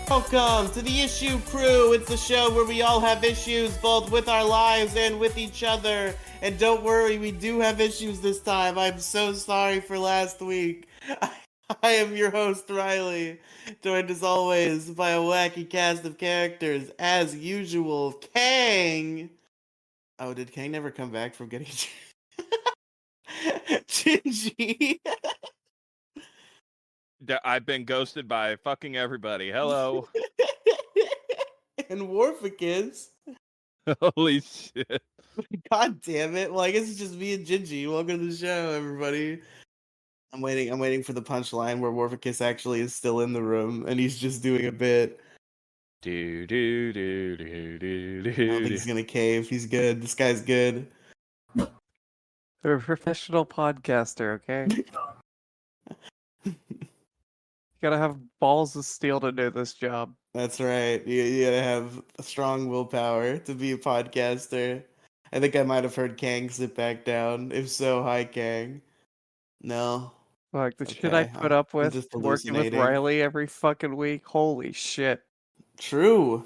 Welcome to the Issue Crew. It's the show where we all have issues, both with our lives and with each other. And don't worry, we do have issues this time. I'm so sorry for last week. I am your host, Riley, joined as always by a wacky cast of characters. As usual, Kang. Oh, did Kang never come back from getting Gingy? I've been ghosted by fucking everybody. Hello. And Warficus. Holy shit. God damn it. Well, I guess it's just me and Gingy. Welcome to the show, everybody. I'm waiting for the punchline where Warficus actually is still in the room and he's just doing a bit. Do do do do do do. I don't think he's gonna cave. He's good. This guy's good. They're a professional podcaster, okay? You gotta have balls of steel to do this job. That's right. You gotta have a strong willpower to be a podcaster. I think I might have heard Kang sit back down. If so, hi Kang. No. Like the shit I Okay, put up I'm with just working with hallucinating. Riley every fucking week. Holy shit. True.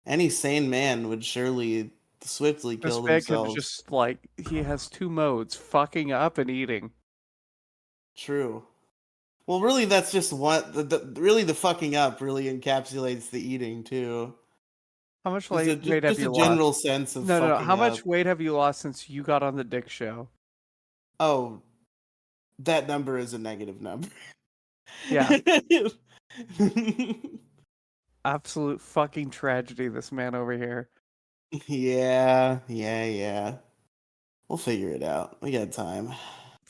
Any sane man would surely swiftly This kill man can themselves. just like he has two modes, fucking up and eating. True. Well, really, that's just what really the fucking up really encapsulates the eating too. How much Just weight have just you a lost? general sense of No. fucking How up. much weight have you lost since you got on the Dick Show? Oh, that number is a negative number. Yeah. Absolute fucking tragedy, this man over here. Yeah. We'll figure it out. We got time.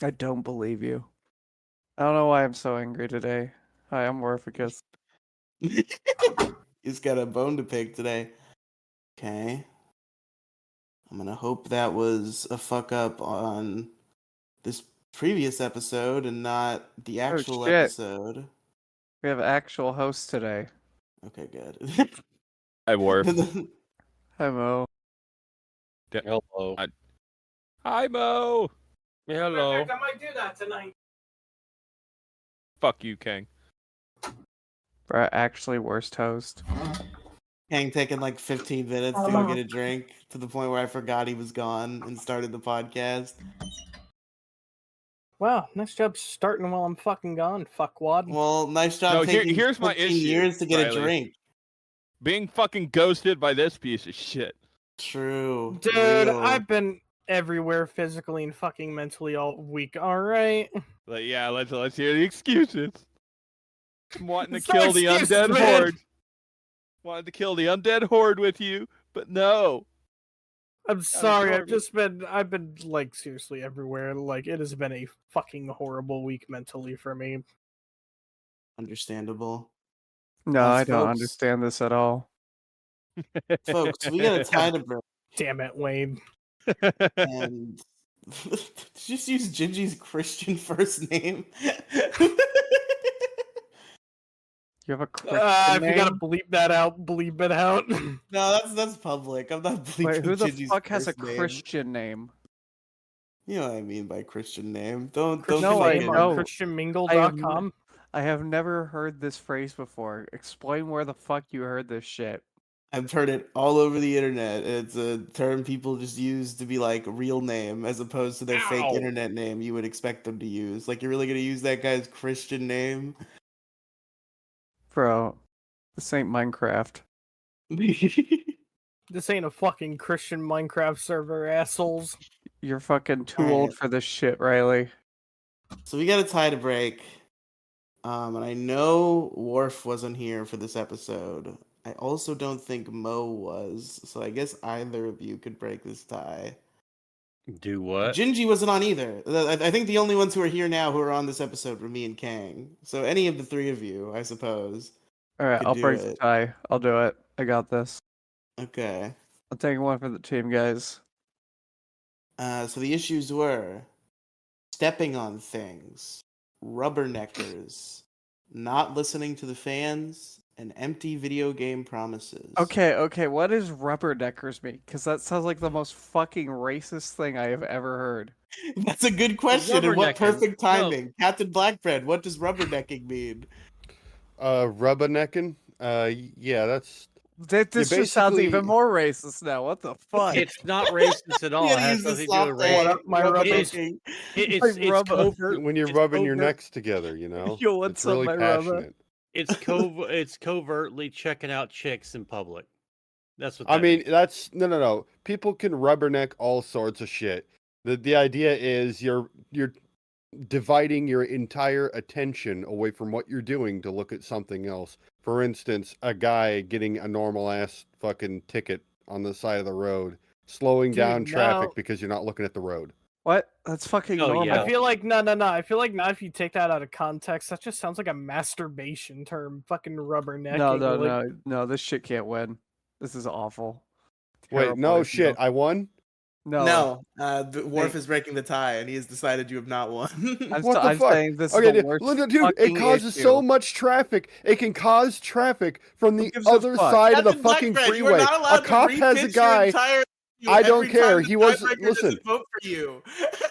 I don't believe you. I don't know why I'm so angry today. Hi, I'm Warficus. He's got a bone to pick today. Okay. I'm gonna hope that was a fuck up on this previous episode and not the actual shit. episode. We have actual hosts today. Okay, good. Hi, Worf. Hi, Mo. Hello. Hi, Mo. Hello. I might do that tonight. Fuck you, Kang. We're actually worst host. Kang taking like 15 minutes to go get a drink to the point where I forgot he was gone and started the podcast. Wow, nice job starting while I'm fucking gone, fuckwad. Well, nice job No, taking here's my 15 issue, years to get Riley. a drink. Being fucking ghosted by this piece of shit. True. Dude, Real. I've been everywhere physically and fucking mentally all week, alright? But yeah, let's hear the excuses. I'm wanting to It's no kill the excuses, undead man. horde. Wanted to kill the undead horde with you, but no. I'm sorry, Garbage. I've been like seriously everywhere. Like it has been a fucking horrible week mentally for me. Understandable. No, I don't folks. understand this at all. Folks, we got a tie to break. Damn it, Wade. And just use Gingy's Christian first name. You have a Christian If name? you gotta bleep that out, bleep it out. No, that's public. I'm not bleeping Wait, who the Gingy's fuck has a first name. Christian name? You know what I mean by Christian name. Don't Christian No, I name fucking- on know. ChristianMingle.com. I have never heard this phrase before. Explain where the fuck you heard this shit. I've heard it all over the internet. It's a term people just use to be like real name as opposed to their fake Ow. internet name you would expect them to use. Like, you're really gonna use that guy's Christian name? Bro, this ain't Minecraft. This ain't a fucking Christian Minecraft server, assholes. You're fucking too Alright. old for this shit, Riley. So we got a tie to break. And I know Worf wasn't here for this episode. I also don't think Mo was. So I guess either of you could break this tie. Do what? Gingy wasn't on either. I think the only ones who are here now who are on this episode were me and Kang. So any of the three of you, I suppose. Alright, Could I'll do break the it. tie. I'll do it. I got this. Okay. I'll take one for the team, guys. So the issues were stepping on things, rubberneckers, not listening to the fans, An empty video game promises. Okay, what does rubberneckers mean? Because that sounds like the most fucking racist thing I have ever heard. That's a good question. And what Rubbernecking. perfect No. timing. Captain Blackbread, what does rubbernecking mean? Rubbernecking. Yeah, that's. This just sounds basically- even more racist now. What the fuck? It's not racist at all. You It gotta has use the nothing to do soft with A. What race. up, my Rubbernecking. It's My rubber. covert. When you're it's rubbing your covert- necks together, you know. Yo, what's it's up, really my rubber? passionate. It's covertly checking out chicks in public. That's what. I that mean, is. that's no. People can rubberneck all sorts of shit. The idea is you're dividing your entire attention away from what you're doing to look at something else. For instance, a guy getting a normal ass fucking ticket on the side of the road, slowing Dude, down traffic now- because you're not looking at the road. What? That's fucking Oh, normal. yeah. I feel like no. I feel like now if you take that out of context, that just sounds like a masturbation term. Fucking rubbernecking. No. This shit can't win. This is awful. Wait, Terrible no idea. shit. I won. No. The Worf is breaking the tie, and he has decided you have not won. What the I'm fuck? saying this Okay, is the dude, worst look, dude, it fucking causes issue. so much traffic. It can cause traffic from the gives a other fuck? side of the Captain fucking Blackbread, you are freeway. not allowed A cop to has a repitch your guy. entire issue I don't every care, time he the was- tiebreaker listen. doesn't vote for you.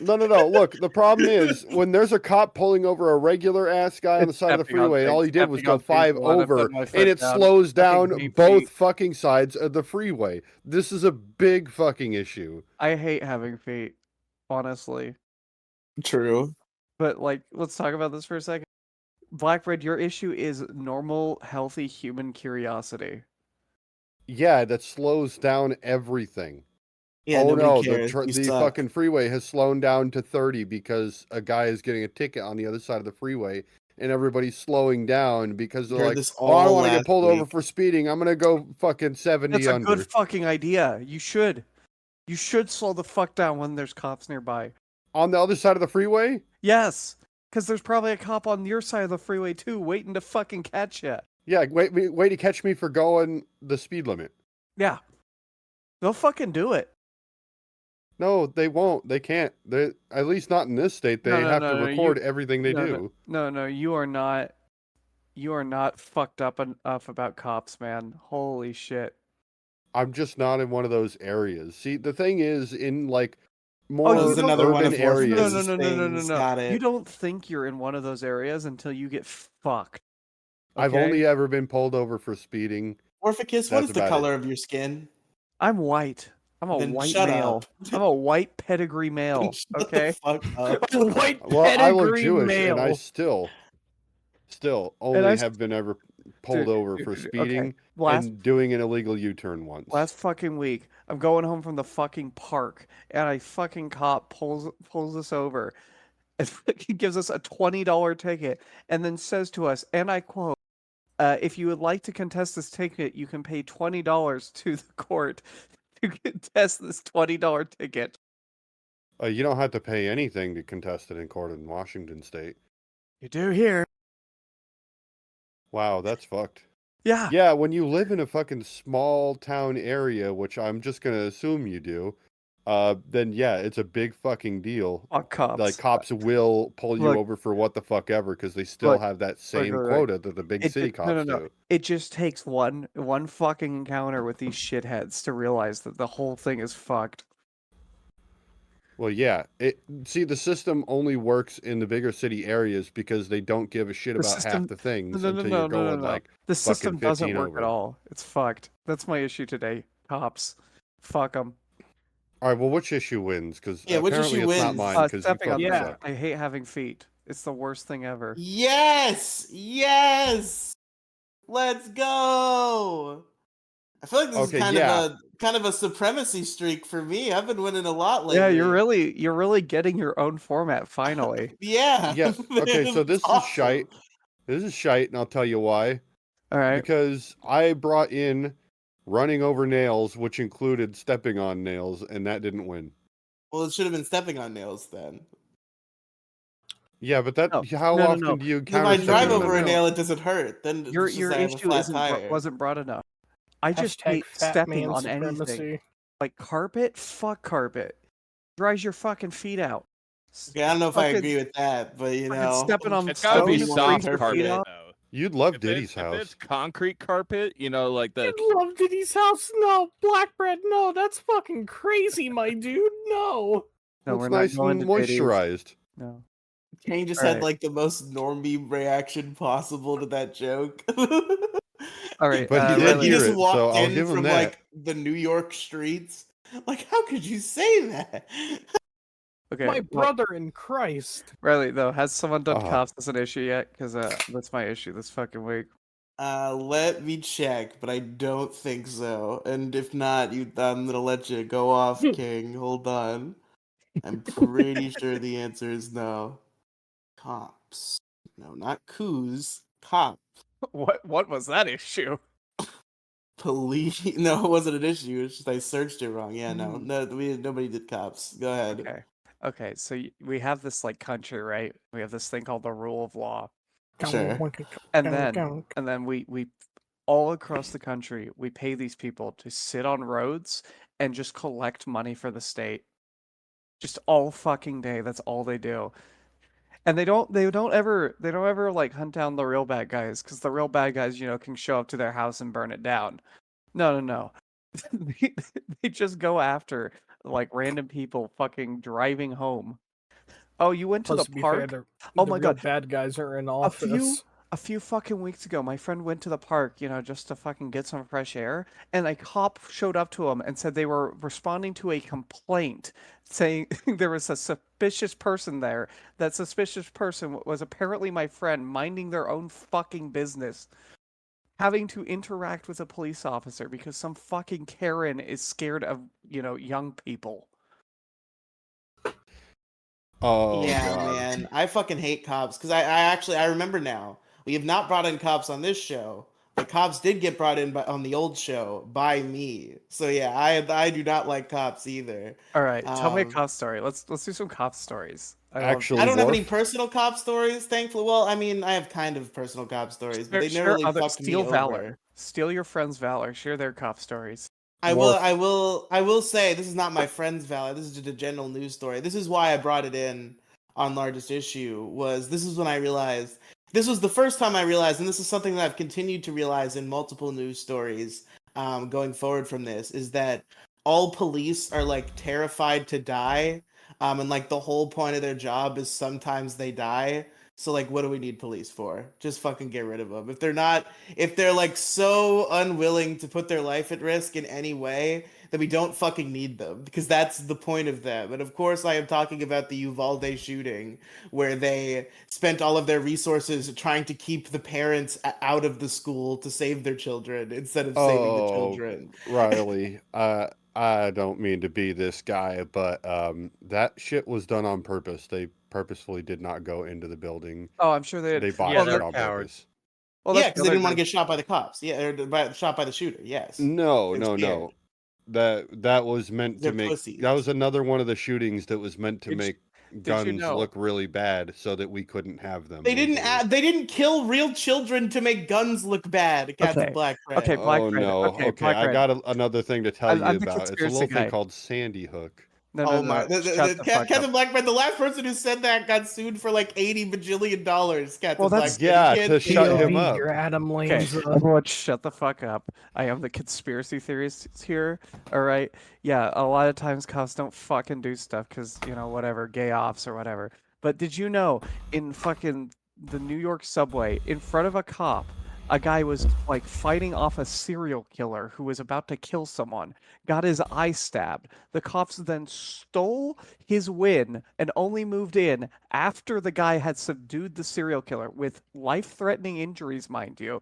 No. Look, the problem is when there's a cop pulling over a regular ass guy on the It's side of the stepping on freeway, and all he things, did was stepping go on things, 5 when I put over, my and foot it down, slows fucking down deep both feet. fucking sides of the freeway. This is a big fucking issue. I hate having feet, honestly. True. But like, let's talk about this for a second. Blackbread, your issue is normal, healthy human curiosity. Yeah, that slows down everything. Yeah, oh nobody no, cares. the You the suck. fucking freeway has slowed down to 30 because a guy is getting a ticket on the other side of the freeway, and everybody's slowing down because they're Heard like, this "Oh, I don't all want to get last pulled over week. for speeding. I'm gonna go fucking 70 That's a under." good fucking idea. You should. You should slow the fuck down when there's cops nearby. On the other side of the freeway? Yes, because there's probably a cop on your side of the freeway too, waiting to fucking catch you. Yeah, wait to catch me for going the speed limit. Yeah, they'll fucking do it. No, they won't. They can't. They at least not in this state. They No, have no, to no, record everything they no, do. No, you are not. You are not fucked up enough about cops, man. Holy shit. I'm just not in one of those areas. See, the thing is, in like more you This is don't- another one urban of Morpheus' areas. things. Got it. You don't think you're in one of those areas until you get fucked. I've okay? only ever been pulled over for speeding. Orphicus, what That's is the about color of your skin? I'm white. I'm a Then white shut male. up. I'm a white pedigree male. Shut the Okay. fuck up. White Well, I look pedigree Jewish, male. and I still only I have been ever pulled Dude, over for dude, okay. speeding Last and doing an illegal U-turn once. last fucking week, I'm going home from the fucking park, and a fucking cop pulls us over, and fucking gives us a $20 ticket, and then says to us, and I quote, "If you would like to contest this ticket, you can pay $20 to the court to contest this $20 ticket." You don't have to pay anything to contest it in court in Washington State. You do here. Wow, that's fucked. Yeah. Yeah, when you live in a fucking small town area, which I'm just gonna assume you do, then yeah, it's a big fucking deal. Fuck cops. Like cops will pull you Look. over for what the fuck ever because they still Look. have that same look. quota that the big It city ju- cops no, no, no. do. It just takes one fucking encounter with these shitheads to realize that the whole thing is fucked. Well, yeah. See, the system only works in the bigger city areas because they don't give a shit The about system- half the things no, until you're going no. like, The fucking system doesn't 15 work over. at all. It's fucked. That's my issue today. Cops. Fuck them. all right, well, which issue wins? Because Yeah, which apparently issue it's not wins? mine because you Stepping on fucking Yeah. suck. I hate having feet. It's the worst thing ever. Yes! Yes! Let's go! I feel like this Okay, is yeah. kind of a supremacy streak for me. I've been winning a lot lately. Yeah, you're really getting your own format finally. Yeah. Yeah, okay, so It's this is awesome. shite. This is shite, and I'll tell you why. All right. Because I brought in running over nails, which included stepping on nails, and that didn't win. Well, it should have been stepping on nails then. Yeah, but that No, how no, often no. do you If encounter I drive stepping on over a nails? nail, it doesn't hurt. Then Your it's just I have a issue flat isn't tire. wasn't broad enough. I just Hashtag hate fat stepping man on anything. supremacy. Like carpet, fuck carpet. Dries your fucking feet out. Okay, I don't know if I Fucking- agree with that, but you fucking know, stepping on It's gotta be stone to soft freeze your feet carpet off. though. You'd love If Diddy's if it's house. concrete carpet, like the You'd love Diddy's house. No, black bread. No, that's fucking crazy, my dude. No. No, It's we're nice not going and to Diddy's. moisturized. No. Kane just All had right. like the most normie reaction possible to that joke. All right. But he did Riley, He hear just it, walked so I'll in give him from that. like the New York streets. Like, how could you say that? Okay. My well, brother in Christ. Riley, though, has someone done Uh-huh. cops as an issue yet? Because that's my issue this fucking week. Let me check, but I don't think so. And if not, I'm gonna let you go off, King. Hold on. I'm pretty sure the answer is no. Cops. No, not coups. Cop. What was that issue? Police. No, it wasn't an issue. It's just I searched it wrong. Yeah, no, Hmm. nobody did cops. Go ahead. Okay. Okay. So we have this like country, right? We have this thing called the rule of law, Sure. and then we all across the country we pay these people to sit on roads and just collect money for the state, just all fucking day. That's all they do. And they don't ever like hunt down the real bad guys because the real bad guys, can show up to their house and burn it down. No, no, no. they, they just go after like random people fucking driving home. Oh, you went to Plus, the to be fair, park? the my real God. bad guys are in A few office. a few fucking weeks ago, my friend went to the park, just to fucking get some fresh air, and a cop showed up to him and said they were responding to a complaint saying there was a suspicious person there. That suspicious person was apparently my friend minding their own fucking business, having to interact with a police officer because some fucking Karen is scared of, young people. Oh Yeah, god. man. I fucking hate cops because I remember now. We have not brought in cops on this show, but cops did get brought in on the old show by me. So yeah, I do not like cops either. All right, tell me a Um, cop story. Let's do some cop stories. I love Actually, I don't have any Worf, personal cop stories, thankfully. Well, I mean, I have kind of personal cop stories, but they never share really other fucked me steal over. valor. Steal your friend's valor. Share their cop stories. Worf. I will say this is not my friend's valor. This is just a general news story. This is why I brought it in on largest issue. This is when I realized this was the first time I realized, and this is something that I've continued to realize in multiple news stories, going forward from this, is that all police are like terrified to die, and like the whole point of their job is sometimes they die. So like, what do we need police for? Just fucking get rid of them. If they're like so unwilling to put their life at risk in any way, then we don't fucking need them because that's the point of them. And of course, I am talking about the Uvalde shooting where they spent all of their resources trying to keep the parents out of the school to save their children instead of saving the Oh, children. Riley. I don't mean to be this guy, but that shit was done on purpose. They purposefully did not go into the building. Oh, I'm sure they They did. botched Yeah, it they're on cowards. purpose. Well, Yeah, that's because the they other didn't want to thing. get shot by the cops. Yeah, or shot by the shooter. Yes. No, They're no, scared. no. That was meant They're to make. pussies. That was another one of the shootings that was meant to Did you- make did you guns know? look really bad, so that we couldn't have them. They didn't. legally. They didn't kill real children to make guns look bad. Captain Okay. Blackbread. Okay, Black Oh Red. no. Okay, Okay, Black I Red. got another thing to tell you I'm the about. It's a conspiracy little guy. thing called Sandy Hook. No, Oh no, my! no. Shut the fuck up. Captain Blackbread, the last person who said that got sued for like $80 bajillion. Captain Well, that's- Blackbread. Yeah, You can't to say shut that. him POV, up. You're Adam Okay, Lanza. everyone shut the fuck up. I am the conspiracy theorist here. All right. Yeah, a lot of times cops don't fucking do stuff because, whatever, gay offs or whatever. But did you know in fucking the New York subway, in front of a cop, a guy was like fighting off a serial killer who was about to kill someone, got his eye stabbed. The cops then stole his win and only moved in after the guy had subdued the serial killer with life-threatening injuries, mind you.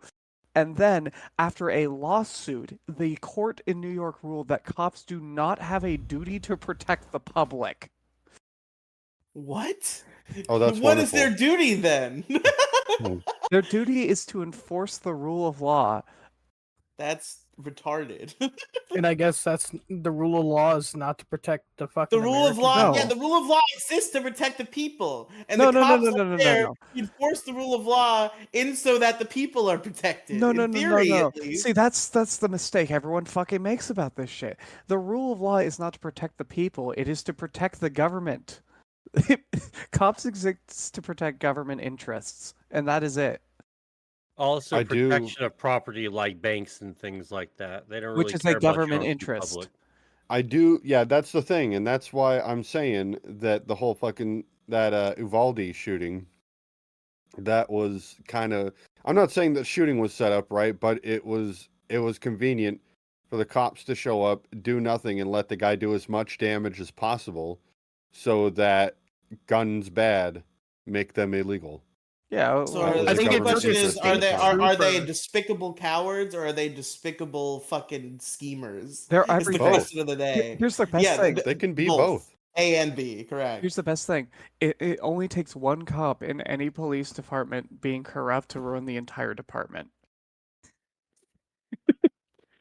And then, after a lawsuit, the court in New York ruled that cops do not have a duty to protect the public. What? Oh, that's What is wonderful. their duty then? Their duty is to enforce the rule of law. That's retarded. And I guess that's the rule of law is not to protect the fucking The rule of American law, No. yeah, the rule of law exists to protect the people, and No, the no, no, cops no, no, up no, there no. enforce the rule of law in so that the people are protected. No, in no, no, theory, no, at no. least. See, that's the mistake everyone fucking makes about this shit. The rule of law is not to protect the people; it is to protect the government. Cops exist to protect government interests, and that is it. I Also, do- protection of property like banks and things like that. They don't Which really is a care about your government own interest. public. I do, yeah, that's the thing, and that's why I'm saying that the whole fucking that Uvalde shooting, that was kind of. I'm not saying that shooting was set up right, but it was convenient for the cops to show up, do nothing, and let the guy do as much damage as possible, so that guns bad make them illegal. Yeah, So That was I the think the it took government's question a is, interest at the state time. are they trooper. despicable cowards or are they despicable fucking schemers? they're Is the everything. question of the day. Here's the best Yeah, thing. They can be both. both. A and B, correct. Here's the best thing. It only takes one cop in any police department being corrupt to ruin the entire department.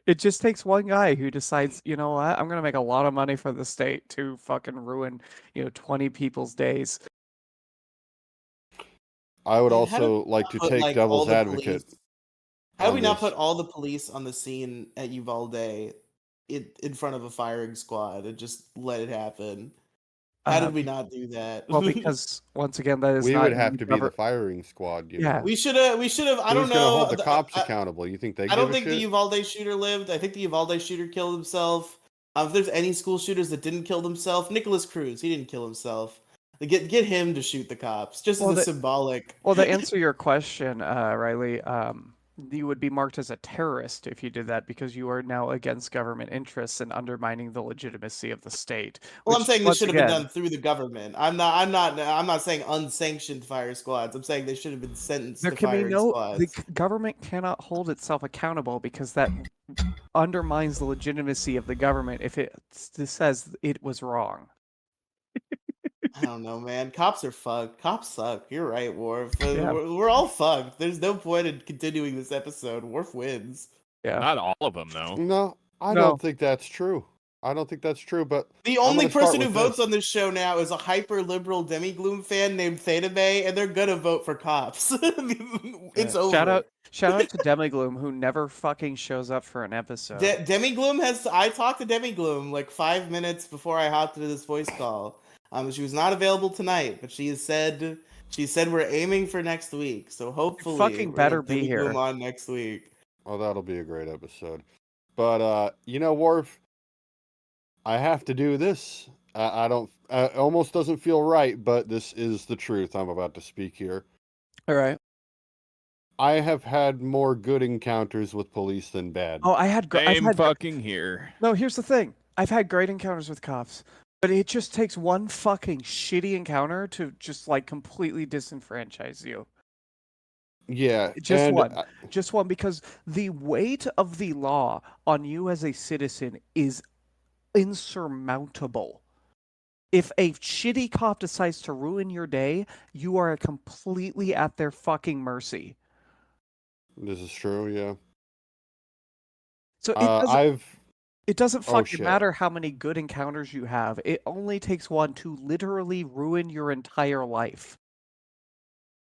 It just takes one guy who decides, you know what, I'm gonna make a lot of money for the state to fucking ruin, 20 people's days. I would Man, how do also we like not to put, take like, all devil's the advocate. police- How do on we not this. put all the police on the scene at Uvalde in front of a firing squad and just let it happen? How did we not do that? Well, because once again, that is We not would in have the to be the gover- firing squad. Yeah. Know? we should have. I don't Who's know. gonna hold the cops I- accountable? You think they I give don't a think the shit? Uvalde shooter lived. I think the Uvalde shooter killed himself. If there's any school shooters that didn't kill themselves, Nicholas Cruz, he didn't kill himself. Get him to shoot the cops, just Well, as a the- symbolic. Well, to answer your question, Riley, you would be marked as a terrorist if you did that because you are now against government interests and undermining the legitimacy of the state. Well, I'm which, saying this once should have been again, done through the government. I'm not saying unsanctioned fire squads. I'm saying they should have been sentenced there to can be firing no. The squads. government cannot hold itself accountable because that undermines the legitimacy of the government if it says it was wrong. I don't know, man. Cops are fucked. Cops suck. You're right, Worf. Yeah. We're all fucked. There's no point in continuing this episode. Worf wins. Yeah. Not all of them, though. No, I No. don't think that's true. I don't think that's true. But The I'm only gonna start person who with votes this. on this show now is a hyper liberal Demigloom fan named Theta Bay, and they're gonna vote for cops. It's Yeah. over. Shout out to Demigloom who never fucking shows up for an episode. Demigloom has. I talked to Demigloom like 5 minutes before I hopped into this voice call. She was not available tonight, but she said we're aiming for next week. So hopefully, fucking we're better gonna have be here. Demigloom on next week. Oh, that'll be a great episode. But Worf, I have to do this. I don't. It almost doesn't feel right, but this is the truth. I'm about to speak here. All right. I have had more good encounters with police than bad. Oh, I've Same had fucking here. No, here's the thing. I've had great encounters with cops, but it just takes one fucking shitty encounter to just like completely disenfranchise you. Yeah, Just and one. Just one, because the weight of the law on you as a citizen is insurmountable. If a shitty cop decides to ruin your day, you are completely at their fucking mercy. This is true. Yeah. So it doesn't Oh, fucking shit. matter how many good encounters you have. It only takes one to literally ruin your entire life.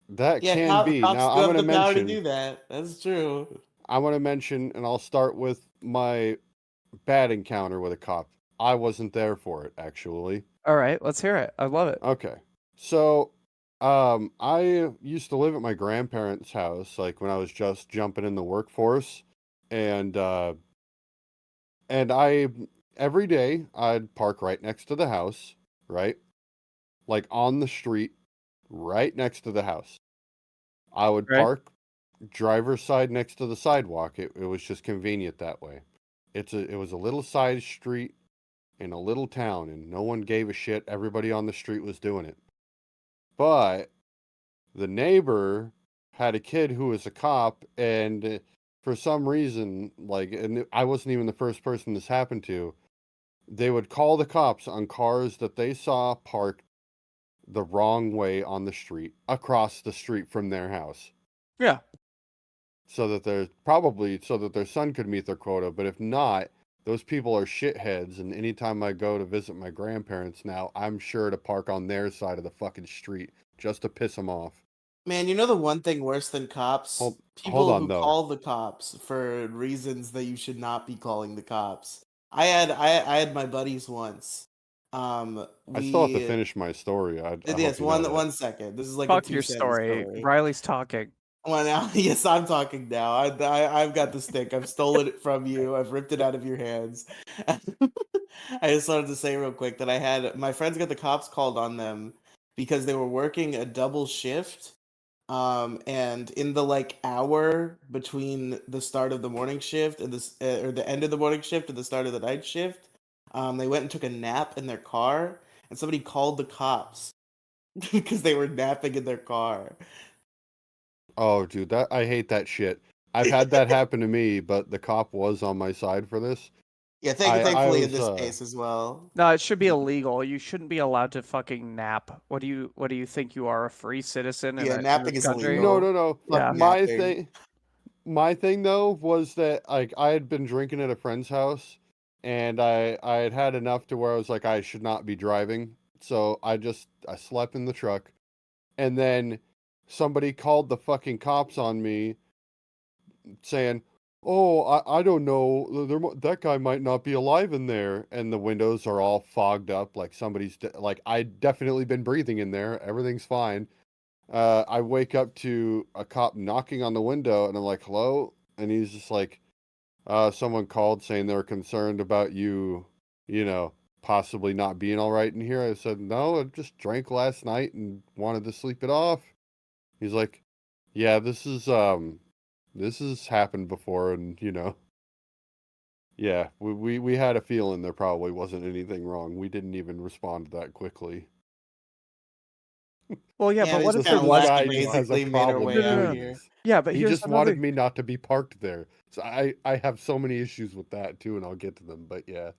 That Yeah, can cops be. do Now I'm have going to the power to do mention. that. That's true. I want to mention, and I'll start with my bad encounter with a cop. I wasn't there for it, actually. All right, let's hear it. I love it. Okay. So, I used to live at my grandparents' house, like when I was just jumping in the workforce, and I every day I'd park right next to the house, right, like on the street, right next to the house. I would Right. park driver's side next to the sidewalk. It was just convenient that way. It was a little side street in a little town, and no one gave a shit. Everybody on the street was doing it. But the neighbor had a kid who was a cop, and for some reason, and I wasn't even the first person this happened to, they would call the cops on cars that they saw parked the wrong way on the street, across the street from their house. Yeah. So that their son could meet their quota. But if not, those people are shitheads, and anytime I go to visit my grandparents now, I'm sure to park on their side of the fucking street just to piss them off. Man, you know the one thing worse than cops? Hold People on, who though. call the cops for reasons that you should not be calling the cops. I had my buddies once. I still have to finish my story. I hope Yes, you know that. one second. This is like Fuck a your two-sentence story. Riley's talking. Well, now, yes, I'm talking now. I've got the stick. I've stolen it from you. I've ripped it out of your hands. I just wanted to say real quick that I had my friends got the cops called on them because they were working a double shift. And in the like hour between the start of the morning shift and this or the end of the morning shift and the start of the night shift, they went and took a nap in their car, and somebody called the cops because they were napping in their car. Oh, dude, that I hate that shit. I've had that happen to me, but the cop was on my side for this. Yeah, I thankfully in was this case as well. No, it should be illegal. You shouldn't be allowed to fucking nap. What do you think you are, a free citizen in Yeah, in napping this is country? illegal. no. Fuck Yeah. napping. My thing though was that like I had been drinking at a friend's house, and I had had enough to where I was like I should not be driving. So I slept in the truck, and then somebody called the fucking cops on me saying, "Oh, I don't know. That guy might not be alive in there." And the windows are all fogged up, like like I'd definitely been breathing in there. Everything's fine. I wake up to a cop knocking on the window, and I'm like, "Hello," and he's just like, "Someone called saying they're concerned about you, you know, possibly not being all right in here." I said, "No, I just drank last night and wanted to sleep it off." He's like, "Yeah, this has happened before, and yeah, we had a feeling there probably wasn't anything wrong. We didn't even respond that quickly. Well, yeah, Yeah, but we what just if This there kind of was this left guy and something just wrong? has a basically made our problem way with No, no, out no. doing here. this. Yeah, but He here's just wanted another. me not to be parked there. So I have so many issues with that too, and I'll get to them. But yeah.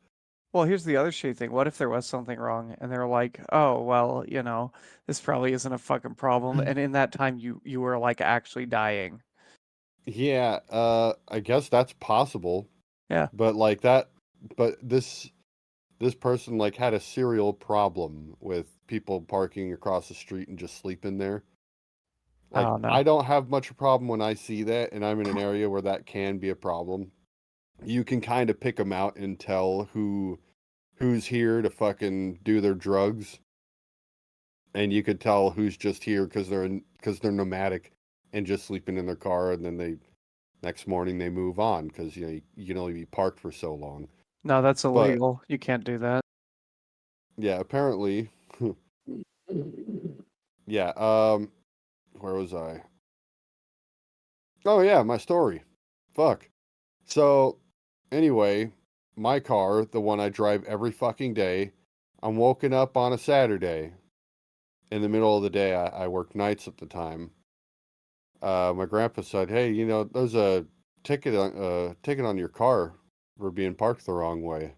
Well, here's the other shitty thing. What if there was something wrong and they're like, "Oh, well, this probably isn't a fucking problem," and in that time you were like actually dying. Yeah, I guess that's possible. Yeah. But this person like had a serial problem with people parking across the street and just sleeping there. I Like don't know. I don't have much problem when I see that, and I'm in an area where that can be a problem. You can kind of pick them out and tell who's here to fucking do their drugs, and you could tell who's just here because they're nomadic and just sleeping in their car, and then they next morning they move on because you can only be parked for so long. No, that's But illegal. You can't do that. yeah, apparently, yeah. Where was I? Oh yeah, my story. Fuck. So anyway, my car, the one I drive every fucking day, I'm woken up on a Saturday in the middle of the day. I worked nights at the time. My grandpa said, "Hey, there's a ticket on your car for being parked the wrong way."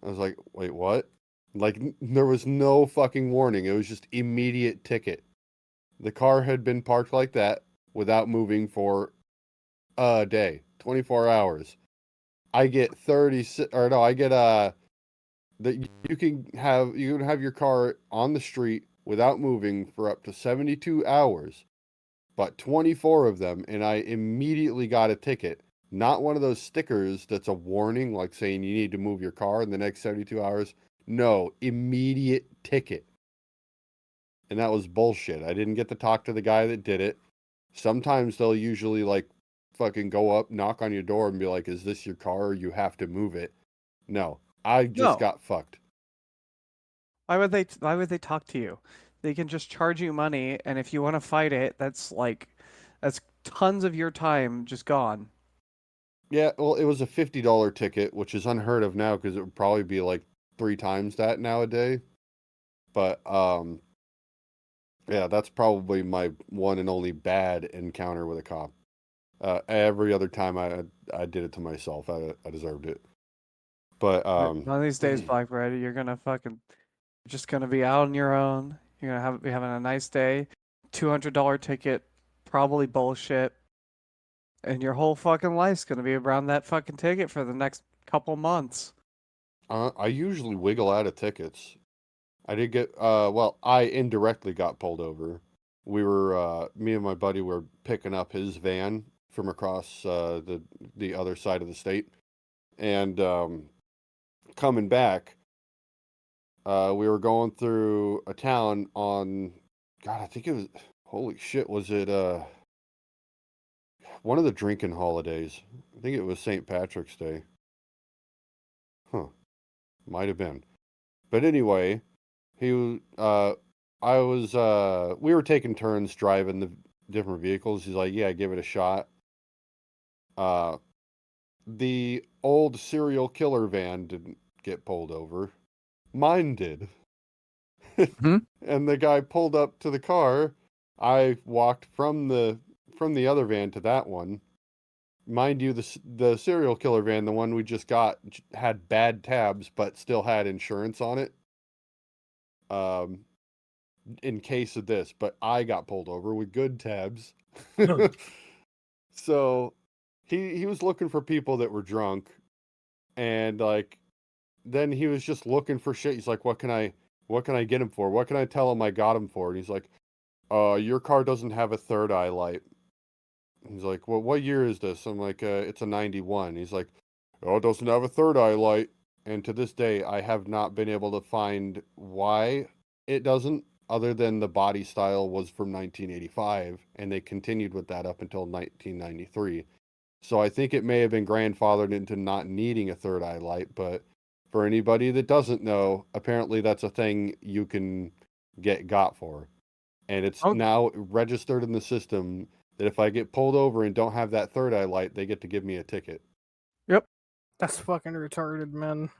I was like, "Wait, what?" Like there was no fucking warning. It was just immediate ticket. The car had been parked like that without moving for a day, 24 hours. I get 30 or no, I get that you can have your car on the street without moving for up to 72 hours, but 24 of them, and I immediately got a ticket. Not one of those stickers that's a warning, like saying you need to move your car in the next 72 hours. No, immediate ticket. And that was bullshit. I didn't get to talk to the guy that did it. Sometimes they'll usually like fucking go up, knock on your door, and be like, "Is this your car? Or you have to move it." No, I just No. got fucked. Why would they talk to you? They can just charge you money, and if you want to fight it, that's tons of your time just gone. Yeah, well, it was a $50 ticket, which is unheard of now because it would probably be like 3 times that nowadays. But yeah, that's probably my one and only bad encounter with a cop. Every other time I did it to myself, I deserved it. But One of these days, Black Bread, you're just gonna be out on your own. You're gonna be having a nice day. $200 ticket, probably bullshit, and your whole fucking life's gonna be around that fucking ticket for the next couple months. I usually wiggle out of tickets. I did get well, I indirectly got pulled over. We were me and my buddy were picking up his van from across the other side of the state, and coming back, we were going through a town on, God, I think it was, holy shit, was it one of the drinking holidays. I think it was St. Patrick's Day. Huh. Might have been. But anyway, we were taking turns driving the different vehicles. He's like, yeah, give it a shot. The old serial killer van didn't get pulled over. Mine did. Hmm? And the guy pulled up to the car. I walked from the other van to that one. Mind you, the serial killer van, the one we just got, had bad tabs, but still had insurance on it. In case of this, but I got pulled over with good tabs. So he was looking for people that were drunk, and like then he was just looking for shit. He's like, what can I get him for? What can I tell him I got him for? And he's like, your car doesn't have a third eye light. He's like, well, what year is this? I'm like, it's a 91. He's like, oh, it doesn't have a third eye light. And to this day, I have not been able to find why it doesn't, other than the body style was from 1985, and they continued with that up until 1993. So I think it may have been grandfathered into not needing a third eye light, but for anybody that doesn't know, apparently that's a thing you can get got for. And it's now registered in the system that if I get pulled over and don't have that third eye light, they get to give me a ticket. Yep. That's fucking retarded, man.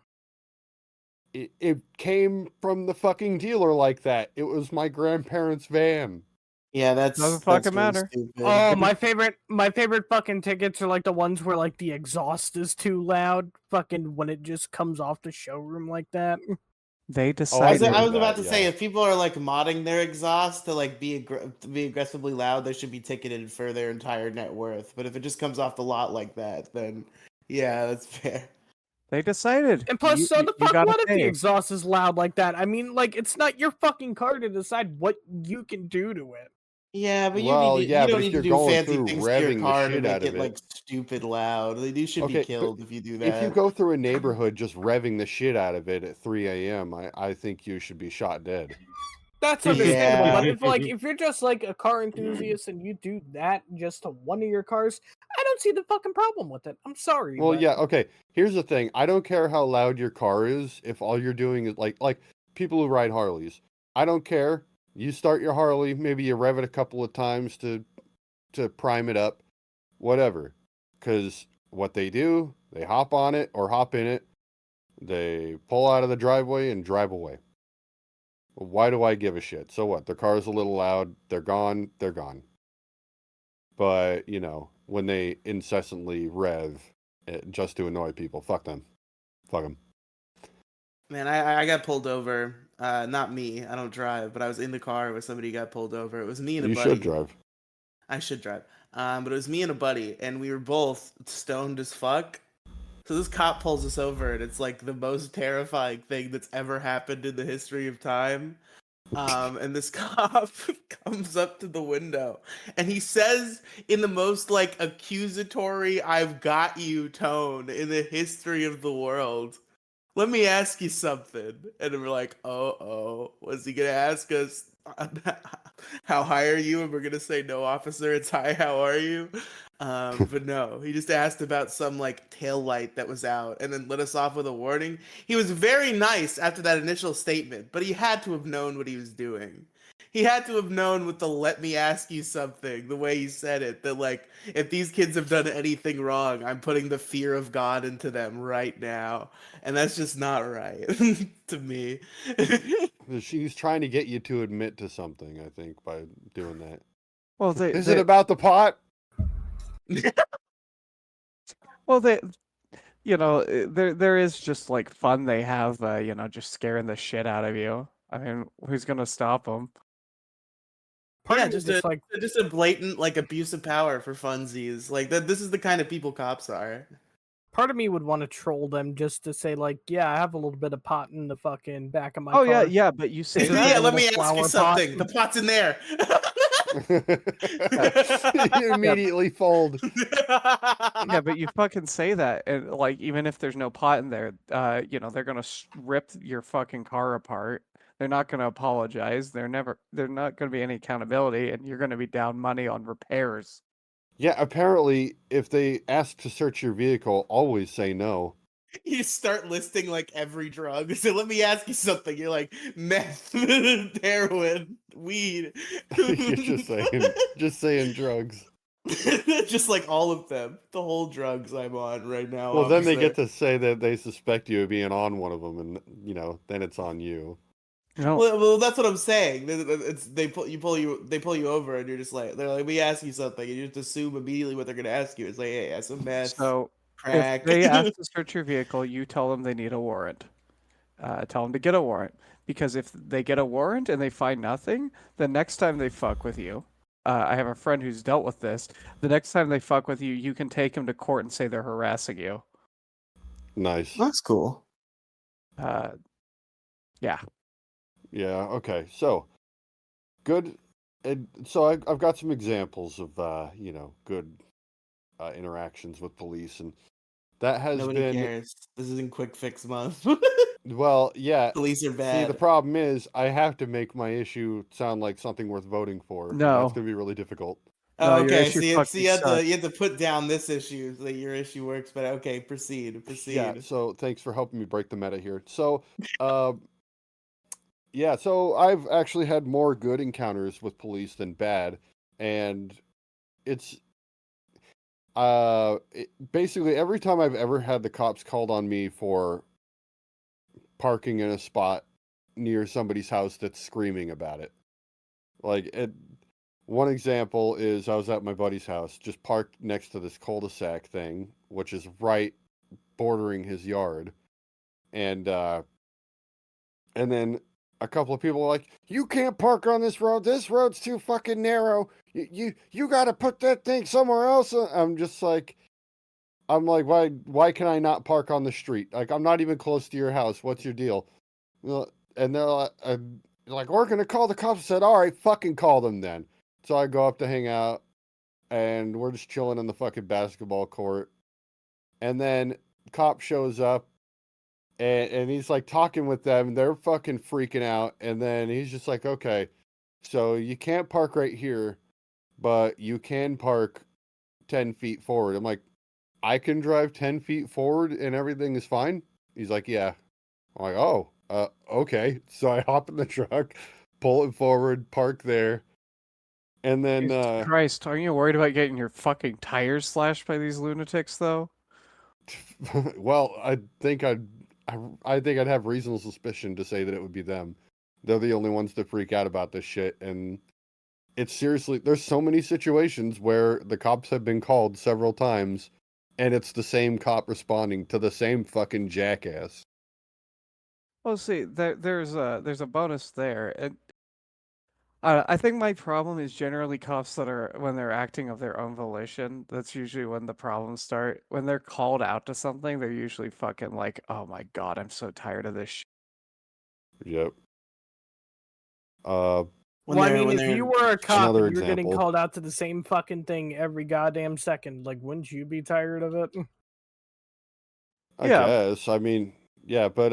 It came from the fucking dealer like that. It was my grandparents' van. Yeah, that's Doesn't that's fucking really matter. stupid. Oh, my favorite fucking tickets are like the ones where like the exhaust is too loud, fucking when it just comes off the showroom like that. They I decided. was about to say, if people are like modding their exhaust to like be aggressively loud, they should be ticketed for their entire net worth. But if it just comes off the lot like that, then yeah, that's fair. They decided. And plus, so the you fuck gotta what if the pay. exhaust is loud like that? I mean, like, it's not your fucking car to decide what you can do to it. Yeah, but Well, you yeah, don't but need if to you're do going fancy through things to your revving the car to shit out make of it like stupid loud. You should Okay, be killed if you do that. If you go through a neighborhood just revving the shit out of it at 3 a.m., I think you should be shot dead. That's understandable, Yeah. but if you're just like a car enthusiast and you do that just to one of your cars, I don't see the fucking problem with it. I'm sorry. Well, but... yeah, okay. Here's the thing. I don't care how loud your car is if all you're doing is like people who ride Harleys. I don't care. You start your Harley, maybe you rev it a couple of times to prime it up, whatever. Because what they do, they hop on it or hop in it, they pull out of the driveway and drive away. Why do I give a shit? So what? Their car's a little loud. They're gone. They're gone. But, you know, when they incessantly rev just to annoy people, fuck them. Fuck them. Man, I got pulled over. Not me. I don't drive, but I was in the car where somebody got pulled over. It was me and a You buddy. should drive. I should drive. But it was me and a buddy, and we were both stoned as fuck. So this cop pulls us over, and it's like the most terrifying thing that's ever happened in the history of time. And this cop comes up to the window, and he says in the most like accusatory "I've got you" tone in the history of the world, "Let me ask you something." And we're like, oh, was he gonna ask us how high are you? And we're gonna say, no, officer, it's hi, how are you? But no, he just asked about some like tail light that was out and then let us off with a warning. He was very nice after that initial statement, but he had to have known what he was doing. He had to have known with the "let me ask you something," the way he said it, that like, if these kids have done anything wrong, I'm putting the fear of God into them right now. And that's just not right to me. She's trying to get you to admit to something, I think, by doing that. Well, Is it about the pot? Well, there is just like fun they have, just scaring the shit out of you. I mean, who's gonna stop them? Yeah, just a blatant like abuse of power for funsies. Like that. This is the kind of people cops are. Part of me would want to troll them just to say like, yeah, I have a little bit of pot in the fucking back of my car. Yeah, but you say that. Yeah, a let me little ask you flower pot. something. The pot's in there. You immediately fold. Yeah, but you fucking say that, and like even if there's no pot in there, they're gonna rip your fucking car apart. They're not gonna apologize. They're not gonna be any accountability, and you're gonna be down money on repairs. Yeah, apparently, if they ask to search your vehicle, always say no. You start listing like every drug. So let me ask you something. You're like meth, heroin, weed. You're just saying drugs. Just like all of them. The whole drugs I'm on right now, Well, then they officer. get to say that they suspect you of being on one of them, and then it's on you. No, Well, that's what I'm saying. They pull you over, and you're just like, they're like, we ask you something, and you just assume immediately what they're gonna ask you. It's like, hey, some meth, so if crack. they ask to search your vehicle, you tell them they need a warrant. Tell them to get a warrant. Because if they get a warrant and they find nothing, the next time they fuck with you, I have a friend who's dealt with this. The next time they fuck with you, you can take them to court and say they're harassing you. Nice. That's cool. Yeah. Yeah. Okay. So good. And so I've got some examples of good interactions with police, and that has Nobody been cares. This isn't quick fix month. well. Yeah. Police are See, the bad. problem is I have to make my issue sound like something worth voting for. And No. that's gonna be really difficult. No, Oh, your okay. issue So fucking you sucks. have to put down this issue so that your issue works. But okay, proceed. Yeah. So thanks for helping me break the meta here. So, yeah. So I've actually had more good encounters with police than bad, and it's basically every time I've ever had the cops called on me for parking in a spot near somebody's house that's screaming about it. One example is I was at my buddy's house, just parked next to this cul-de-sac thing, which is right bordering his yard. And then a couple of people were like, "You can't park on this road. This road's too fucking narrow. You got to put that thing somewhere else." I'm like, why can I not park on the street? Like, I'm not even close to your house. What's your deal? Well, and they're like, we're gonna call the cops. I said, all right, fucking call them then. So I go up to hang out, and we're just chilling in the fucking basketball court. And then cop shows up, and he's like talking with them. And they're fucking freaking out. And then he's just like, okay, so you can't park right here, but you can park 10 feet forward. I'm like, I can drive 10 feet forward and everything is fine? He's like, yeah. I'm like, oh, okay. So I hop in the truck, pull it forward, park there. And then, Jesus Christ, aren't you worried about getting your fucking tires slashed by these lunatics, though? well, I think I'd have reasonable suspicion to say that it would be them. They're the only ones that freak out about this shit. And it's seriously, there's so many situations where the cops have been called several times and it's the same cop responding to the same fucking jackass. Well, see, there's a bonus there. And I think my problem is generally cops that are when they're acting of their own volition. That's usually when the problems start. When they're called out to something, they're usually fucking like, "Oh my god, I'm so tired of this shit." Yep. Well, I mean, if they're you were a cop Another and you're getting example. called out to the same fucking thing every goddamn second, like, wouldn't you be tired of it? I Yeah. guess. I mean, yeah, but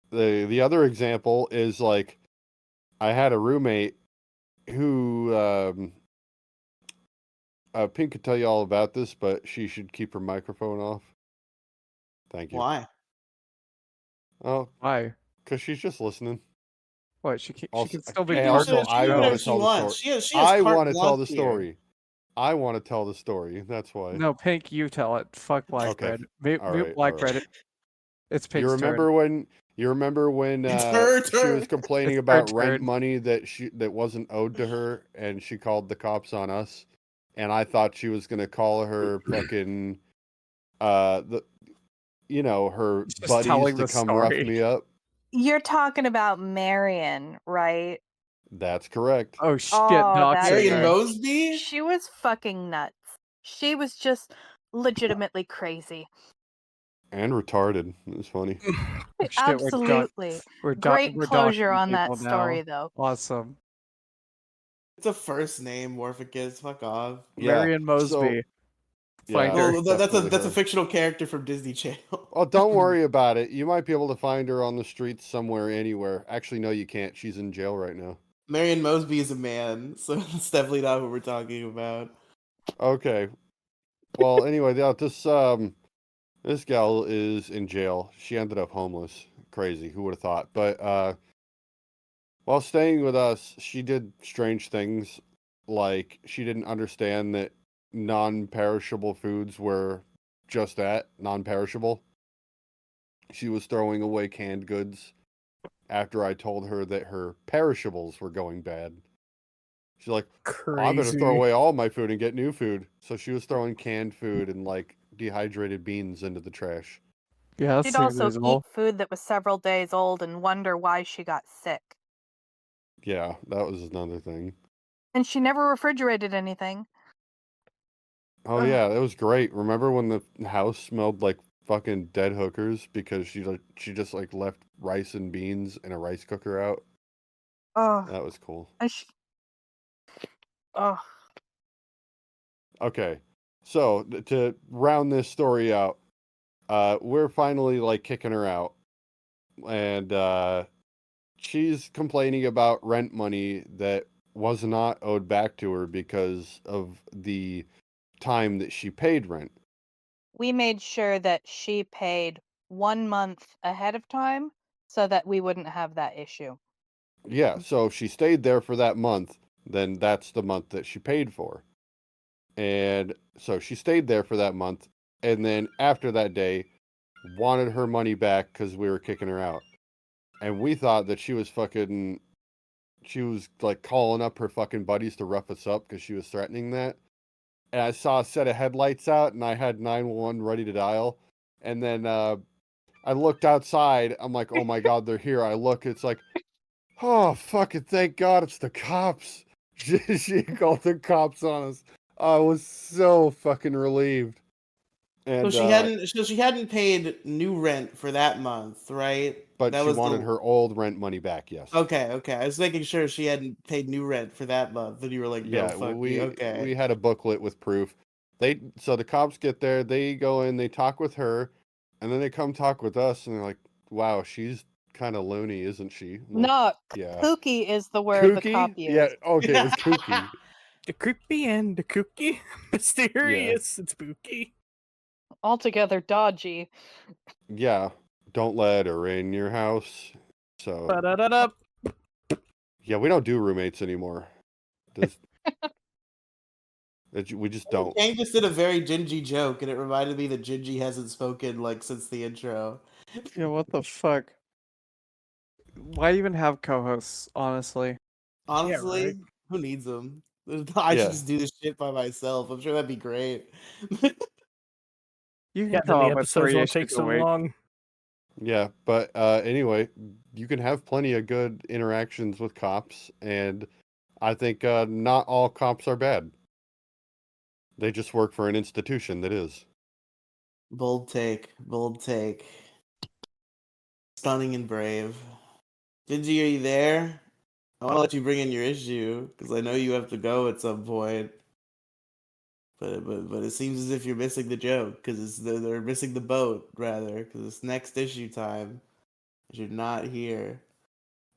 the other example is like I had a roommate who Pink could tell you all about this, but she should keep her microphone off. Thank you. why? Oh, Why? because she's just listening. What? She can Also, still be and part also of the I show. want whatever to she tell the wants. story. She has I carte want to tell blanche the here. story. I want to tell the story. That's why. No, Pink, you tell it. Fuck Black Okay. Bread. Mute All right. Black All Bread. right. It's Pink's You remember when It's her she was turn. complaining It's her about rent turn. money that wasn't owed to her, and she called the cops on us, and I thought she was gonna call her fucking her Just buddies telling to the come rough story. me up. You're talking about Marion, right? That's correct. Oh shit, Oh, doxing that's Marion her. it. Mosby? She was fucking nuts. She was just legitimately crazy. And retarded. It was funny. Oh, shit, Absolutely. we're Great we're closure doxing on that people story, now. though. Awesome. It's a first name, Morphicus. Fuck off. Yeah. Marion Mosby. Find Yeah. her. Well, It's that's a definitely her. fictional character from Disney Channel. Oh, don't worry about it. You might be able to find her on the streets somewhere, anywhere. Actually, no, you can't. She's in jail right now. Marion Mosby is a man, so it's definitely not what we're talking about. Okay. Well, anyway, this gal is in jail. She ended up homeless. Crazy. Who would have thought? But while staying with us, she did strange things. Like she didn't understand that non-perishable foods were just that, non-perishable. She was throwing away canned goods after I told her that her perishables were going bad. She's like, "Oh, I better throw Crazy. away all my food and get new food." So she was throwing canned food and like dehydrated beans into the trash. Yeah, that She'd seems also reasonable. eat food that was several days old and wonder why she got sick. Yeah, that was another thing. And she never refrigerated anything. Oh Ugh. yeah, that was great. Remember when the house smelled like fucking dead hookers because she just like left rice and beans in a rice cooker out? Oh, That was cool. and oh, Okay. So to round this story out, we're finally like kicking her out, and she's complaining about rent money that was not owed back to her because of the time that she paid rent. we made sure that she paid 1 month ahead of time so that we wouldn't have that issue. Yeah, so if she stayed there for that month, then that's the month that she paid for. And so she stayed there for that month, and then after that day, wanted her money back because we were kicking her out. And we thought that she was like calling up her fucking buddies to rough us up because she was threatening that. And I saw a set of headlights out, and I had 911 ready to dial. And then I looked outside. I'm like, oh my God, they're here. I look, it's like, oh, fucking thank God it's the cops. She called the cops on us. I was so fucking relieved. So And she hadn't paid new rent for that month, right? but That she was wanted the her old rent money back, yes. okay. I was making sure she hadn't paid new rent for that month, and you were like, "No, Yeah, fuck you." Okay. we had a booklet with proof. So the cops get there, they go in, they talk with her, and then they come talk with us, and they're like, "Wow, she's kind of loony, isn't she?" I'm like, No, yeah. kooky is the word the cop Kooky? Yeah, used. okay, it was kooky. The creepy and the kooky, mysterious and spooky. Altogether dodgy. Yeah, don't let her in your house. So Ba-da-da-da. yeah, we don't do roommates anymore. Does- we just don't. Kang just did a very Gingy joke, and it reminded me that Gingy hasn't spoken like since the intro. Yeah, what the fuck? Why even have co-hosts, honestly? Honestly, right. who needs them? I Yeah. should just do this shit by myself. I'm sure that'd be great. You can Yeah, come then the up with episodes 3 won't issues take a so week. long. Yeah, but anyway, you can have plenty of good interactions with cops, and I think not all cops are bad. They just work for an institution that is. Bold take. Bold take. Stunning and brave. Gingy, are you there? I want to let you bring in your issue because I know you have to go at some point. But it seems as if you're missing the joke because they're missing the boat rather because it's next issue time. You're not here.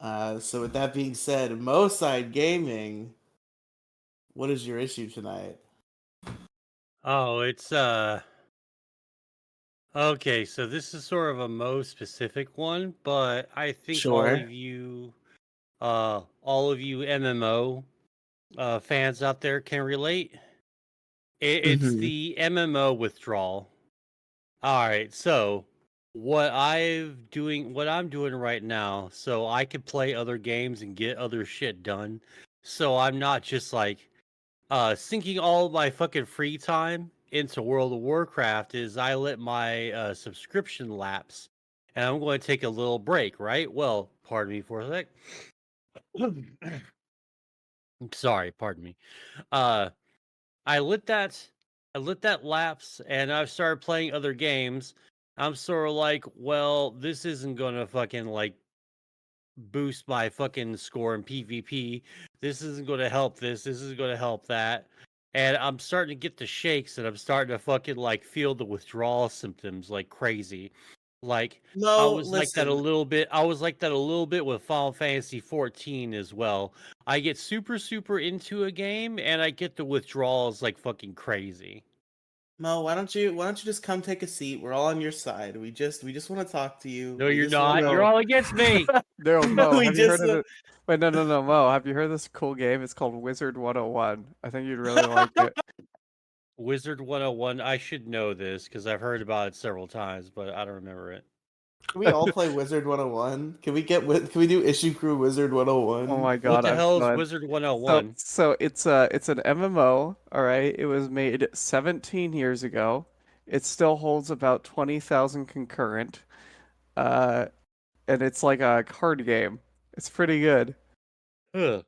So with that being said, Moside Gaming, what is your issue tonight? Oh, it's okay, so this is sort of a Mo specific one, but I think Sure. all of you MMO fans out there can relate. It's Mhm. the MMO withdrawal. All right, so what I'm doing right now, so I can play other games and get other shit done. So I'm not just like sinking all my fucking free time into World of Warcraft. Is I let my subscription lapse, and I'm going to take a little break. Right? Well, pardon me for a sec. Sorry, pardon me. Uh, I let that lapse, and I've started playing other games. I'm sort of like, well, this isn't gonna fucking like boost my fucking score in PvP. This isn't gonna help this. This is gonna help that. And I'm starting to get the shakes, and I'm starting to fucking like feel the withdrawal symptoms like crazy. Like I No, was like that a listen. little bit. I was like that a little bit with Final Fantasy 14 as well. I get super into a game and I get the withdrawals like fucking crazy. Mo, why don't you just come take a seat? We're all on your side. We just want to talk to you. No, We you're just wanna- not. You're all against me. No, Mo, We have you heard just of it? Wait, no, Mo, have you heard of this cool game? It's called Wizard 101. I think you'd really like it. Wizard 101. I should know this because I've heard about it several times, but I don't remember it. Can we all play Wizard 101? Can we do Issue Crew Wizard 101? Oh my What god, the I'm hell is done. Wizard So, 101? so it's an MMO, all right? It was made 17 years ago. It still holds about 20,000 concurrent. Uh, and it's like a card game. It's pretty good. Ugh.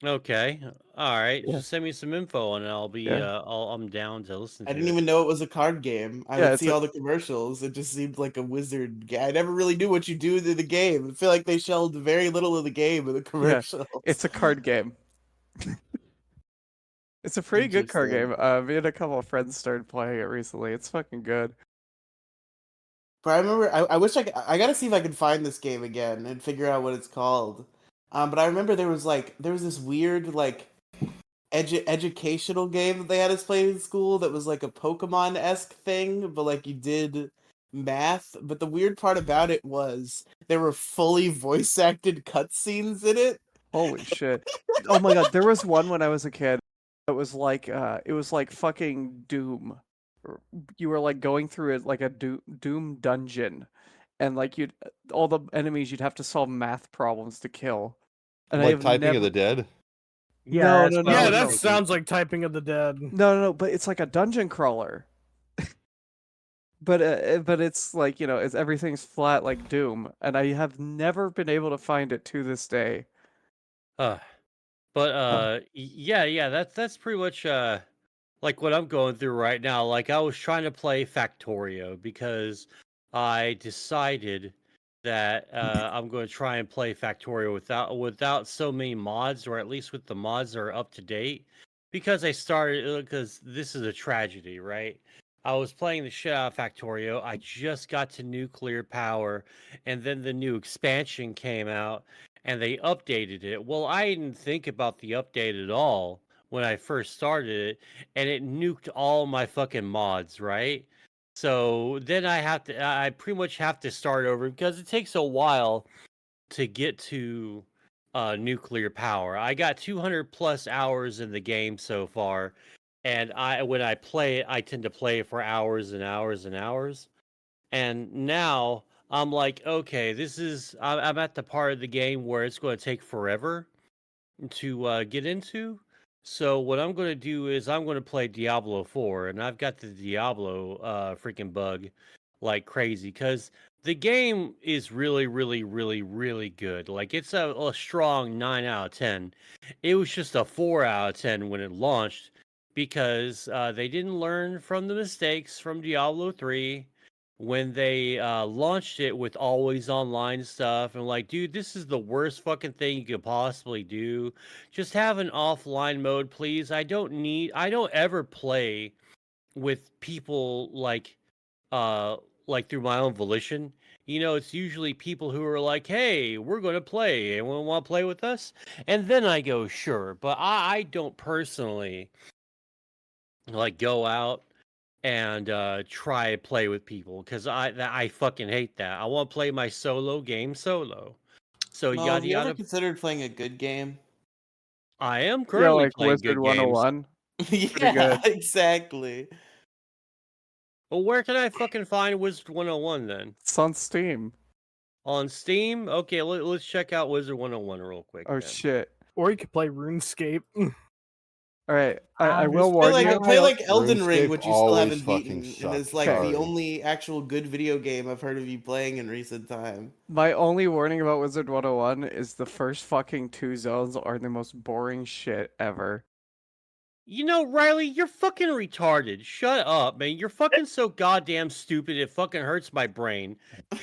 Okay. All right. Yeah. Just send me some info and I'll be Yeah. I'm down to listen I to didn't it. even know it was a card game. I Yeah, would it's see a- all the commercials. It just seemed like a wizard game. I never really knew what you do to the game. I feel like they showed very little of the game in the commercials. It's a card game. It's a pretty good card game. Interesting. Me and a couple of friends started playing it recently. It's fucking good. But I remember, I wish I gotta see if I can find this game again and figure out what it's called. But I remember there was this weird educational game that they had us play in school that was like a Pokemon-esque thing, but like you did math. But the weird part about it was there were fully voice acted cutscenes in it. Holy shit. Oh my god, there was one when I was a kid that was like it was like fucking Doom. You were like going through it like a Doom dungeon, and like you'd all the enemies you'd have to solve math problems to kill. And I Like have Typing never... of the Dead. No, no, Yeah, no, that no. sounds like typing of the dead. No, but it's like a dungeon crawler. But it's like, it's everything's flat like Doom, and I have never been able to find it to this day. But yeah, that's pretty much like what I'm going through right now. Like I was trying to play Factorio because I decided that I'm going to try and play Factorio without so many mods, or at least with the mods that are up to date. Because I started because this is a tragedy, right? I was playing the shit out of Factorio. I just got to nuclear power, and then the new expansion came out, and they updated it. Well, I didn't think about the update at all when I first started it, and it nuked all my fucking mods, right? So then I pretty much have to start over because it takes a while to get to nuclear power. I got 200 plus hours in the game so far, and when I play it, I tend to play it for hours and hours and hours. And now I'm like, okay, I'm at the part of the game where it's going to take forever to get into. So what I'm going to do is I'm going to play Diablo 4, and I've got the Diablo freaking bug like crazy because the game is really, really, really, really good. Like it's a strong 9 out of 10. It was just a 4 out of 10 when it launched because they didn't learn from the mistakes from Diablo 3 when they launched it with always online stuff. And like, dude, this is the worst fucking thing you could possibly do. Just have an offline mode, please. I don't ever play with people like through my own volition. It's usually people who are like, hey, we're going to play. Anyone want to play with us? And then I go, sure. But I don't personally like go out and try to play with people because I fucking hate that. I want to play my solo game solo. So Mo, yada have you ever yada. considered playing a good game? I am Yeah, currently like playing Wizard good games. 101. Yeah, good. exactly. Well, where can I fucking find Wizard 101 then? It's on Steam. On Steam? Okay, let's check out Wizard 101 real quick. Oh then. shit. Or you could play RuneScape. All right, I will Play warn you. play like Elden Ring, RuneScape which you still always haven't fucking beaten, and sucks, it's like sorry. the only actual good video game I've heard of you playing in recent time. My only warning about Wizard 101 is the first fucking 2 zones are the most boring shit ever. Riley, you're fucking retarded. Shut up, man. You're fucking so goddamn stupid. It fucking hurts my brain.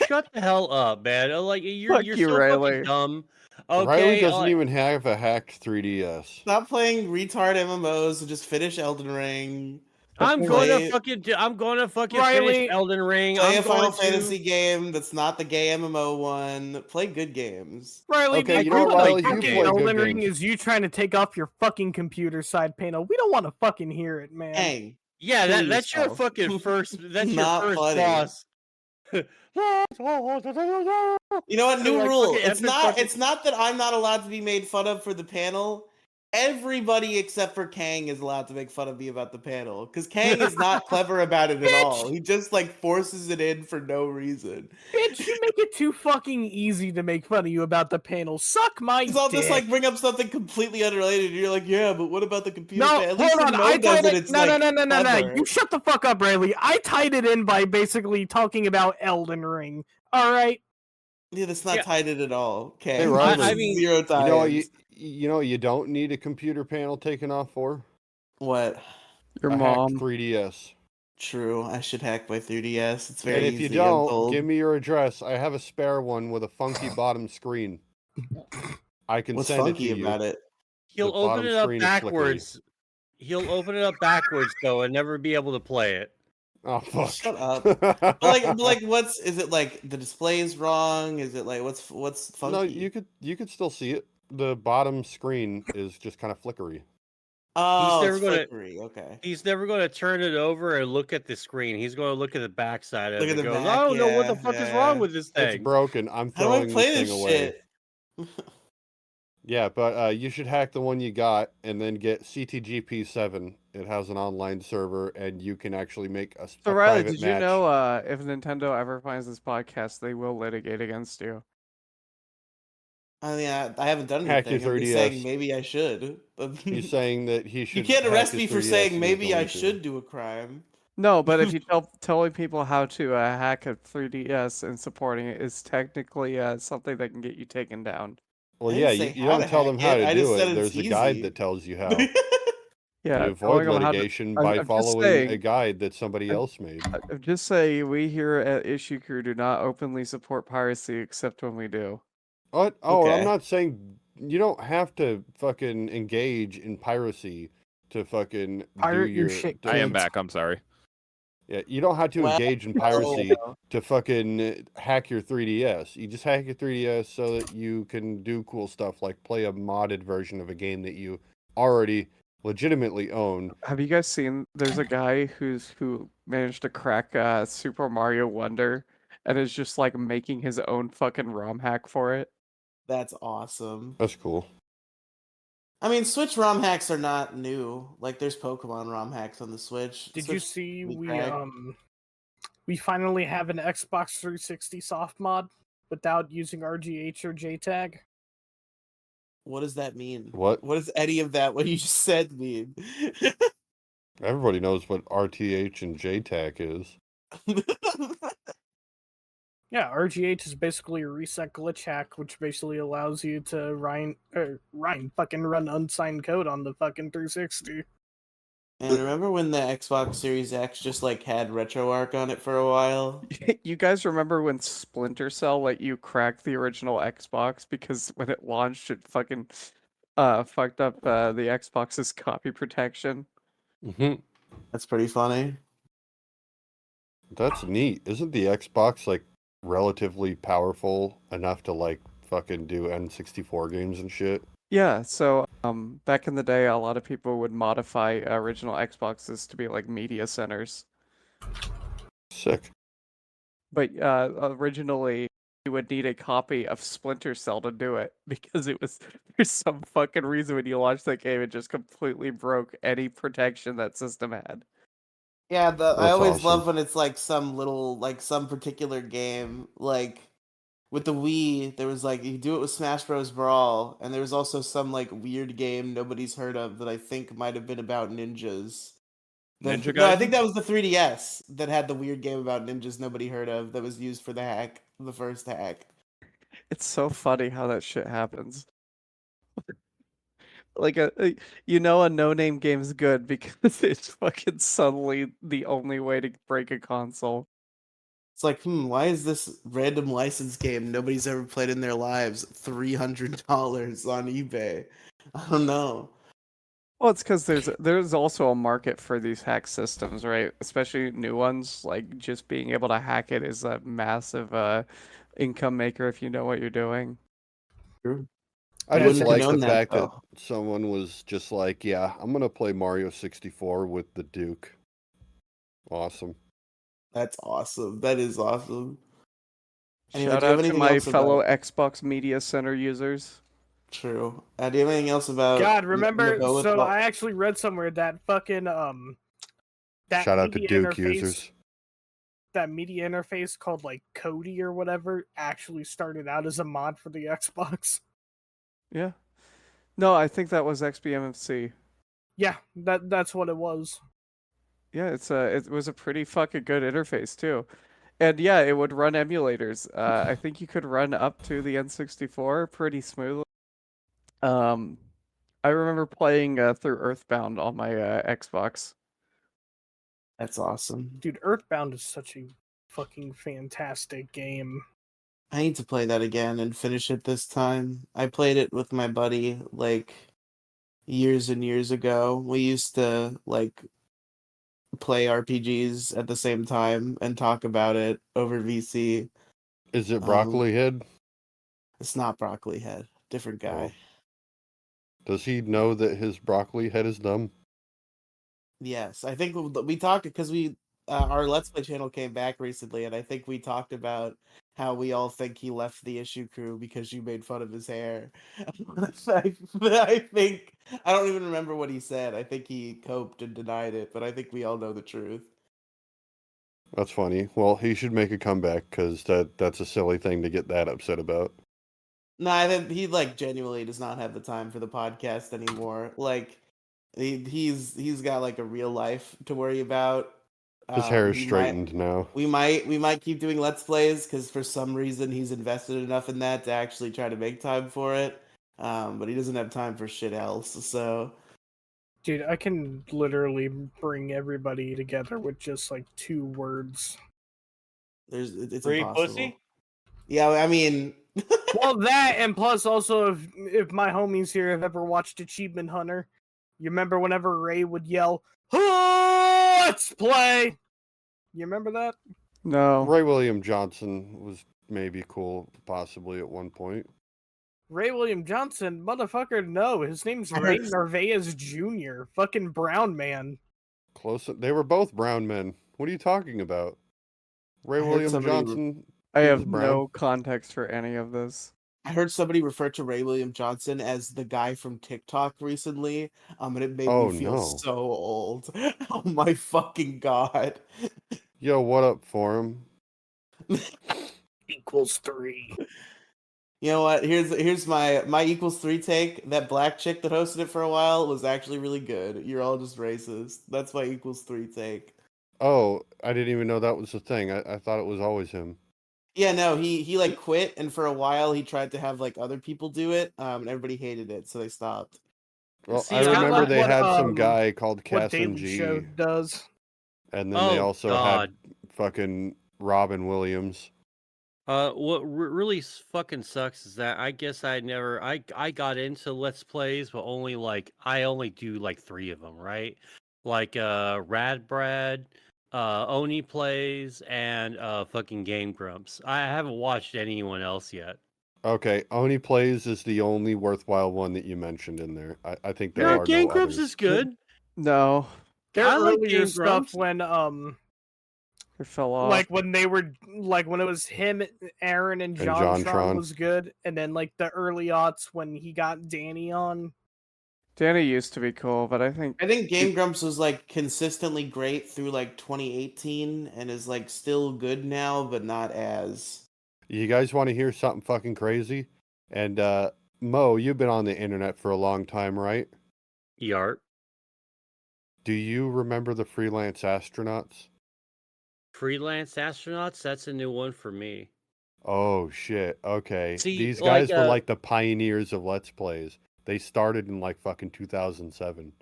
Shut the hell up, man. Like you're Fuck you, so Riley. fucking dumb. Okay, Riley doesn't even have a hacked 3DS. Stop playing retard MMOs and just finish Elden Ring. I'm thing going to Play- fucking. I'm going to fucking Riley, finish Elden Ring. Play I'm a Final going Fantasy to. game that's not the gay MMO one. Play good games. Riley, Okay, the you know what, equivalent of Riley? You fucking play good Elden Ring games. is you trying to take off your fucking computer side panel. We don't want to fucking hear it, man. Dang. Yeah, Kill that's your yourself. fucking first. That's your Not first funny. boss. You know what? New Like rule. fucking It's epic not. fucking- It's not that I'm not allowed to be made fun of for the panel. Everybody except for Kang is allowed to make fun of me about the panel because Kang is not clever about it at all. He just like forces it in for no reason. Bitch, you make it too fucking easy to make fun of you about the panel. Suck my Because I'll dick. just like bring up something completely unrelated, and you're like, "Yeah, but what about the computer?" No, panel? At least hold when on. Mo I does tied it. it. It's No, like no. clever. You shut the fuck up, Riley. I tied it in by basically talking about Elden Ring. All right. Yeah, that's not Yeah. tied in at all. Okay, Hey, Riley, I mean, zero times. You know you don't need a computer panel taken off for What? Your a mom. hacked 3DS. True. I should hack my 3DS. It's very And if easy. you I'm don't, told. give me your address. I have a spare one with a funky bottom screen. I can What's send it funky to you. about it? he'll The open bottom it up screen is flickery. backwards. He'll open it up backwards though, and never be able to play it. Oh fuck! Shut up. But like, what's is it like? The display is wrong. Is it like what's funky? No, you could still see it. The bottom screen is just kind of flickery. Oh, never it's gonna- flickery. Okay. He's never going to turn it over and look at the screen. He's going to look at the backside of Look it. at and the goes, back, I don't know what the yeah, fuck is yeah. wrong with this It's thing. broken. I'm How do I throwing play this this thing away. shit? Yeah, but you should hack the one you got and then get CTGP7. It has an online server, and you can actually make a So a Riley, private did match. you know if Nintendo ever finds this podcast, they will litigate against you? I mean, I haven't done Hack your anything. I'm just 3DS. saying maybe I should. But He's saying that he should. you can't hack arrest his me for 3DS saying and he's maybe I going to. should do a crime. No, but if you telling people how to hack a 3DS and supporting it is technically something that can get you taken down. Well, I yeah, didn't say you how don't to tell hack them how it, to I just do said it. it's There's a guide easy. that tells you how. Yeah, You avoid telling them how to- litigation I'm by just following saying- a guide that somebody I'm- else made. Just say we here at Issue Crew do not openly support piracy except when we do. What? Oh, I'm Okay. not saying you don't have to fucking engage in piracy to fucking Pirate do your your. shit, to- I am kids. back. I'm sorry. Yeah, you don't have to Well, engage in piracy no. to fucking hack your 3DS. You just hack your 3DS so that you can do cool stuff like play a modded version of a game that you already legitimately own. Have you guys seen? There's a guy who managed to crack Super Mario Wonder and is just like making his own fucking ROM hack for it. That's awesome. That's cool. I mean, Switch ROM hacks are not new. Like, there's Pokemon ROM hacks on the Switch. Did you Switch see can be we cracked. we finally have an Xbox 360 soft mod without using RGH or JTAG? What does that mean? What? What does any of that what you just said mean? Everybody knows what RTH and JTAC is. Yeah, RGH is basically a reset glitch hack, which basically allows you to fucking run unsigned code on the fucking 360. And remember when the Xbox Series X just like had RetroArch on it for a while? You guys remember when Splinter Cell let you crack the original Xbox because when it launched it fucking fucked up the Xbox's copy protection? Mm-hmm. That's pretty funny. That's neat. Isn't the Xbox like relatively powerful enough to like fucking do N64 games and shit? Yeah, so back in the day a lot of people would modify original Xboxes to be like media centers. Sick. But originally you would need a copy of Splinter Cell to do it because it was for some fucking reason when you launched that game it just completely broke any protection that system had. Yeah, I That's always awesome. love when it's like some little, like some particular game. Like with the Wii, there was like, you do it with Smash Bros. Brawl, and there was also some like weird game nobody's heard of that I think might have been about ninjas. Ninja No, I Gaiden? think that was the 3DS that had the weird game about ninjas nobody heard of that was used for the hack, the first hack. It's so funny how that shit happens. Like a no-name game's good because it's fucking suddenly the only way to break a console. It's like, why is this random license game nobody's ever played in their lives $300 on eBay? I don't know. Well, it's because there's also a market for these hack systems, right? Especially new ones. Like just being able to hack it is a massive income maker if you know what you're doing. True. I You just wouldn't have like the known that, fact that though. someone was just like, yeah, I'm gonna play Mario 64 with the Duke. Awesome. That's awesome. That is awesome. Anyway, Shout do you have out to anything my else fellow about Xbox Media Center users. True? Do you have anything else about God, remember? Naboo So I Withdrawal? actually read somewhere that fucking that Shout out to media Duke interface, users. that media interface called like Cody or whatever, actually started out as a mod for the Xbox. Yeah. No, I think that was XBMFC. Yeah, that's what it was. Yeah, it was a pretty fucking good interface too. And yeah, it would run emulators. I think you could run up to the N64 pretty smoothly. Um, I remember playing through Earthbound on my Xbox. That's awesome. Dude, Earthbound is such a fucking fantastic game. I need to play that again and finish it this time. I played it with my buddy like years and years ago. We used to like play RPGs at the same time and talk about it over VC. Is it Um, Broccoli Head? It's not Broccoli Head, different guy. Oh. Does he know that his broccoli head is dumb? Yes, I think we talked because we our Let's Play channel came back recently, and I think we talked about how we all think he left the issue crew because you made fun of his hair. I think I don't even remember what he said. I think he coped and denied it, but I think we all know the truth. That's funny. Well, he should make a comeback because that's a silly thing to get that upset about. No, I think he like genuinely does not have the time for the podcast anymore. Like he's got like a real life to worry about. His hair is He might straightened now. we might keep doing let's plays because for some reason he's invested enough in that to actually try to make time for it. But he doesn't have time for shit else. So Dude, I can literally bring everybody together with just like 2 words. it's Free impossible. pussy? Yeah, I mean, Well, that and plus also if my homies here have ever watched Achievement Hunter, you remember whenever Ray would yell, "Let's play!" You remember that? No. Ray William Johnson was maybe cool, possibly at one point. Ray William Johnson, motherfucker, no. His name's I Ray heard- Narvaez Jr., fucking brown man. Close. They were both brown men. What are you talking about? Ray I heard William somebody- Johnson. I he have was brown. no context for any of this. I heard somebody refer to Ray William Johnson as the guy from TikTok recently, and it made Oh, me feel no. so old. Oh my fucking god! Yo, what up, Forum? Equals 3. You know what? Here's my equals 3 take. That black chick that hosted it for a while was actually really good. You're all just racist. That's my equals 3 take. Oh, I didn't even know that was a thing. I thought it was always him. Yeah, no, he like quit, and for a while he tried to have like other people do it, and everybody hated it, so they stopped. Well, See, I it's not remember like they what, had some guy called What Cass Daily G, Show does. and then they Oh, also God. had fucking Robin Williams. What really fucking sucks is that I guess I got into Let's Plays, but I only do like 3 of them, right? Like Rad Brad, Oni Plays, and fucking Game Grumps. I haven't watched anyone else yet. Okay, Oni Plays is the only worthwhile one that you mentioned in there. I think there Yeah, are Game no Grumps others. is good. No. Their I like earlier Game stuff Grumps. when It fell off. like when they were like when it was him, Aaron, and John JonTron. was good, and then like the early aughts when he got Danny on. Danny used to be cool, but I think I think Game Grumps was like consistently great through like 2018, and is like still good now, but not as. You guys want to hear something fucking crazy? And Mo, you've been on the internet for a long time, right? Yart. Do you remember the freelance astronauts? Freelance Astronauts, that's a new one for me. Oh shit. Okay. See, These like, guys were like the pioneers of Let's Plays. They started in like fucking 2007.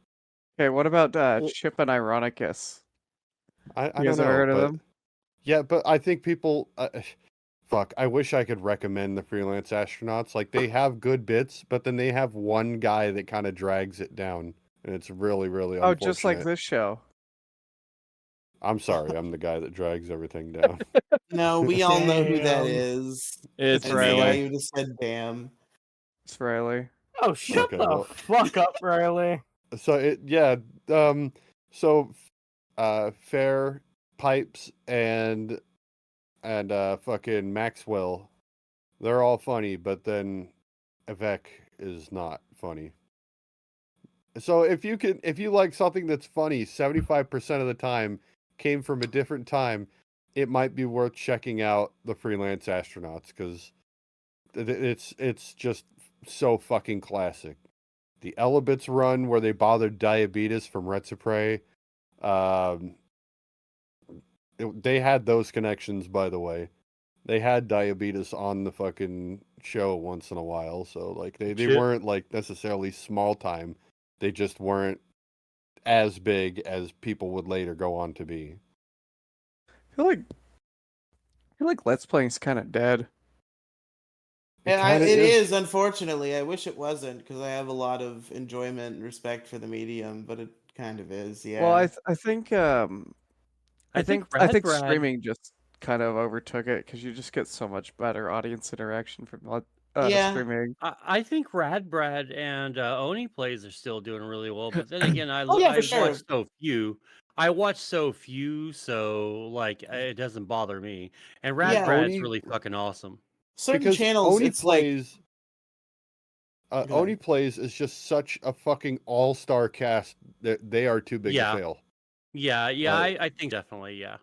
okay, what about Well- Chip and Ironicus? I You don't guys know. ever heard of but- them? Yeah, but I think people fuck, I wish I could recommend the freelance astronauts. Like they have good bits, but then they have one guy that kind of drags it down. and it's really, really Oh, unfortunate. just like this show. I'm sorry, I'm the guy that drags everything down. No, we all know who that Damn. is. It's And Riley. I me. you just said damn. It's Riley. Oh, shut Okay, the well- fuck up, Riley. So Fair, Pipes, and fucking Maxwell, they're all funny, but then Avec is not funny. So if you like something that's funny 75% of the time came from a different time, it might be worth checking out the Freelance Astronauts, because it's just so fucking classic. The Elebits run where they bothered Diabetes from Retsuprey. They had those connections, by the way. They had Diabetes on the fucking show once in a while, so like they Shit. weren't like necessarily small time. They just weren't as big as people would later go on to be. I feel like Let's Playing's kind of dead. And kinda it is, unfortunately. I wish it wasn't, because I have a lot of enjoyment and respect for the medium, but it kind of is, yeah. Well, I think I think Rad Brad- streaming just kind of overtook it because you just get so much better audience interaction from Yeah. streaming. I think Rad Brad and Oni Plays are still doing really well, but then again, Oh, yeah, for sure. watch so few. I watch so few, so like it doesn't bother me. And Rad Yeah. Brad's Oni- really fucking awesome. Certain Because channels, Oni it's like... Plays, Go ahead. Oni Plays is just such a fucking all-star cast that they are too big Yeah. to fail. Yeah, I think definitely, yeah.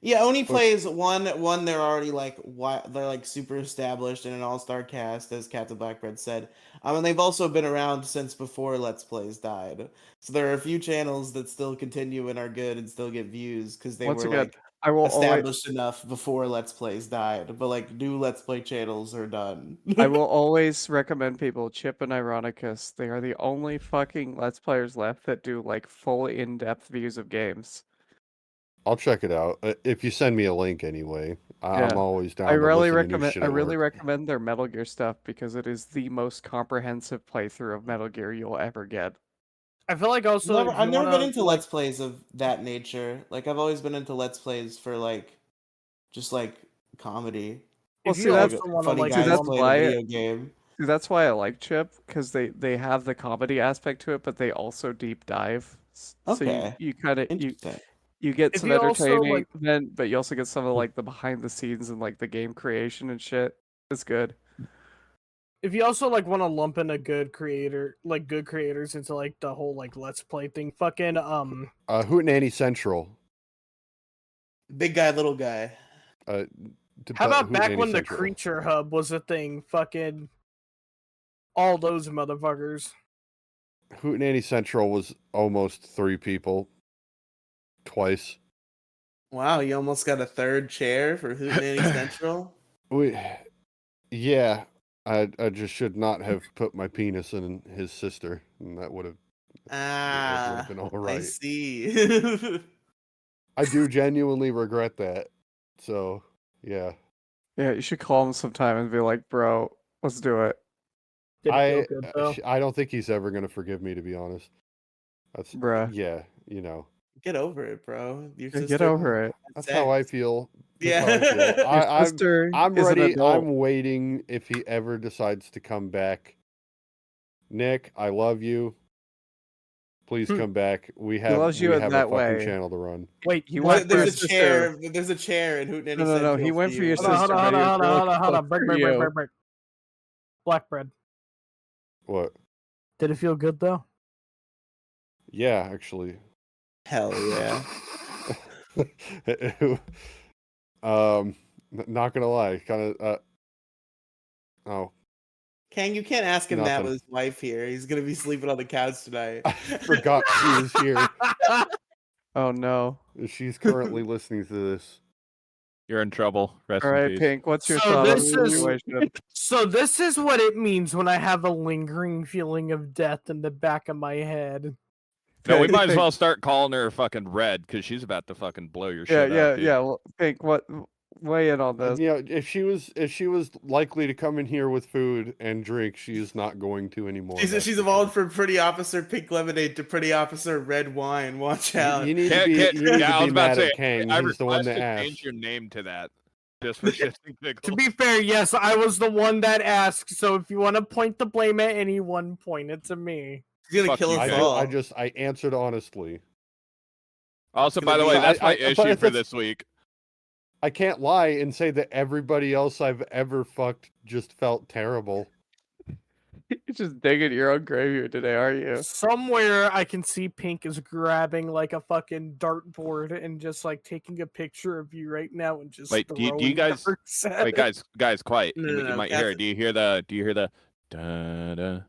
Yeah, Oni Plays one. They're already like they're like super established in an all-star cast, as Captain Blackbread said. And they've also been around since before Let's Plays died. So there are a few channels that still continue and are good and still get views because they Once were again, like I will always established enough before Let's Plays died. But like new Let's Play channels are done. I will always recommend people Chip and Ironicus. They are the only fucking Let's Players left that do like full in-depth views of games. I'll check it out if you send me a link anyway. Yeah. I'm always down. I to really listen to new recommend shit I at really work. recommend their Metal Gear stuff because it is the most comprehensive playthrough of Metal Gear you'll ever get. I feel like also if I've you never been wanna, into like, Let's Plays of that nature. Like I've always been into Let's Plays for like just like comedy. Well, if see, you that's- also want to Funny like guys that's playing why a video game. See, that's why I like Chip because they have the comedy aspect to it, but they also deep dive. So Okay. you kind of Interesting. you get If some you also, entertaining, like- then but you also get some of like the behind the scenes and like the game creation and shit. It's good. if you also like want to lump in a good creator, like good creators into like the whole like Let's Play thing, fucking Hootenanny Central. Big guy, little guy. how about back when the Creature Hub was a thing? Fucking all those motherfuckers. Hootenanny Central was almost 3 people. Twice. Wow, you almost got a third chair for Hootenanny Central. Yeah, I just should not have put my penis in his sister, and that would have been all I right. see. I do genuinely regret that. So, yeah. Yeah, you should call him sometime and be like, bro, let's do it. Did it feel good though? I don't think he's ever gonna forgive me, to be honest. That's Bruh. Yeah, you know. Get over it, bro. Your Yeah, get sister over it. had That's how I sex. feel. That's Yeah. how I feel. Your sister I'm is an ready. adult. I'm waiting if he ever decides to come back. Nick, I love you. Please come back. We have loves you we in have that a fucking way. channel to run. Wait, He what? went for There's his a chair. There's a chair in Hootenanny No, Central. he went for your Hold on, sister. hold on, but he was hold on. really Break, close break, for break, you. break. Blackbread. What? Did it feel good though? Yeah, actually. Hell yeah. Not gonna lie, kind of. Oh, Kang, you can't ask him that Nothing. with his wife here. He's gonna be sleeping on the couch tonight. I forgot she was here. Oh no. She's currently listening to this. You're in trouble. Rest All in right, peace. Pink, what's your So thought on this the is- situation? So this is what it means when I have a lingering feeling of death in the back of my head. No, we Pink, might as Pink, well start calling her fucking Red because she's about to fucking blow your Yeah, shit yeah, up, dude. yeah. Well, Pink, weigh in on this. You know, if she was likely to come in here with food and drink, she is not going to anymore. that's She's for evolved sure. from Pretty Officer Pink Lemonade to Pretty Officer Red Wine. Watch out. You need to be I was about mad to say, at Kang. I He's the one request that to change asked. your name to that, just for shits and To giggles. be fair, yes, I was the one that asked. So if you want to point the blame at anyone, point it to me. He's gonna Fuck kill you, us Kang. all. I answered honestly. Also, gonna by the be- way, But that's my but issue if for it's- this week. I can't lie and say that everybody else I've ever fucked just felt terrible. You're just digging your own grave here today, are you? Somewhere I can see Pink is grabbing like a fucking dartboard and just like taking a picture of you right now and just Wait, do you throwing guys- darts at Wait, it. guys, quiet. No, You, no, you no, might hear it. Catherine- Do you hear the da da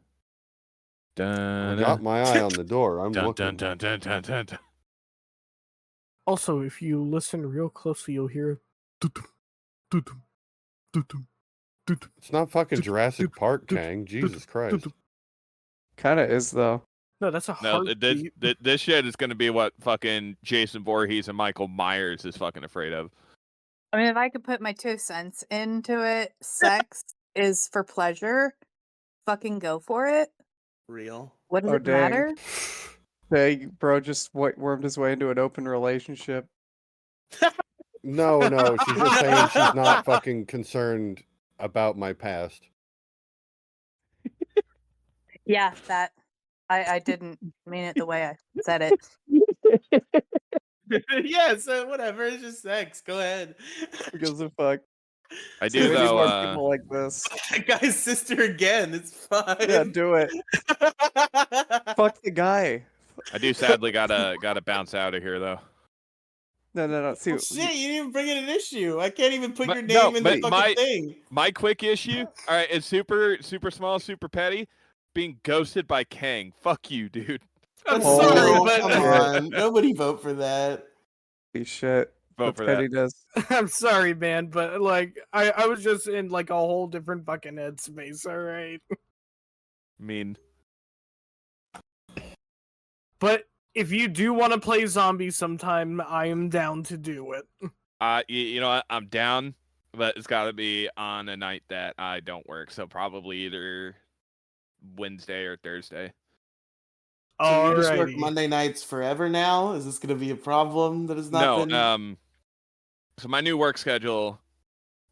da I got my eye on the door. I'm dun looking. dun dun dun dun dun dun. Also, if you listen real closely, you'll hear. Doo-dum, doo-dum, doo-dum, doo-dum, It's not fucking Doop, Jurassic doop, Park, doop, Kang. Jesus Christ. doo-dum. Kind of is though. No, that's a No, heartbeat. this shit is gonna be what fucking Jason Voorhees and Michael Myers is fucking afraid of. I mean, if I could put my 2 cents into it, sex is for pleasure. Fucking go for it. Real. What does Oh, it dang. matter? Hey, bro, just wormed his way into an open relationship. No, she's just saying she's not fucking concerned about my past. Yeah, that. I didn't mean it the way I said it. Yeah, so whatever. It's just sex. Go ahead. Who gives a fuck? I See, do we need though. more people like this. Guy's sister again. It's fine. Yeah, do it. Fuck the guy. I do sadly gotta bounce out of here though. No. See, Well, shit, you didn't even bring in an issue. I can't even put But- your no, name in the but fucking thing. My quick issue, all right, it's super small, super petty. Being ghosted by Kang. Fuck you, dude. I'm Oh, sorry, Oh, but come on. Nobody vote for that. holy shit. Vote That's for that. pettiness. I'm sorry, man, but like I was just in like a whole different fucking headspace. All right, I mean, but if you do want to play zombies sometime, I am down to do it. you know what? I'm down, but it's got to be on a night that I don't work. So probably either Wednesday or Thursday. So you just work Alrighty. Monday nights forever now? Is this going to be a problem that has not No, been... so my new work schedule,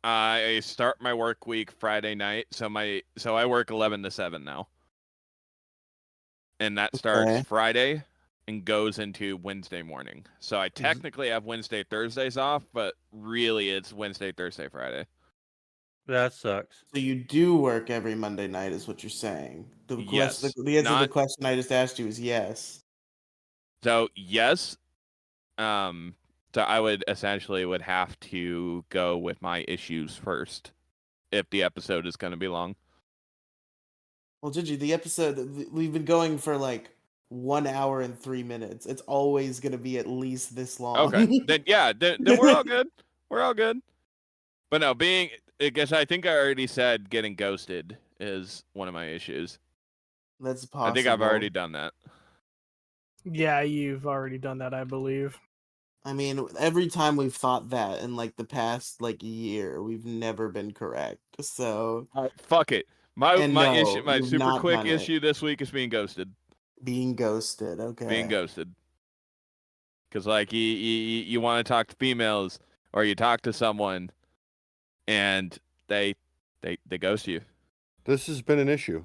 I start my work week Friday night. So I work 11 to 7 now. And that starts Okay. Friday and goes into Wednesday morning. So I technically have Wednesday, Thursdays off, but really it's Wednesday, Thursday, Friday. That sucks. So you do work every Monday night is what you're saying? Yes, The answer to the not- question I just asked you is yes. So yes, so I would have to go with my issues first if the episode is going to be long. Well, Gigi, the episode, we've been going for like 1 hour and 3 minutes. It's always going to be at least this long. Okay, then yeah, then we're all good. We're all good. But no, I guess I think I already said getting ghosted is one of my issues. That's possible. I think I've already done that. Yeah, you've already done that, I believe. I mean, every time we've thought that in like the past like year, we've never been correct. So Fuck it. My And issue, no, my you've super not quick done it. issue this week is being ghosted. being ghosted, okay. Being ghosted. Because like you want to talk to females or you talk to someone, and they ghost you. This has been an issue.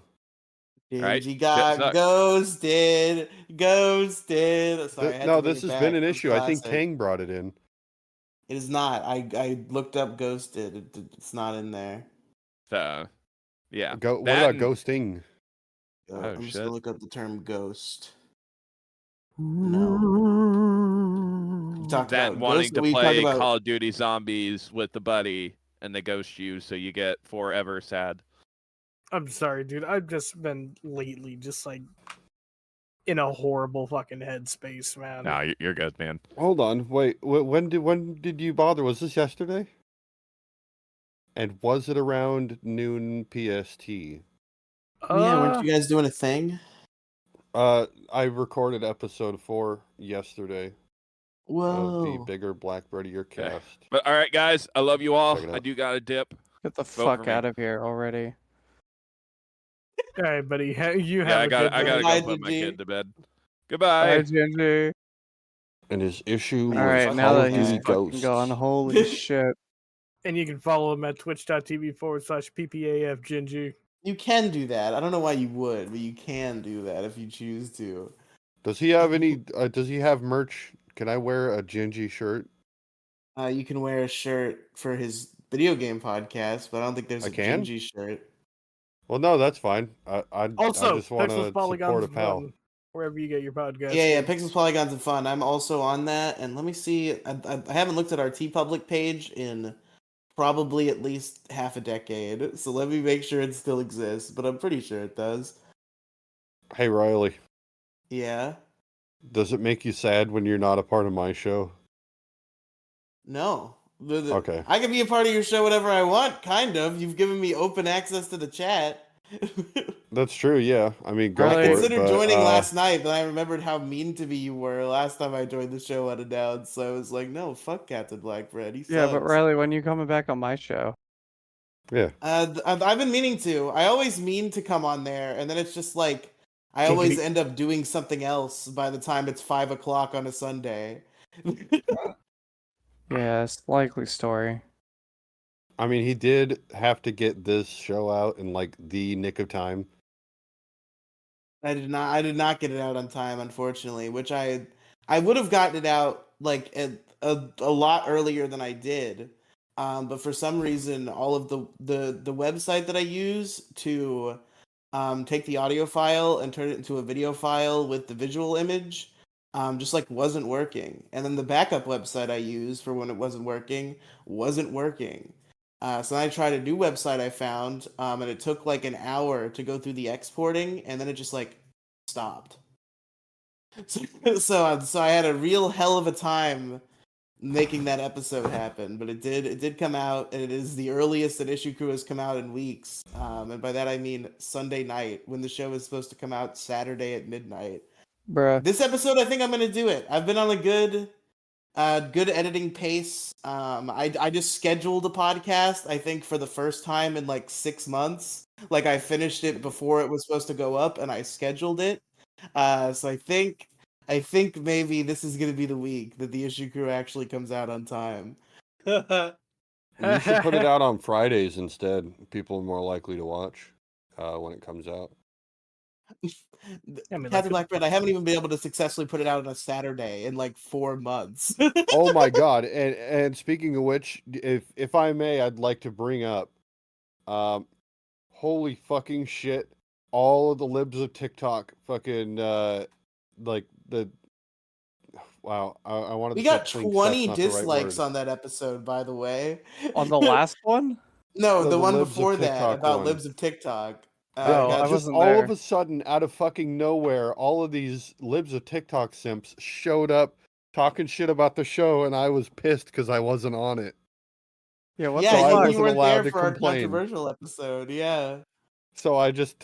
Right? Gigi Shit got sucks. ghosted. Sorry, I had No, to bring this it has been back. an It's issue. I think classic. Kang brought it in. It is not. I looked up ghosted. It's not in there. So yeah. What That about and- ghosting? I'm just gonna shit. look up the term ghost. No. We talked That about and wanting ghost- to we talked play about- Call of Duty Zombies with the buddy, and they ghost you, so you get forever sad. I'm sorry, dude. I've just been lately just like in a horrible fucking headspace, man. No, you're good, man. Hold on. Wait. When did you bother? Was this yesterday? And was it around noon PST? Yeah, weren't you guys doing a thing? I recorded episode 4 yesterday. of the Whoa. bigger Blackbirdier Okay. cast. But all right, guys, I love you all. Check it I out. do got a dip. Get the for fuck me. out of here already. All right, buddy. You have Yeah, a good I gotta night. go Bye, put my Gigi. kid to bed. Bye, Goodbye. Ginger. And his issue All was right, fucking now Call that of he's Duty okay. fucking Ghosts. gone, holy shit. And you can follow him at twitch.tv/ppafgingy. You can do that. I don't know why you would, but you can do that if you choose to. Does he have any? Does he have merch? Can I wear a Gingy shirt? You can wear a shirt for his video game podcast, but I don't think there's I a can? Gingy shirt. Well, no, that's fine. I Also, just want to Pixels, support Polygons, a pal. Fun, wherever you get your podcast. Yeah, from. Pixels, Polygons, and Fun. I'm also on that, and let me see. I haven't looked at our T-Public page in probably at least half a decade, so let me make sure it still exists, but I'm pretty sure it does. Hey, Riley, Yeah? does it make you sad when you're not a part of my show? No. Okay. I can be a part of your show whenever I want, kind of. You've given me open access to the chat. That's true. Yeah, I mean, go Really? for I it. considered But, joining last night, but I remembered how mean to me you were last time I joined the show unannounced. So I was like, no, fuck Captain Blackbread. He sucks. Yeah, but Riley, when you coming back on my show? Yeah, I've been meaning to. I always mean to come on there, and then it's just like I Can always you- end up doing something else by the time it's 5 o'clock on a Sunday. Yeah, it's likely story. I mean, he did have to get this show out in like the nick of time. I did not get it out on time, unfortunately, which I would have gotten it out like a lot earlier than I did. But for some reason, all of the website that I use to take the audio file and turn it into a video file with the visual image just like wasn't working. And then the backup website I used for when it wasn't working. So I tried a new website I found, and it took like an hour to go through the exporting, and then it just like stopped. So I had a real hell of a time making that episode happen, but it did come out, and it is the earliest that Issue Crew has come out in weeks. And by that I mean Sunday night, when the show is supposed to come out Saturday at midnight. Bruh. This episode, I think I'm gonna do it. I've been on a good editing pace. I just scheduled a podcast, I think, for the first time in like 6 months. Like I finished it before it was supposed to go up, and I scheduled it. So I think maybe this is gonna be the week that the Issue Crew actually comes out on time. You should put it out on Fridays instead. People are more likely to watch when it comes out. I mean, Captain like, Blackbird, I haven't even been able to successfully put it out on a Saturday in like 4 months. Oh my god! And speaking of which, if I may, I'd like to bring up, holy fucking shit! All of the libs of TikTok, fucking like the. Wow, I wanted. We to say got clean 20 stuff's not the right dislikes word. on that episode, by the way. On the last one? No, No, the the one Libs of before that TikTok about one. libs of TikTok. Oh, got I Just wasn't all there. of a sudden, out of fucking nowhere, all of these libs of TikTok simps showed up talking shit about the show, and I was pissed because I wasn't on it. Yeah, what yeah, So I the fuck? you wasn't weren't allowed there to for our complain. controversial episode. Yeah. So I just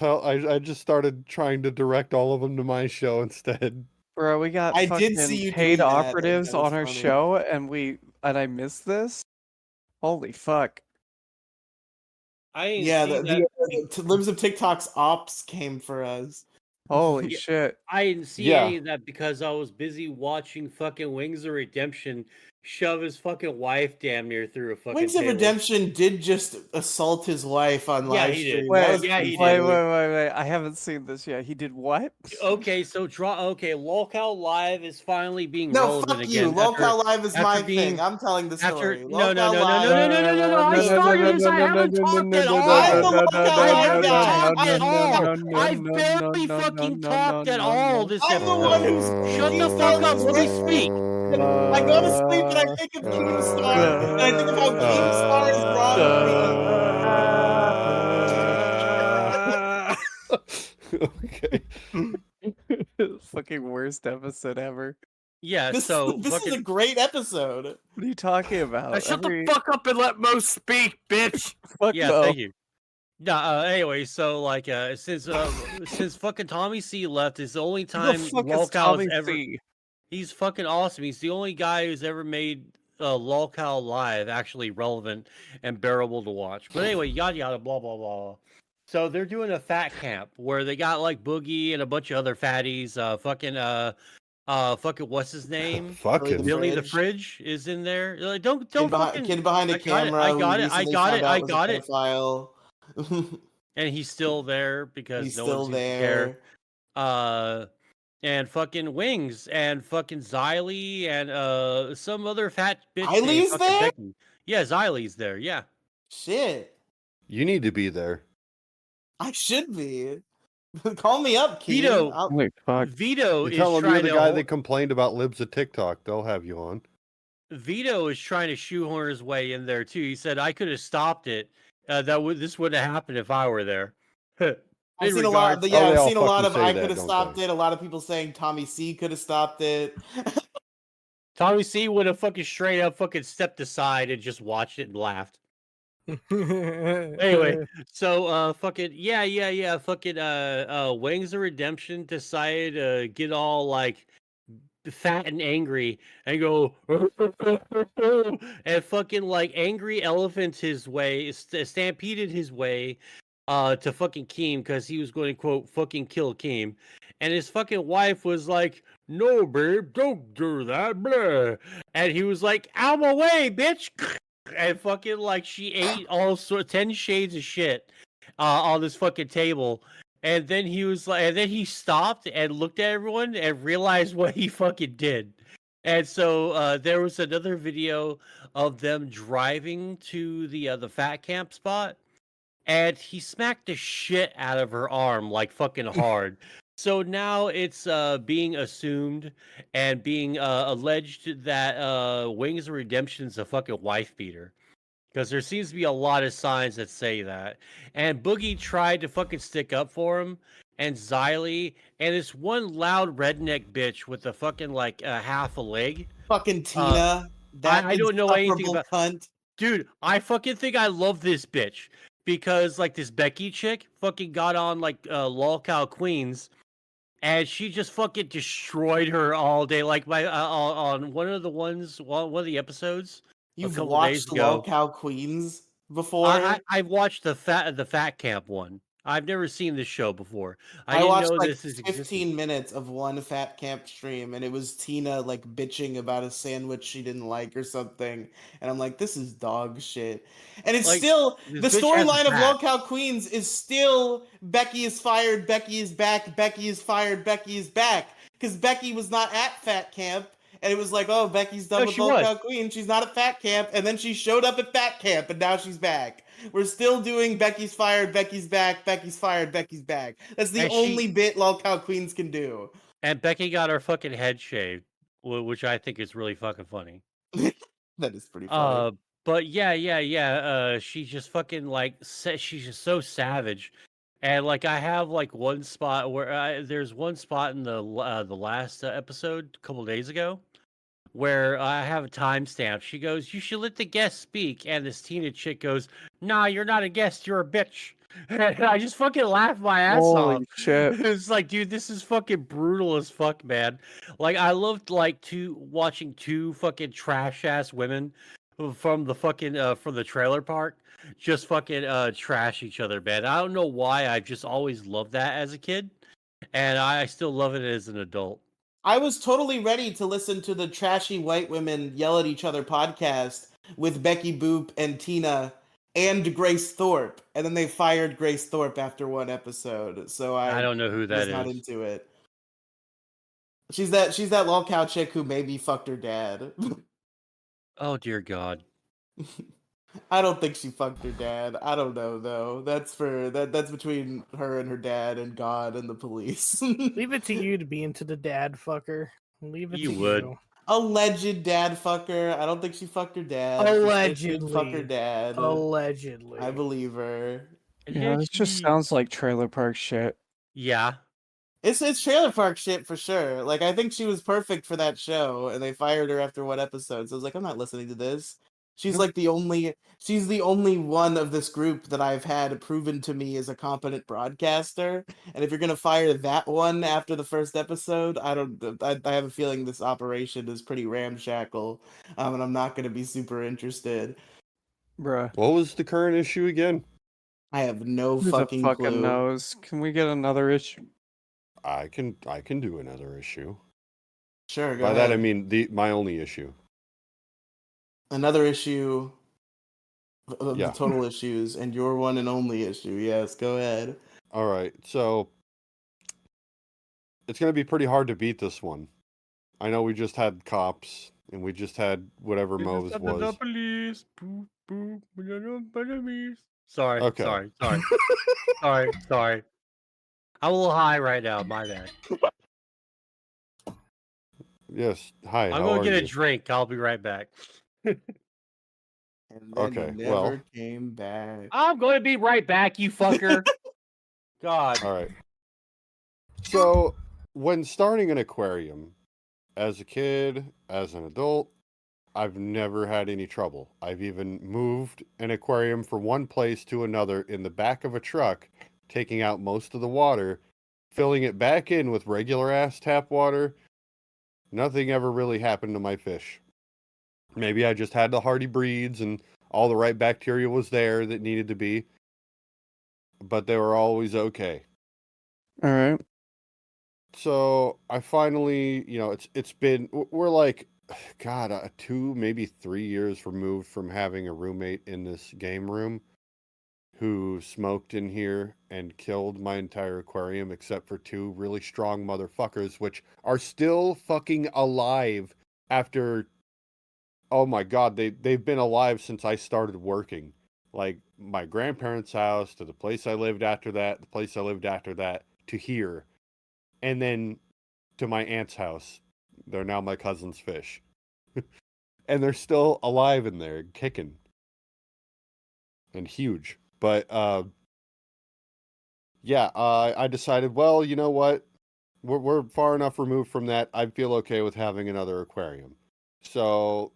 started trying to direct all of them to my show instead. Bro, we got I fucking did see you paid doing that, and operatives that was on our funny. show, and I missed this? Holy fuck. I ain't Yeah, seen the that. libs of TikTok's ops came for us. Holy Yeah. shit. I didn't see Yeah. any of that because I was busy watching fucking Wings of Redemption shove his fucking wife damn near through a fucking Wings of table. Redemption did just assault his wife on Yeah, live he did. stream. Wait, That was yeah, pretty he Wait, did. wait. I haven't seen this yet. He did what? Okay, so Lolcow Live is finally being No, relevant fuck again. you. Lolcow Live is after my being- thing. I'm telling the After story. no, Lolcow Live- I started this. I haven't talked at all. I'm the Lolcow I Live haven't guy. talked at all. I've barely fucking talked at all this I'm the one episode. who's Shut the keeps fuck telling up. the Let me story. speak. I go to sleep and I think of Keemstar, and I think of how Keemstar is wrong with me. Okay. Fucking worst episode ever. Yeah, This, so this is fucking a great episode. What are you talking about? Shut the fuck up and let Mo speak, bitch. Fuck yeah, no. thank you. No, anyway, so like since fucking Tommy C left, it's the only Who time the fuck is Lolcow Tommy has ever. C? He's fucking awesome. He's the only guy who's ever made Lolcow Live actually relevant and bearable to watch. But anyway, yada yada, blah blah blah. So they're doing a fat camp where they got like Boogie and a bunch of other fatties. Fucking what's his name? Fucking. Billy the Fridge is in there. Like, don't fucking. Kid behind a I got it, camera. I got who it, I recently got found it, out I was a got it. pedophile. And he's still there because He's no still one seems to care. there. And fucking Wings and fucking Xylee and some other fat bitch named Xylee's fucking there? Becky. Yeah, Xylee's there. Yeah. Shit. You need to be there. I should be. Call me up, Keen. Vito. Holy fuck. Vito You is tell them you're trying the to guy hol- that complained about libs of TikTok. They'll have you on. Vito is trying to shoehorn his way in there too. He said I could have stopped it. This wouldn't have happened if I were there. I've In seen a lot. regards- Oh, they I've all seen a lot fucking of say I that, could have don't stopped they? it. A lot of people saying Tommy C could have stopped it. Tommy C would have fucking straight up fucking stepped aside and just watched it and laughed. Anyway, so fucking fucking Wings of Redemption decided to get all like fat and angry and go and fucking like angry elephant his way, stampeded his way to fucking Keem because he was going to quote fucking kill Keem, and his fucking wife was like, "No, babe, don't do that," blah. And he was like, "Out my way, bitch." And fucking like she ate all 10 shades of shit on this fucking table. And then he was like, and then he stopped and looked at everyone and realized what he fucking did. And so there was another video of them driving to the fat camp spot, and he smacked the shit out of her arm like fucking hard. So now it's being assumed and being alleged that Wings of Redemption is a fucking wife beater. Because there seems to be a lot of signs that say that. And Boogie tried to fucking stick up for him, and Xylee, and this one loud redneck bitch with a fucking like half a leg. Fucking Tina. That I don't know anything insufferable about- cunt. Dude, I fucking think I love this bitch. Because like this Becky chick fucking got on like Lolcow Queens, and she just fucking destroyed her all day. Like on one of the episodes. You've couple watched days ago. Lolcow Queens before? I've watched the fat camp one. I've never seen this show before. I I didn't watched know like this is 15 minutes of one fat camp stream, and it was Tina like bitching about a sandwich she didn't like or something. And I'm like, this is dog shit. And it's Like, still this the bitch has a storyline of back. Lolcow Queens is still Becky is fired, Becky is back, Becky is fired, Becky is back. Because Becky was not at fat camp. And it was like, oh, Becky's done No, with she was. Lolcow Queen. She's not at fat camp. And then she showed up at fat camp, and now she's back. We're still doing Becky's fired, Becky's back, Becky's fired, Becky's back. That's the And only bit Lolcow Queens can do. And Becky got her fucking head shaved, which I think is really fucking funny. That is pretty funny. But yeah. She just fucking like she's just so savage. And like I have like one spot where there's one spot in the last episode a couple days ago where I have a timestamp. She goes, "You should let the guest speak," and this Tina chick goes, "Nah, you're not a guest. You're a bitch." And I just fucking laughed my ass off. Holy shit. It's like, dude, this is fucking brutal as fuck, man. Like I loved like watching two fucking trash ass women from the fucking from the trailer park just fucking trash each other, man. I don't know why. I just always loved that as a kid, and I still love it as an adult. I was totally ready to listen to the trashy white women yell at each other podcast with Becky Boop and Tina and Grace Thorpe. And then they fired Grace Thorpe after one episode. So I don't know who that was is. not into it. She's that Lolcow chick who maybe fucked her dad. Oh dear God. I don't think she fucked her dad. I don't know though. That's between her and her dad and God and the police. Leave it to you to be into the dad fucker. Leave it You to would. you. Alleged dad fucker. I don't think she fucked her dad. She said she didn't fuck her Allegedly. dad. Allegedly. I believe her. Yeah, this just Allegedly. sounds like trailer park shit. Yeah. It's trailer park shit for sure. Like I think she was perfect for that show, and they fired her after one episode. So I was like, I'm not listening to this. She's like she's the only one of this group that I've had proven to me as a competent broadcaster. And if you're gonna fire that one after the first episode, I have a feeling this operation is pretty ramshackle, and I'm not gonna be super interested. Bruh. What was the current issue again? I have no Who the fucking fucking clue. knows? Can we get another issue? I can do another issue. Sure, go By ahead. that I mean my only issue. Another issue of Yeah. the total issues, and your one and only issue. Yes, go ahead. All right, so it's gonna be pretty hard to beat this one. I know we just had cops and we just had whatever Moe's was. Police. Boop, boop, police. Sorry, Okay. sorry. I'm a little high right now. My bad. Yes. Hi. I'm how going are to get you? a drink. I'll be right back. And then Okay, he well. never came back. I'm going to be right back, you fucker. God. All right. So, when starting an aquarium, as a kid, as an adult, I've never had any trouble. I've even moved an aquarium from one place to another in the back of a truck, taking out most of the water, filling it back in with regular ass tap water. Nothing ever really happened to my fish. Maybe I just had the hardy breeds and all the right bacteria was there that needed to be, but they were always okay. All right. So I finally, it's been, we're like, God, 2, maybe 3 years removed from having a roommate in this game room who smoked in here and killed my entire aquarium except for 2 really strong motherfuckers, which are still fucking alive after, oh my God, they've been alive since I started working. Like my grandparents' house to the place I lived after that, the place I lived after that, to here. And then to my aunt's house. They're now my cousin's fish. And they're still alive in there, kicking. And huge. But, I decided, well, you know what? We're far enough removed from that. I'd feel okay with having another aquarium. So,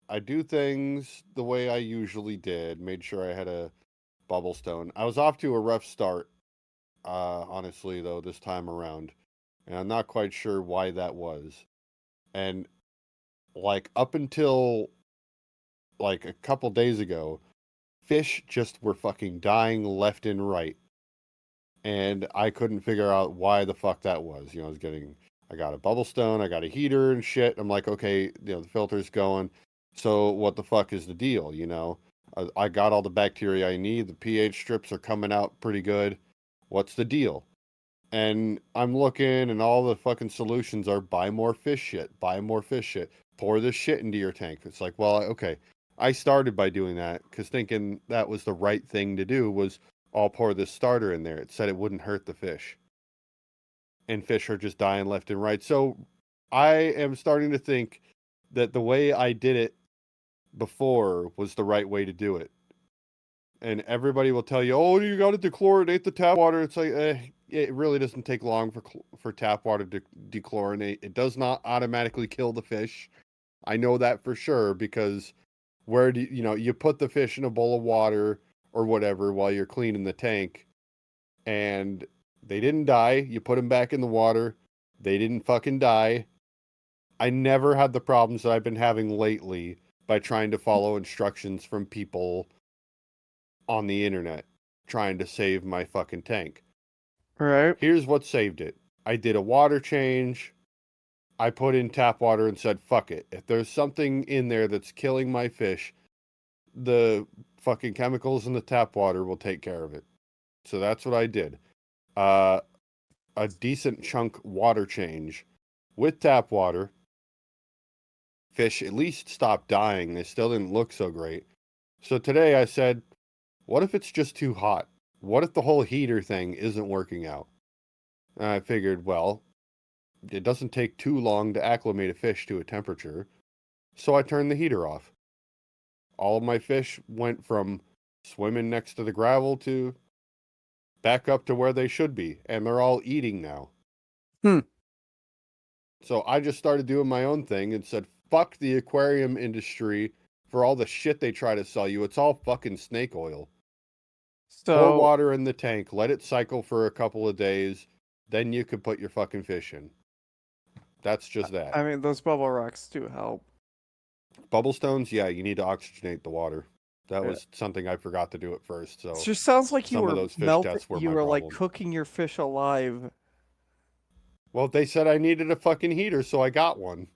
I do things the way I usually did. Made sure I had a bubble stone. I was off to a rough start, honestly, though, this time around. And I'm not quite sure why that was. And like up until like a couple days ago, fish just were fucking dying left and right. And I couldn't figure out why the fuck that was. I got a bubble stone, I got a heater and shit. I'm like, okay, the filter's going. So what the fuck is the deal, I got all the bacteria I need. The pH strips are coming out pretty good. What's the deal? And I'm looking, and all the fucking solutions are buy more fish shit, pour this shit into your tank. It's like, well, okay. I started by doing that because thinking that was the right thing to do was I'll pour this starter in there. It said it wouldn't hurt the fish. And fish are just dying left and right. So I am starting to think that the way I did it before was the right way to do it. And everybody will tell you, oh, you got to dechlorinate the tap water. It's like, it really doesn't take long for tap water to dechlorinate. It does not automatically kill the fish. I know that for sure because where do you put the fish in a bowl of water or whatever while you're cleaning the tank and they didn't die. You put them back in the water. They didn't fucking die. I never had the problems that I've been having lately by trying to follow instructions from people on the internet trying to save my fucking tank. Right. Here's what saved it. I did a water change. I put in tap water and said, fuck it. If there's something in there that's killing my fish, the fucking chemicals in the tap water will take care of it. So that's what I did. A decent chunk water change with tap water. Fish at least stopped dying. They still didn't look so great. So today I said, what if it's just too hot? What if the whole heater thing isn't working out? And I figured, well, it doesn't take too long to acclimate a fish to a temperature. So I turned the heater off. All of my fish went from swimming next to the gravel to back up to where they should be. And they're all eating now. So I just started doing my own thing and said, fuck the aquarium industry for all the shit they try to sell you. It's all fucking snake oil. Pour So water in the tank, let it cycle for a couple of days, then you could put your fucking fish in. That's just that. I mean, those bubble rocks do help. Bubble stones, yeah, you need to oxygenate the water. That Yeah. was something I forgot to do at first. So It just sounds like you some of were those fish melting. deaths were You my were like problem. cooking your fish alive. Well, they said I needed a fucking heater, so I got one.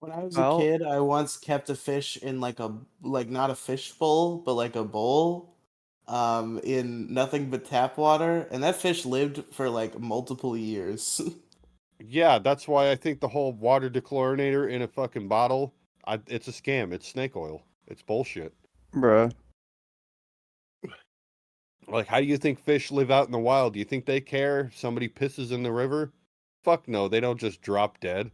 When I was Well- a kid, I once kept a fish in like not a fish bowl, but like a bowl, in nothing but tap water, and that fish lived for like multiple years. Yeah, that's why I think the whole water dechlorinator in a fucking bottle, it's a scam. It's snake oil. It's bullshit. Bruh. Like, how do you think fish live out in the wild? Do you think they care if somebody pisses in the river? Fuck no, they don't just drop dead.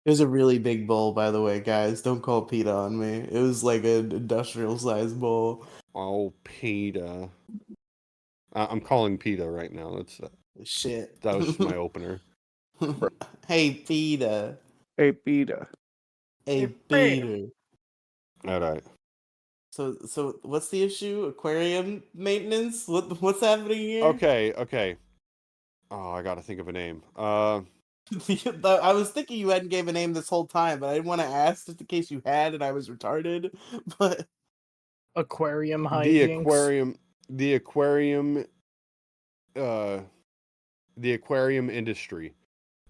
It was a really big bowl, by the way, guys. Don't call PETA on me. It was like an industrial sized bowl. Oh, PETA. I'm calling PETA right now. Shit. That was just my opener. Hey, PETA. Hey, beta. Hey, Hey, PETA. All right. So what's the issue? Aquarium maintenance? What's happening here? Okay. Oh, I gotta think of a name. I was thinking you hadn't gave a name this whole time, but I didn't want to ask just in case you had and I was retarded. But aquarium the hijinks. aquarium industry.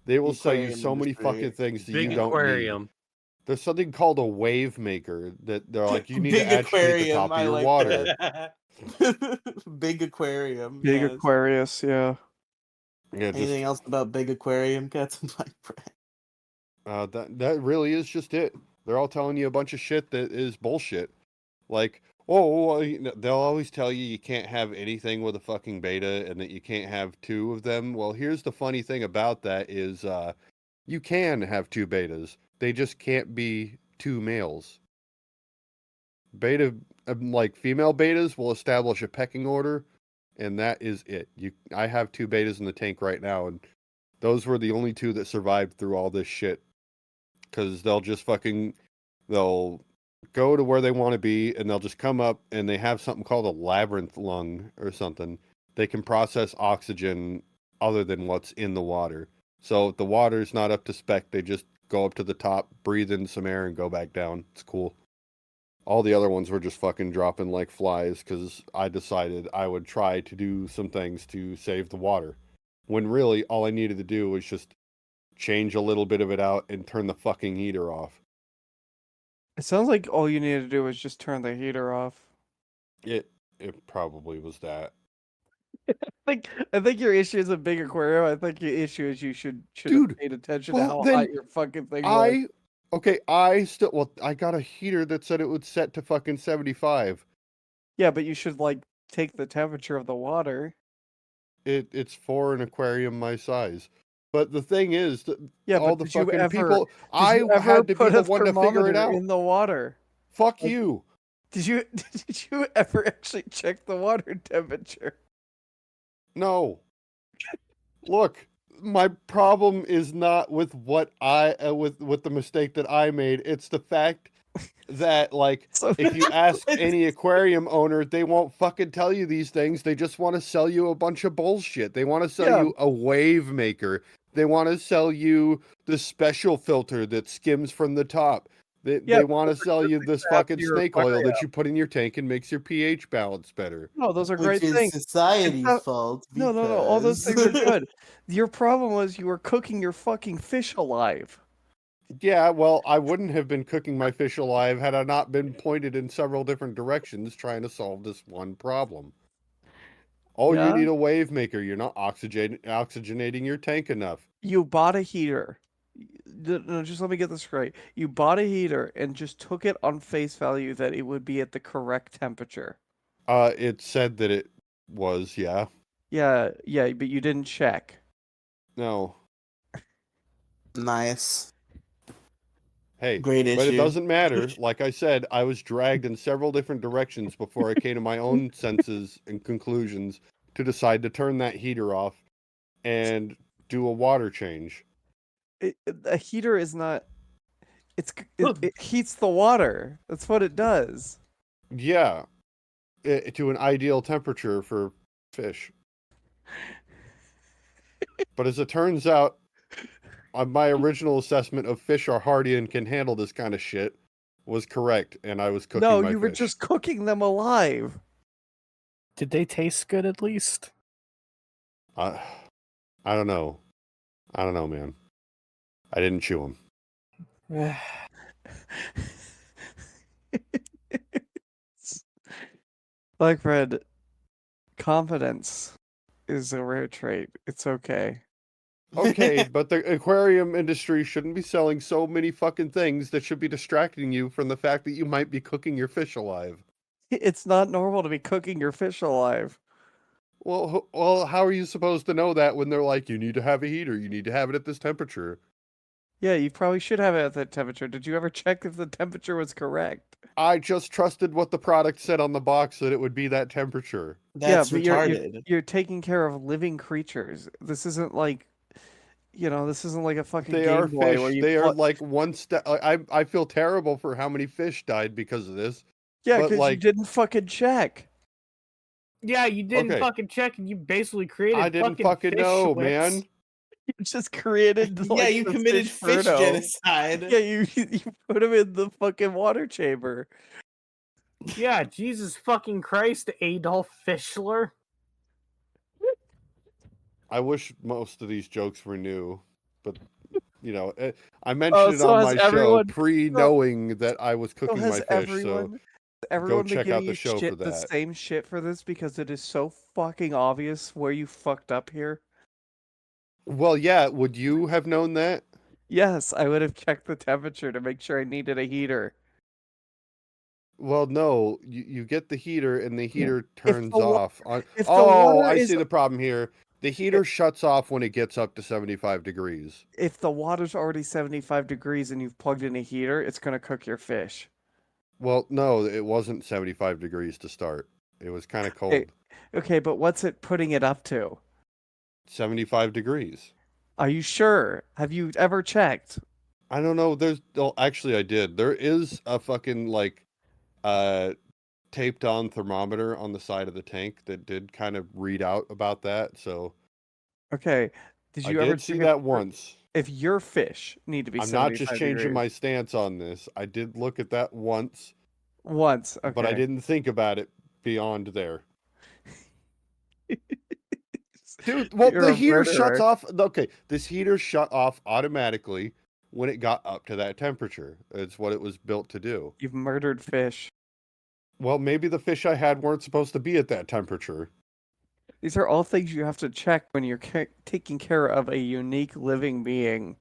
They will sell you aquarium so many industry. fucking things that Big you don't need. aquarium. There's something called a wave maker that they're like, you need Big to agitate the aquarium, top of I your like water. Big aquarium. Big yes. Aquarius, yeah. Yeah, Anything else about big aquarium, Captain Black Bread? that really is just it. They're all telling you a bunch of shit that is bullshit. Like, oh, they'll always tell you can't have anything with a fucking beta and that you can't have two of them. Well, here's the funny thing about that is you can have two betas. They just can't be two males. Beta, like female betas will establish a pecking order, and that is it. I have two betas in the tank right now, and those were the only two that survived through all this shit. Because they'll go to where they want to be, and they'll just come up, and they have something called a labyrinth lung or something. They can process oxygen other than what's in the water. So if the water's not up to spec, they just go up to the top, breathe in some air, and go back down. It's cool. All the other ones were just fucking dropping like flies because I decided I would try to do some things to save the water. When really, all I needed to do was just change a little bit of it out and turn the fucking heater off. It sounds like all you need to do is just turn the heater off. It probably was that. I think your issue is a big aquarium. I think your issue is you should Dude, have paid attention well, to how then hot your fucking thing was. I got a heater that said it would set to fucking 75. Yeah, but you should like take the temperature of the water. It's for an aquarium my size. But the thing is, Yeah, all but the did you fucking ever people, did I you ever had to be put the a one to figure it thermometer out. in the water? Fuck Like, you. Did you ever actually check the water temperature? No. Look, my problem is not with what with the mistake that I made. It's the fact that like So if you ask any aquarium owner, they won't fucking tell you these things. They just want to sell you a bunch of bullshit. They want to sell Yeah. you a wave maker. They want to sell you the special filter that skims from the top. Yeah, They want to sell you this crap fucking your snake oil aquarium. that you put in your tank and makes your pH balance better. No, those are Which great is things. society's not- fault. No, all those things are because- good. Your problem was you were cooking your fucking fish alive. Yeah, well, I wouldn't have been cooking my fish alive had I not been pointed in several different directions trying to solve this one problem. Oh, Yeah? you need a wave maker. You're not oxygenating your tank enough. You bought a heater. No, just let me get this straight. You bought a heater and just took it on face value that it would be at the correct temperature. It said that it was, yeah. Yeah, but you didn't check. No. Nice. Hey, Great but it issue. doesn't matter. Like I said, I was dragged in several different directions before I came to my own senses and conclusions to decide to turn that heater off and do a water change. A heater is not. It heats the water. That's what it does. Yeah, to an ideal temperature for fish. But as it turns out, my original assessment of fish are hardy and can handle this kind of shit was correct, and I was cooking No, my you were fish. just cooking them alive. Did they taste good at least? I don't know. I don't know, man. I didn't chew them. Like Fred, confidence is a rare trait. It's okay. Okay, but the aquarium industry shouldn't be selling so many fucking things that should be distracting you from the fact that you might be cooking your fish alive. It's not normal to be cooking your fish alive. Well, how are you supposed to know that when they're like, you need to have a heater, you need to have it at this temperature? Yeah, you probably should have it at that temperature. Did you ever check if the temperature was correct? I just trusted what the product said on the box that it would be that temperature. That's yeah, but retarded. You're taking care of living creatures. This isn't like, this isn't like a fucking They Game are Boy fish. where you They are plug- like one step. I feel terrible for how many fish died because of this. Yeah, but, because you like- didn't fucking check. Yeah, you didn't Okay. fucking check, and you basically created. I didn't fucking fish know, Schwitz. man. You just created Yeah, like you the committed fish Frodo. genocide. Yeah, you put him in the fucking water chamber. Yeah, Jesus fucking Christ, Adolf Fischler. I wish most of these jokes were new, but I mentioned it so on has my show everyone- pre-knowing that I was So cooking has my fish. everyone been check giving out the you show for shit, the that. same shit for this because it is so fucking obvious where you fucked up here? Well, yeah. Would you have known that? Yes, I would have checked the temperature to make sure I needed a heater. Well, no. You get the heater, and the heater If turns the wa- off. if the water I is- see the problem here. The heater shuts off when it gets up to 75 degrees. If the water's already 75 degrees and you've plugged in a heater, it's going to cook your fish. Well, no, it wasn't 75 degrees to start. It was kind of cold. Hey. Okay, but what's it putting it up to? 75 degrees. Are you sure? Have you ever checked? I don't know. Actually, I did. There is a fucking taped on thermometer on the side of the tank that did kind of read out about that. So Okay, did I you ever did see check that once. if your fish need to be I'm not just 75 changing degrees? my stance on this. I did look at that once, Once, okay. but I didn't think about it beyond there. Dude, well, You're the a heater shuts murderer. off. Okay, this heater shut off automatically when it got up to that temperature. It's what it was built to do. You've murdered fish. Well, maybe the fish I had weren't supposed to be at that temperature. These are all things you have to check when you're taking care of a unique living being.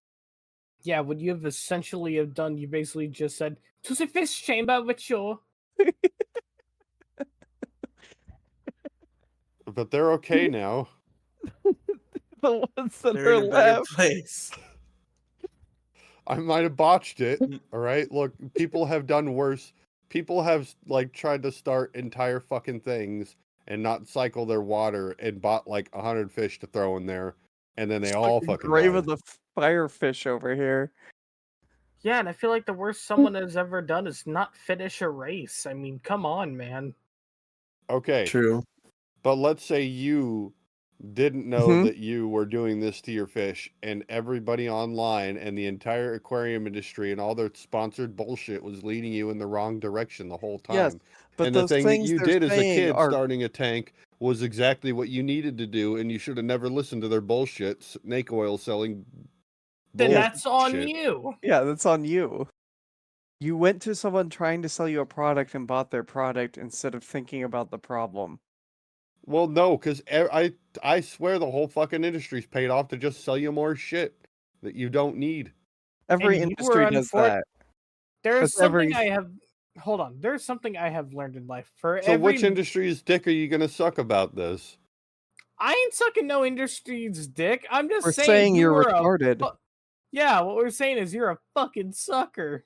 Yeah, what you have essentially have done, you basically just said, to the fish chamber with you. But they're okay now. The ones that They're are in a better left. place. I might have botched it. All right. Look, people have done worse. People have tried to start entire fucking things and not cycle their water and bought 100 fish to throw in there, and then they all fucking grave died. of the firefish over here. Yeah, and I feel like the worst someone has ever done is not finish a race. I mean, come on, man. Okay, True. but let's say you didn't know Mhm. that you were doing this to your fish, and everybody online and the entire aquarium industry and all their sponsored bullshit was leading you in the wrong direction the whole time. Yes, but and the those thing that things you they're did as a saying kid are starting a tank was exactly what you needed to do, and you should have never listened to their bullshit snake oil selling Then bull that's on shit. you. yeah, that's on you. You went to someone trying to sell you a product and bought their product instead of thinking about the problem. Well, no, because I swear the whole fucking industry's paid off to just sell you more shit that you don't need. Every And you industry were does unfor- that. There's That's something every- I have. Hold on. There's something I have learned in life. For So every, which industry's dick are you gonna suck about this? I ain't sucking no industry's dick. I'm just We're saying, saying you you're were retarded. Yeah, what we're saying is you're a fucking sucker.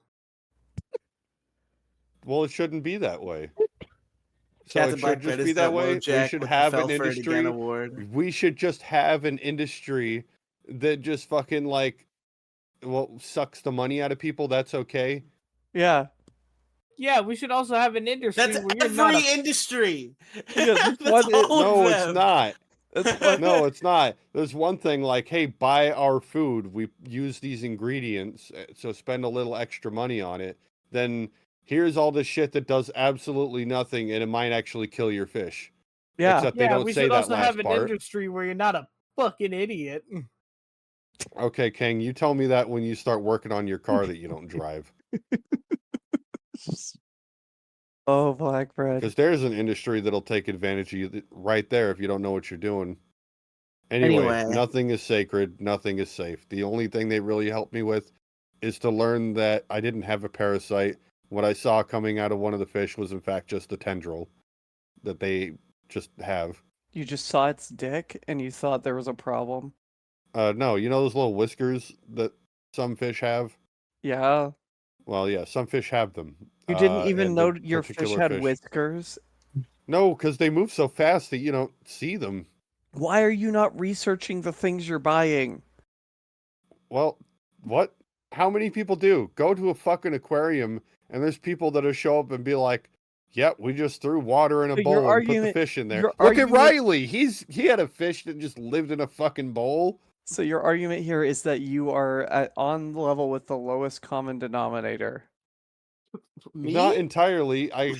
Well, it shouldn't be that way. So Captain it Black should just Red be is that way. We Jack should with the have an Fell for It Again industry. award. We should just have an industry that just fucking sucks the money out of people, that's okay. Yeah. Yeah, we should also have an industry That's where you're not every a industry. Yeah, this That's one is- all of No, it's them. not. That's what. No, it's not. There's one thing like, hey, buy our food. We use these ingredients, so spend a little extra money on it. Then here's all this shit that does absolutely nothing, and it might actually kill your fish. Yeah. Except they yeah, don't we say should that also last have an part. industry where you're not a fucking idiot. Okay, King, you tell me that when you start working on your car that you don't drive. Oh, black bread. Because there's an industry that'll take advantage of you right there if you don't know what you're doing. Anyway, nothing is sacred. Nothing is safe. The only thing they really helped me with is to learn that I didn't have a parasite. What I saw coming out of one of the fish was, in fact, just a tendril that they just have. You just saw its dick and you thought there was a problem. No, you know those little whiskers that some fish have? Yeah. Well, yeah, some fish have them. You didn't even and know the your fish particular had whiskers. No, because they move so fast that you don't see them. Why are you not researching the things you're buying? Well, what? How many people do? Go to a fucking aquarium and there's people that'll show up and be like, "Yeah, we just threw water in a So bowl your and put the argument- fish in there." your Look at argument- Riley. He had a fish that just lived in a fucking bowl. So your argument here is that you are on level with the lowest common denominator. Me? Not entirely. I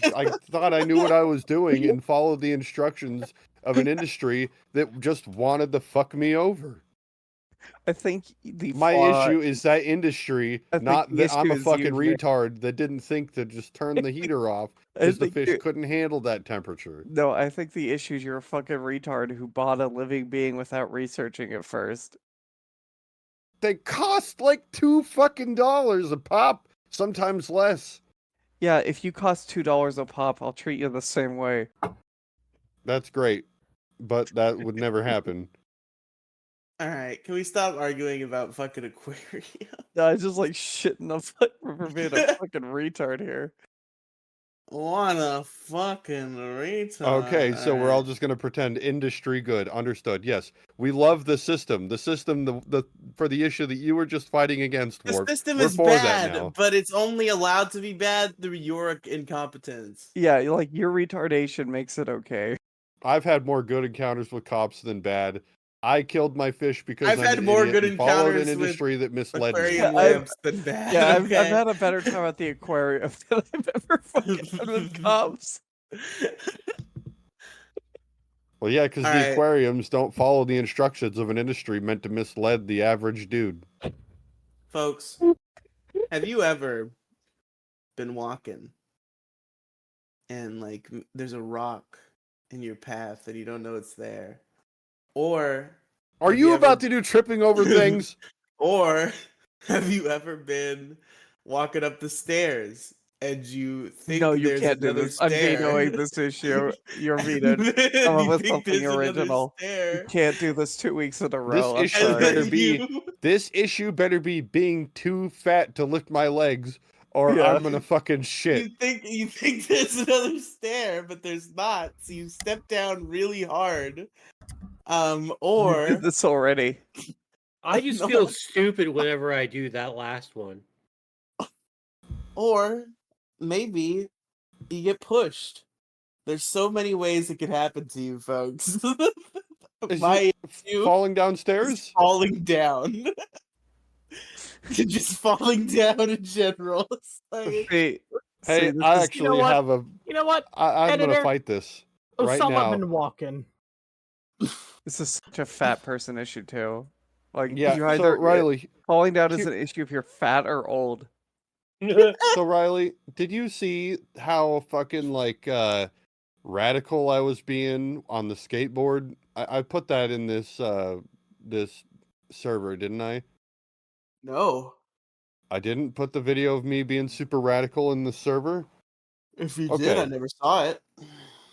thought I knew what I was doing and followed the instructions of an industry that just wanted to fuck me over. I think the My flaw- issue is that industry, I think not the that I'm a issue is fucking you, Nick. retard that didn't think to just turn the heater off I because the think fish you- couldn't handle that temperature. No, I think the issue is you're a fucking retard who bought a living being without researching it first. They cost like $2 a pop, sometimes less. Yeah, if you cost $2 a pop, I'll treat you the same way. That's great, but that would never happen. All right, can we stop arguing about fucking aquarium? I just like shitting the foot for being a fucking retard here. What a fucking retard. Okay, so we're all Alright. just gonna pretend industry good. Understood. Yes, we love the system. The system, the for the issue that you were just fighting against. The Warp. system We're is for that bad, now. but it's only allowed to be bad through your incompetence. Yeah, like your retardation makes it okay. I've had more good encounters with cops than bad. I killed my fish because I've I'm had an more idiot good and followed an encounters with industry that misled me. Aquarium I've- lamps than bad. Yeah, I've okay? had a better time at the aquarium than I've ever fucking had with cops. Well, yeah, because the Alright. aquariums don't follow the instructions of an industry meant to mislead the average dude. Folks, have you ever been walking and like there's a rock in your path and you don't know it's there? Or Are Have you you about ever- to do tripping over things? or have you ever been walking up the stairs and you think No, you there's can't do another this. I'm stair? vetoing this issue. You're and vetoed. then Come up you with think something there's another original. You stair, can't do this 2 weeks in a This row. I'm issue and sorry. better then be- you This issue better be being too fat to lift my legs, or Yeah. I'm gonna fucking shit. you think there's another stair, but there's not. So you step down really hard. You Or did this already. I just No. feel stupid whenever I do that last one. or maybe you get pushed. There's so many ways it could happen to you, folks. Is My it issue falling is downstairs? falling down. Just falling down in general. It's like, Hey, Hey, this I is- actually what? have a. You know what? I'm gonna Editor. fight this right Osama now. been walking. This is such a fat person issue too. Like Yeah, you so either Riley, falling down is here- an issue if you're fat or old. so Riley, did you see how fucking like radical I was being on the skateboard? I put that in this this server, didn't I? no. I didn't put the video of me being super radical in the server. If you did, I Okay. never saw it.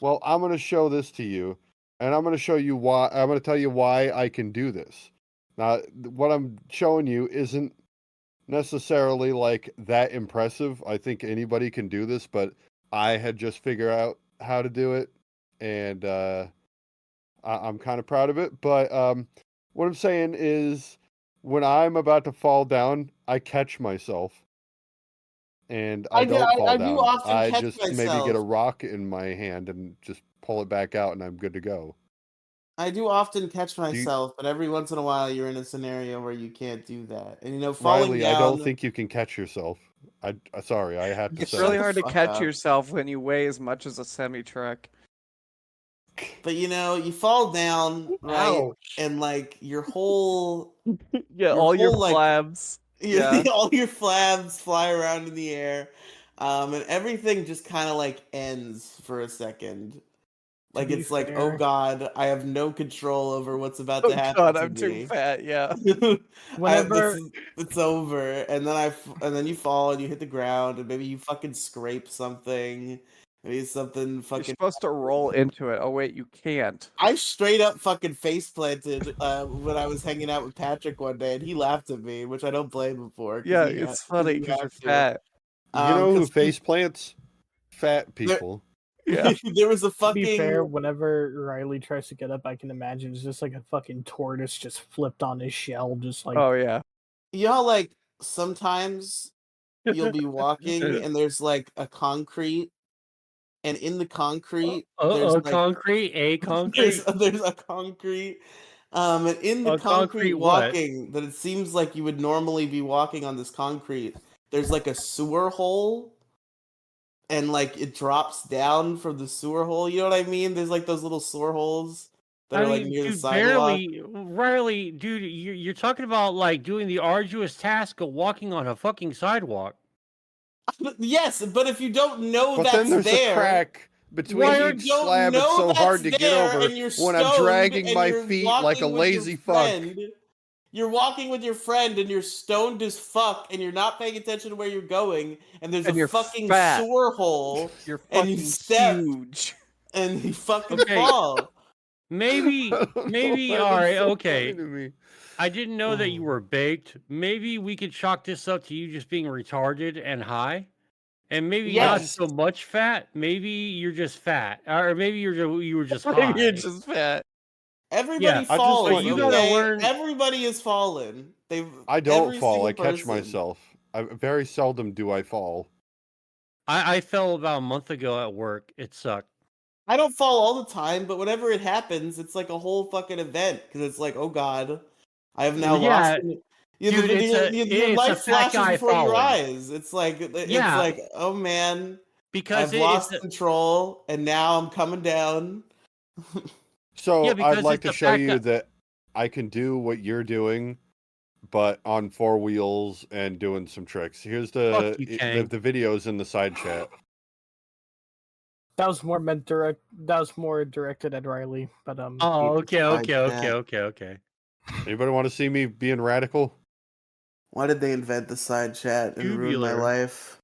Well, I'm going to show this to you, and I'm going to show you why. I'm going to tell you why I can do this. Now, what I'm showing you isn't necessarily like that impressive. I think anybody can do this, but I had just figured out how to do it, and I'm kind of proud of it. But what I'm saying is, when I'm about to fall down, I catch myself. And I don't fall I down. do often I catch just maybe get a myself. rock in my hand and just pull it back out, and I'm good to go. I do often catch you- myself, but every once in a while you're in a scenario where you can't do that. And falling Riley, down. I don't think you can catch yourself. Sorry, I had to It's say. really the hard to fuck catch up. yourself when you weigh as much as a semi-truck. But you fall down, right? Ouch. And your whole Yeah, Your all your whole, like- flabs. Yeah. all your flabs fly around in the air. And everything just kind of ends for a second. To be It's oh fair- god, I have no control over what's about Oh to happen god, to I'm me. too fat. Yeah. Whenever It's over, and then you fall and you hit the ground, and maybe you fucking scrape something. Maybe something You're fucking. supposed to roll into it. Oh wait, you can't. I straight up fucking face planted when I was hanging out with Patrick one day, and he laughed at me, which I don't blame him for. 'cause Yeah, he it's ha- 'cause funny you because you're have to. fat. You know who 'Cause face plants? Fat people. Yeah. there was a to fucking. be fair, whenever Riley tries to get up, I can imagine it's just like a fucking tortoise just flipped on his shell, just like Oh yeah. You know, sometimes you'll be walking and there's a concrete, and in the concrete there's concrete, concrete. there's a concrete, and in the A concrete concrete what? walking that it seems like you would normally be walking on this concrete. There's a sewer hole, and it drops down from the sewer hole. You know what I mean? There's those little sewer holes that are near the dude, sidewalk. Riley, dude, you're talking about doing the arduous task of walking on a fucking sidewalk. Yes, but if you don't know But that's then there's there, a crack between Why each don't slab. It's know so hard that's to get there, over and you're when I'm stoned, dragging and my you're feet like a walking with your lazy fuck. friend. You're walking with your friend, and you're stoned as fuck, and you're not paying attention to where you're going, and there's And a you're fucking fat. sewer hole, You're and fucking you step, huge. and you fucking Okay. fall. Maybe, I don't know maybe, why all that's right, so okay. funny to me. I didn't know that you were baked. Maybe we could chalk this up to you just being retarded and high. And maybe not Yes. so much fat. Maybe you're just fat. Or maybe you were just high. Maybe you're just fat. Everybody Yeah, I just falls. want you you- gotta okay? learn. Everybody has fallen. I don't every fall. I single catch person. myself. Very seldom do I fall. I fell about a month ago at work. It sucked. I don't fall all the time, but whenever it happens, it's a whole fucking event because it's oh god, I have now Yeah, lost. dude, Your it's a life fat flashes guy before your falling. eyes. It's Yeah. oh man, Because I've lost control, and now I'm coming down. So Yeah, because I'd like it's to a show fact you that- that I can do what you're doing, but on 4 wheels and doing some tricks. Here's Fuck you, Kang. the videos in the side chat. that was more directed at Riley, but Oh, okay. Anybody want to see me being radical? Why did they invent the side chat and ruin my Tubular. life?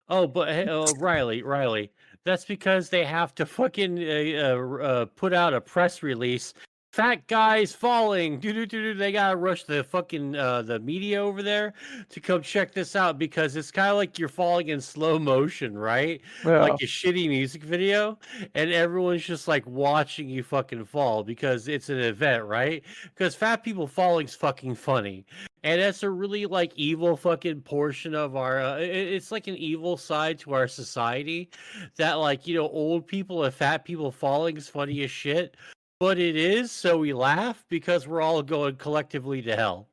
Oh, but hey, Riley, that's because they have to fucking put out a press release. Fat guys falling. They gotta rush the fucking the media over there to come check this out because it's kind of like you're falling in slow motion, right? Yeah. Like a shitty music video, and everyone's just watching you fucking fall because it's an event, right? Because fat people falling's fucking funny. And that's a really evil fucking portion of our. It's an evil side to our society, that old people and fat people falling is funny as shit, but it is, so we laugh because we're all going collectively to hell.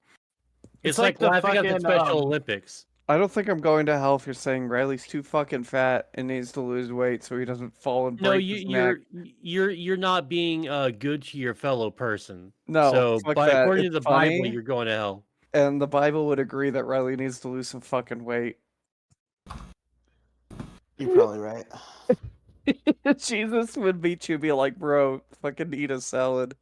It's like the laughing at the fucking, Special Olympics. I don't think I'm going to hell if you're saying Riley's too fucking fat and needs to lose weight so he doesn't fall and No, break his neck. you're not being good to your fellow person. No, So, fuck but that. according to It's the Bible, funny. you're going to hell. And the Bible would agree that Riley needs to lose some fucking weight. You're probably right. Jesus would beat you, be like, bro, fucking eat a salad.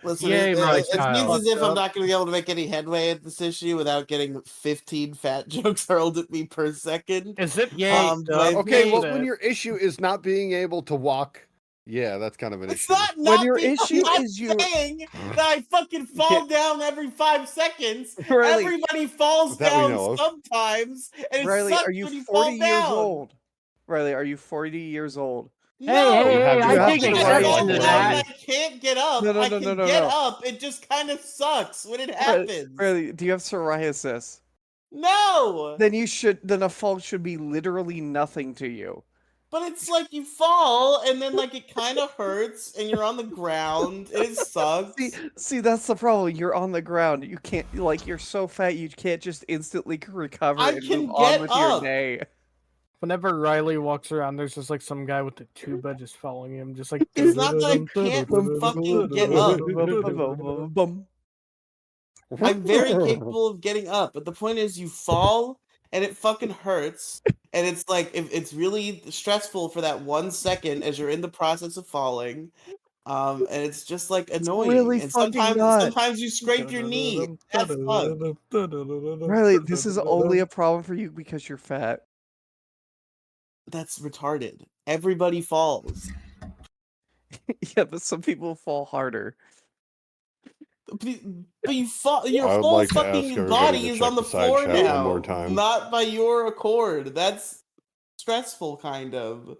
Listen, Yay, my it seems child. as if I'm not going to be able to make any headway at this issue without getting 15 fat jokes hurled at me per second. is it Yay. but Okay, me- well, when your issue is not being able to walk, yeah, that's kind of an It's issue. not When your being- issue I'm not is you- saying that I fucking fall down every 5 seconds. Riley, Everybody falls That we down know of. sometimes, and it Riley, sucks are you when you 40 fall years down. old? Riley, are you 40 years old? No, hey, hey, I I take can exception fall to down that. and I can't get up. No, no, I no, can no, no, get no. up. It just kind of sucks when it happens. Riley, do you have psoriasis? No, Then a fall should be literally nothing to you. but it's like you fall and then like it kind of hurts and you're on the ground and it sucks. See, that's the problem. You're on the ground. You can't, like, you're so fat you can't just instantly recover I and can move on get with your up. day. Whenever Riley walks around, there's just like some guy with a tuba just following him, just like. It's not that I can't fucking get up. I'm very capable of getting up, but the point is you fall and it fucking hurts. And it's like if it's really stressful for that 1 second as you're in the process of falling. And it's just like annoying. really And fucking not. sometimes you scrape your knee. That's fun. Riley, this is only a problem for you because you're fat. That's retarded. Everybody falls. Yeah, but some people fall harder. But you fall. Your I would whole like to ask fucking everybody body to is check on the the side floor chat now, one more time. not by your accord. That's stressful, kind of.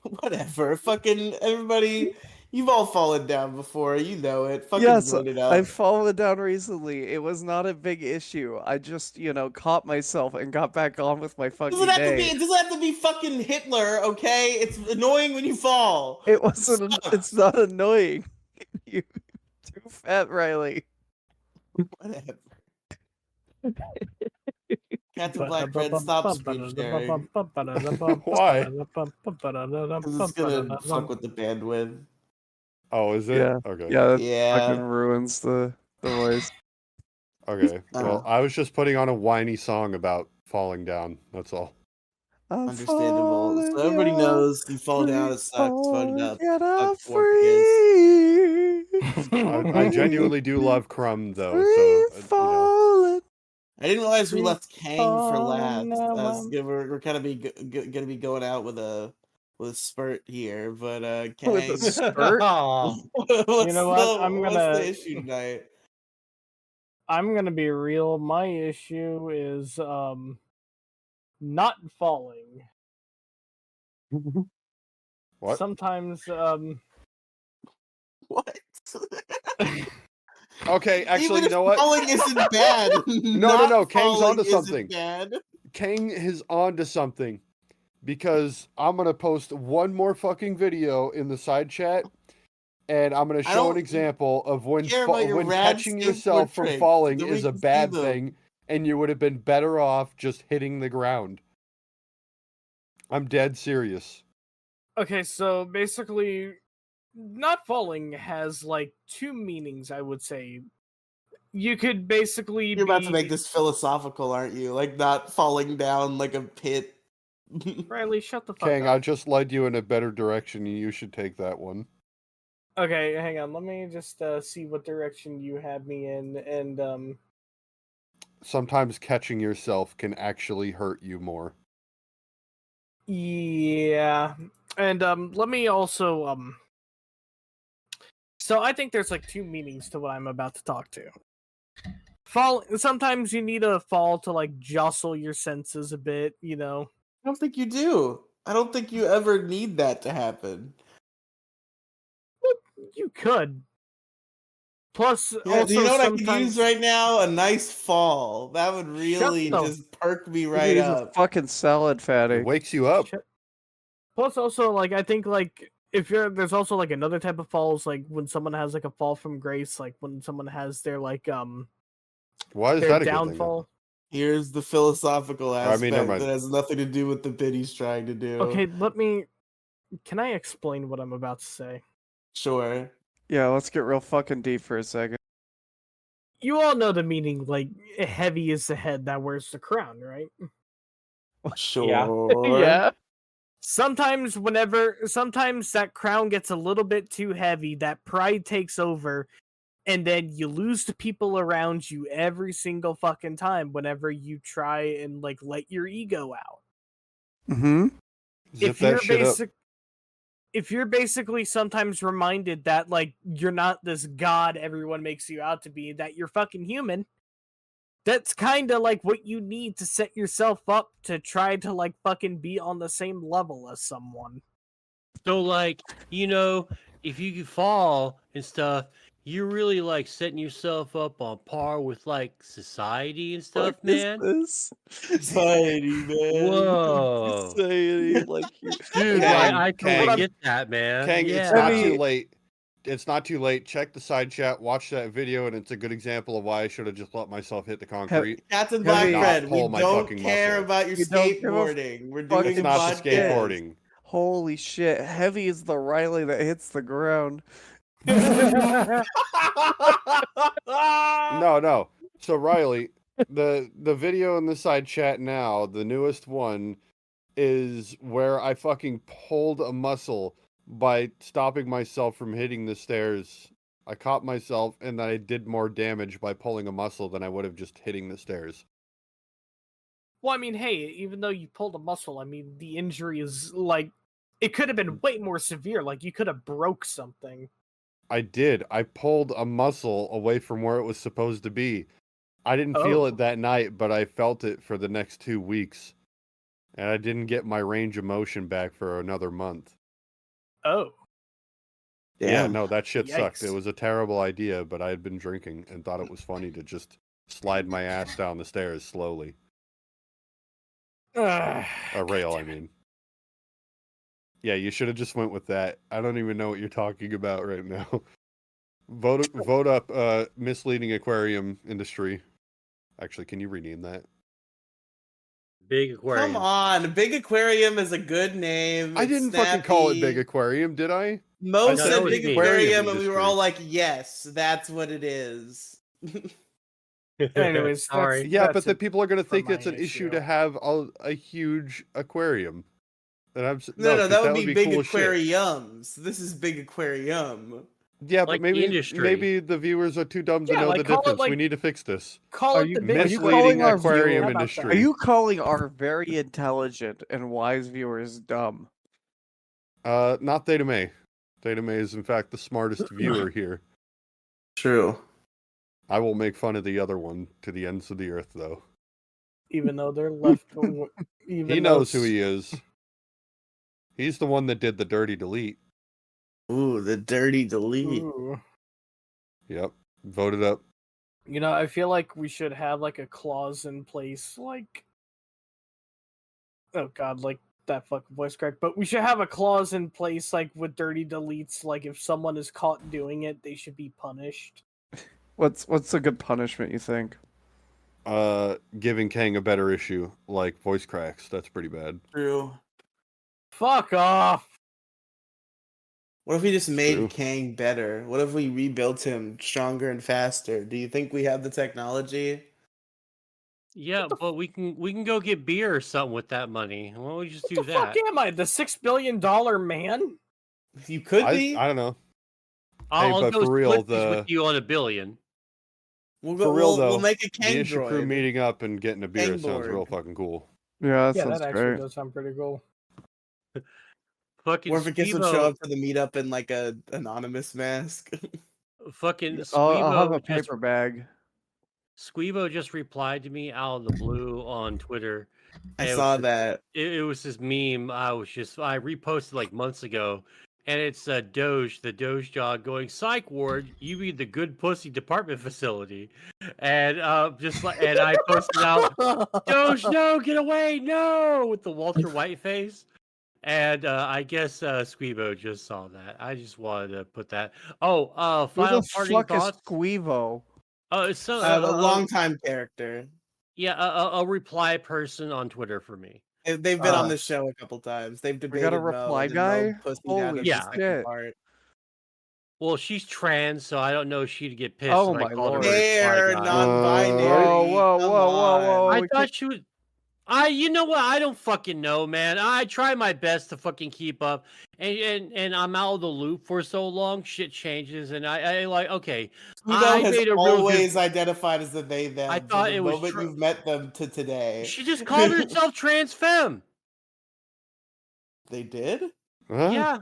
Whatever. Fucking everybody. You've all fallen down before. You know it. Fucking Yes, blurt it out. I've fallen down recently. It was not a big issue. I just, caught myself and got back on with my fucking Doesn't have to day. be. It doesn't have to be fucking Hitler. Okay, it's annoying when you fall. It wasn't. It's Sucks. not annoying. You're too fat, Riley. Whatever. Captain Black Red, stop screen sharing. Why? Because it's gonna fuck with the bandwidth. Oh, is it? Yeah. Okay. Yeah, that Yeah. fucking ruins the voice. Okay. Well, Uh. I was just putting on a whiny song about falling down. That's all. I'm Understandable. So falling everybody down, knows you fall down, it free sucks. Phone falling, up. get up Fuck Morpheus. free. I genuinely do love Crumb though, Free so falling. I didn't realize we left Kang for falling last. down. We're kind of gonna be going out with a spurt here, but Kang. With a spurt? Aw. what's know what? what's the issue tonight? I'm gonna be real. My issue is not falling. What? Sometimes What? Okay, actually, Even you if know what? falling isn't bad. No, Kang's falling onto isn't something. Bad. Kang is onto something because I'm gonna post one more fucking video in the side chat, and I'm gonna I show an don't example of when care about your when rad catching skateboard yourself from tricks. falling Then we is a can see bad them. thing, and you would have been better off just hitting the ground. I'm dead serious. okay, so basically not falling has like two meanings, I would say. You could basically You're about to be make this philosophical, aren't you? Like not falling down like a pit. Riley, shut the fuck Kang, up. I just led you in a better direction. You should take that one. Okay, hang on. Let me just see what direction you had me in, and Sometimes catching yourself can actually hurt you more. yeah, and let me also So I think there's like two meanings to what I'm about to talk to. Fall. Sometimes you need a fall to like jostle your senses a bit, you know. I don't think you do. I don't think you ever need that to happen. You could. Plus, Yeah, also do you know what I sometimes could use right now? A nice fall. That would really the- just perk me You right use a up. fucking salad, It fatty. wakes you up. Plus, also like I think like if there's also like another type of falls, like when someone has like a fall from grace, like when someone has their like Why is their that a good thing? downfall. Here's the philosophical I aspect mean, never mind. that has nothing to do with the bit he's trying to do. Okay, can I explain what I'm about to say? Sure. Yeah, let's get real fucking deep for a second. You all know the meaning, like heavy is the head that wears the crown, right? Sure. Sometimes that crown gets a little bit too heavy, that pride takes over, and then you lose the people around you every single fucking time whenever you try and like let your ego out. Mm-hmm. Zip that shit up. If you're basically sometimes reminded that like you're not this god everyone makes you out to be, that you're fucking human, That's kind of like what you need to set yourself up to try to like fucking be on the same level as someone. So, like, you know, if you could fall and stuff, you're really like setting yourself up on par with like society and stuff, Fuck is man. this? Society, man. Whoa, Society, like you. dude, Kang, I totally Kang. get that, man. Kang, yeah. it's not I too mean- late. It's not too late. Check the side chat, watch that video, and it's a good example of why I should have just let myself hit the concrete. Captain Heavy- Blackfred, Not pull we my don't fucking care muscle. about your We don't give a skateboarding. We're fuck doing It's a not the podcast. skateboarding. Holy shit! Heavy is the Riley that hits the ground. No. So Riley, the video in the side chat now, the newest one, is where I fucking pulled a muscle by stopping myself from hitting the stairs. I caught myself, and I did more damage by pulling a muscle than I would have just hitting the stairs. Well, I mean, hey, even though you pulled a muscle, I mean, the injury is like it could have been way more severe. Like you could have broke something. I did. I pulled a muscle away from where it was supposed to be. I didn't feel Oh. it that night, but I felt it for the next 2 weeks. And I didn't get my range of motion back for another month. Oh, Yeah, no, that shit sucked. It Yikes. was a terrible idea, but I had been drinking and thought it was funny to just slide my ass down the stairs slowly. A rail, I mean. Yeah, you should have just went with that. I don't even know what you're talking about right now. Vote up misleading aquarium industry. Actually, can you rename that? Big aquarium. Come on, Big Aquarium is a good name. I It's didn't fucking call it snappy. Big Aquarium, did I? Mo I know, said that was Big me. Aquarium, and we Industry. were all like, "Yes, that's what it is." Anyways, Sorry. Yeah, that's but the it people are going to for think it's my an issue issue. to have a huge aquarium. And No, 'cause that would be Big cool as shit. Aquariums. This is Big Aquarium. Yeah, Like but the industry. maybe the viewers are too dumb to Yeah, know like, the call it, difference. We like- need to fix this. Call Are it you- the Big are you Aquarium. calling our aquarium How about industry? that? Are you calling our very intelligent and wise viewers dumb? Not Theta May. Theta May is in fact the smartest viewer here. True. I will make fun of the other one to the ends of the earth, though. Even though they're left, He knows who he is. He's the one that did the dirty delete. Ooh, the dirty delete. Ooh. Yep. Voted up. You know, I feel like we should have like a clause in place, like, oh god, like that fucking voice crack. But we should have a clause in place, like with dirty deletes. Like, if someone is caught doing it, they should be punished. What's a good punishment, you think? Giving Kang a better issue, like voice cracks. That's pretty bad. True. Fuck off. What if we just made True. Kang better? What if we rebuilt him stronger and faster? Do you think we have the technology? Yeah, but we can go get beer or something with that money. Why don't we just do What the that? fuck am I? The $6 billion man? You could I be. don't know. I'll but go for real, split these the- with you on $1 billion. We'll For real, we'll though, make a The Kang issue crew droid. meeting up and getting a beer Kang sounds real board. fucking cool. Yeah, that Yeah, sounds that actually great. does sound pretty cool. Fucking Or if it gets would Squeebo- show up to the meetup in like a anonymous mask. fucking I'll have a Squeebo just, paper bag. Squeebo just replied to me out of the blue on Twitter. I It saw was- that. It was this meme I reposted like months ago, and it's Doge, the Doge dog, going, "Psych ward, you mean the good pussy department facility," and and I posted out, "Doge, no, get away, no," with the Walter White face. And I guess Squeebo just saw that. I just wanted to put that. Oh, Who final the parting fuck is thoughts. Squeevo? The longtime character. Yeah, a reply person on Twitter for me. They've been on Uh, the show a couple times. They've got a debated Mo, reply and then Mo guy? pussied Holy out of the Yeah. second shit. part. Well, she's trans, so I don't know if she'd get pissed. Oh if I my called her a lord. reply They're guy. non-binary. Whoa, whoa, Come whoa, whoa, whoa. on. I we thought she was. You know what? I don't fucking know, man. I try my best to fucking keep up, and I'm out of the loop for so long. Shit changes, and I like okay. Squeebo I has made a real good- always identified as the they them. I from thought the it was moment tr- you've met them to today. She just called herself trans femme. They did? Huh? Yeah,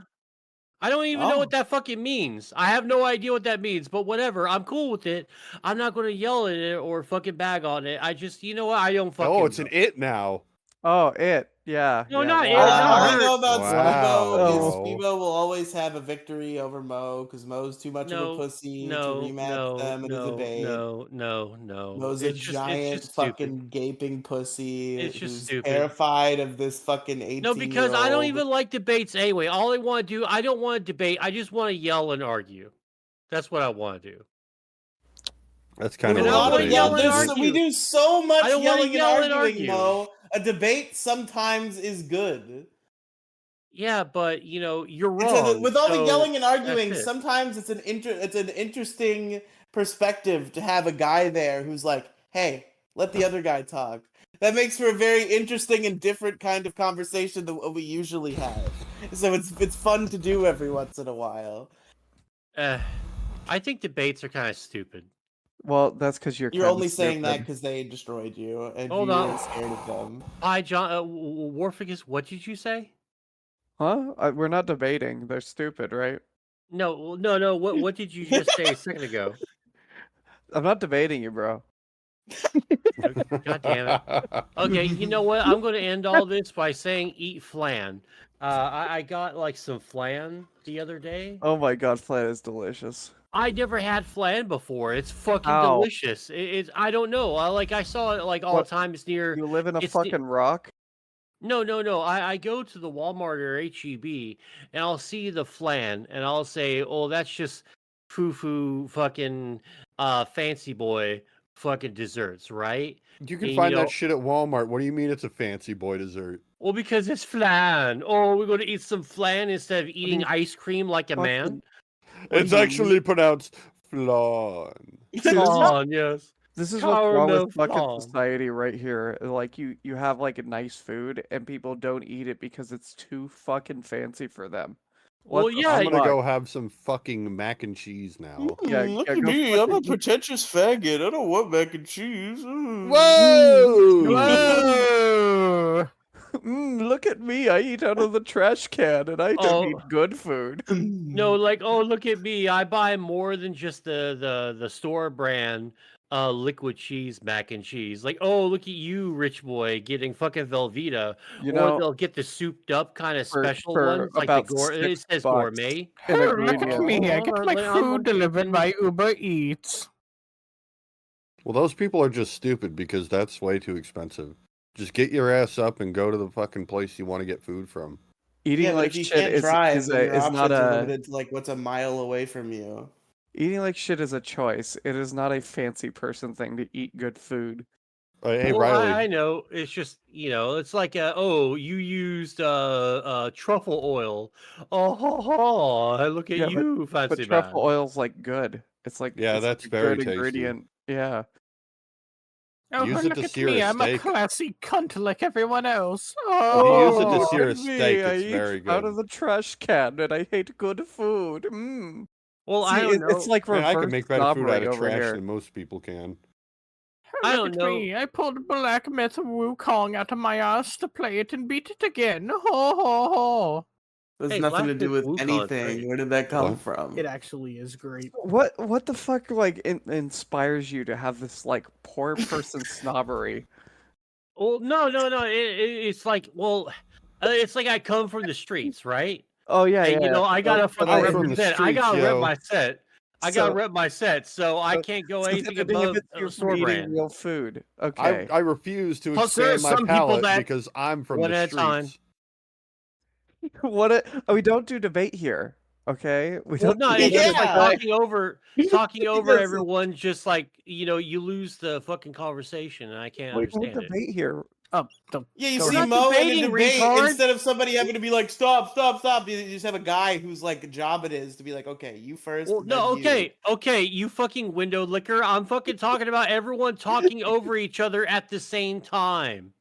I don't even know Oh. what that fucking means. I have no idea what that means, but whatever. I'm cool with it. I'm not going to yell at it or fucking bag on it. I just, you know what? I don't fucking Oh, it's know. an it now. Oh, it. Yeah. No, yeah, not it, wow. not All I her. know about Wow. Speebo is Oh. Speebo will always have a victory over Mo because Mo's too much of a pussy to rematch them in a debate. No. Mo's a It's giant just stupid. fucking gaping pussy It's just who's stupid. terrified of this fucking 18-year-old. No, because I don't even like debates anyway. All I want to do, I don't want to debate. I just want to yell and argue. That's what I want to do. That's kind There's of a lot of lame. yell and there's argue. we do so much I don't wanna yelling and yell and arguing, argue. Mo. A debate sometimes is good. Yeah, but you're It's wrong. with all the so yelling and that's arguing, it. sometimes it's an interesting perspective to have a guy there who's like, "Hey, let the other guy talk." That makes for a very interesting and different kind of conversation than what we usually have. So it's fun to do every once in a while. I think debates are kind of stupid. Well, that's because you're You're kinda only saying that stupid. because they destroyed you and Hold you on. were scared of them. Hi, John. Warficus, what did you say? Huh? We're not debating. They're stupid, right? No. What did you just say a second ago? I'm not debating you, bro. God damn it. Okay, you know what? I'm going to end all this by saying eat flan. I got like some flan the other day. Oh my god, flan is delicious. I never had flan before. It's fucking How? delicious. It's I don't know. I saw it like all What? the time. It's near. You live in a it's the- fucking rock? No. I go to the Walmart or HEB and I'll see the flan and I'll say, "Oh, that's just foo fucking fancy boy fucking desserts, right?" You can And, find that shit at Walmart. What do you mean it's a fancy boy dessert? Well, because it's flan. Oh, we're going to eat some flan instead of eating you ice cream like a man. fucking- It's do you actually pronounced flan. See, this is Flan, yes. This is what's wrong Caramel with fucking flan. society right here. Like you have like a nice food and people don't eat it because it's too fucking fancy for them. What Well, the yeah, I'm gonna fuck? go have some fucking mac and cheese now. Yeah, look yeah, at go me, I'm a fucking eat- pretentious faggot. I don't want mac and cheese. Whoa! Whoa! Look at me! I eat out of the trash can and I don't eat good food. No, like, oh, look at me. I buy more than just the store brand liquid cheese mac and cheese. Like, oh, look at you, rich boy, getting fucking Velveeta. You Or know, they'll get the souped up kind of for special for ones, like the about it says $6 gourmet. in Oh, a look at gradient. me! I Oh, get my like, I'm food delivered fucking- by Uber Eats. Well, those people are just stupid because that's way too expensive. Just get your ass up and go to the fucking place you want to get food from. Eating Yeah, but like if you shit can't is drive, then your is not options are a limited to like what's a mile away from you. eating like shit is a choice. It is not a fancy person thing to eat good food. Hey, Well, Riley. I know. It's just, it's like, oh, you used truffle oil. Oh, look at Yeah, you, But fancy truffle man. oil's like good. It's like Yeah, it's that's a very good tasty. ingredient. Yeah. Oh, Use it look to at sear me! a I'm a steak. classy cunt like everyone else. If you use it to Oh, sear a look at me, steak, I it's eat very out good. of the trash can and I hate good food. Well, See, I don't it's know. like Man, I reverse can make better food out snobbery of over trash here. than most people can. I look don't at know. me! I pulled black metal Wukong out of my ass to play it and beat it again. Ho ho ho! There's Hey, nothing to Black do Myth with Wukong's anything. great. Where did that come What? from? It actually is great. What the fuck like inspires you to have this like poor person snobbery? Well, no. It's like, well, it's like I come from the streets, right? Oh yeah, And, yeah. I gotta fucking I'm from the represent. I streets, gotta rep yo. my set. I gotta So- rep my set, so I so- can't go so anything that above inhibits you from store eating brand. real food. Okay. I refuse to Plus, there are expand my some people palate that- because I'm from One the at a time. streets. We don't do debate here. Okay. We Well, don't. no, do it's just like Yeah. talking over Because- everyone. Just like you lose the fucking conversation, and I can't We don't understand it. debate here. Oh, don't. Yeah, you Go see ahead. Mo in a Debating, debate, retard. instead of somebody having to be like, stop, you just have a guy whose like job it is to be like, okay, you first. Well, then no, you. okay, you fucking window licker. I'm fucking talking about everyone talking over each other at the same time.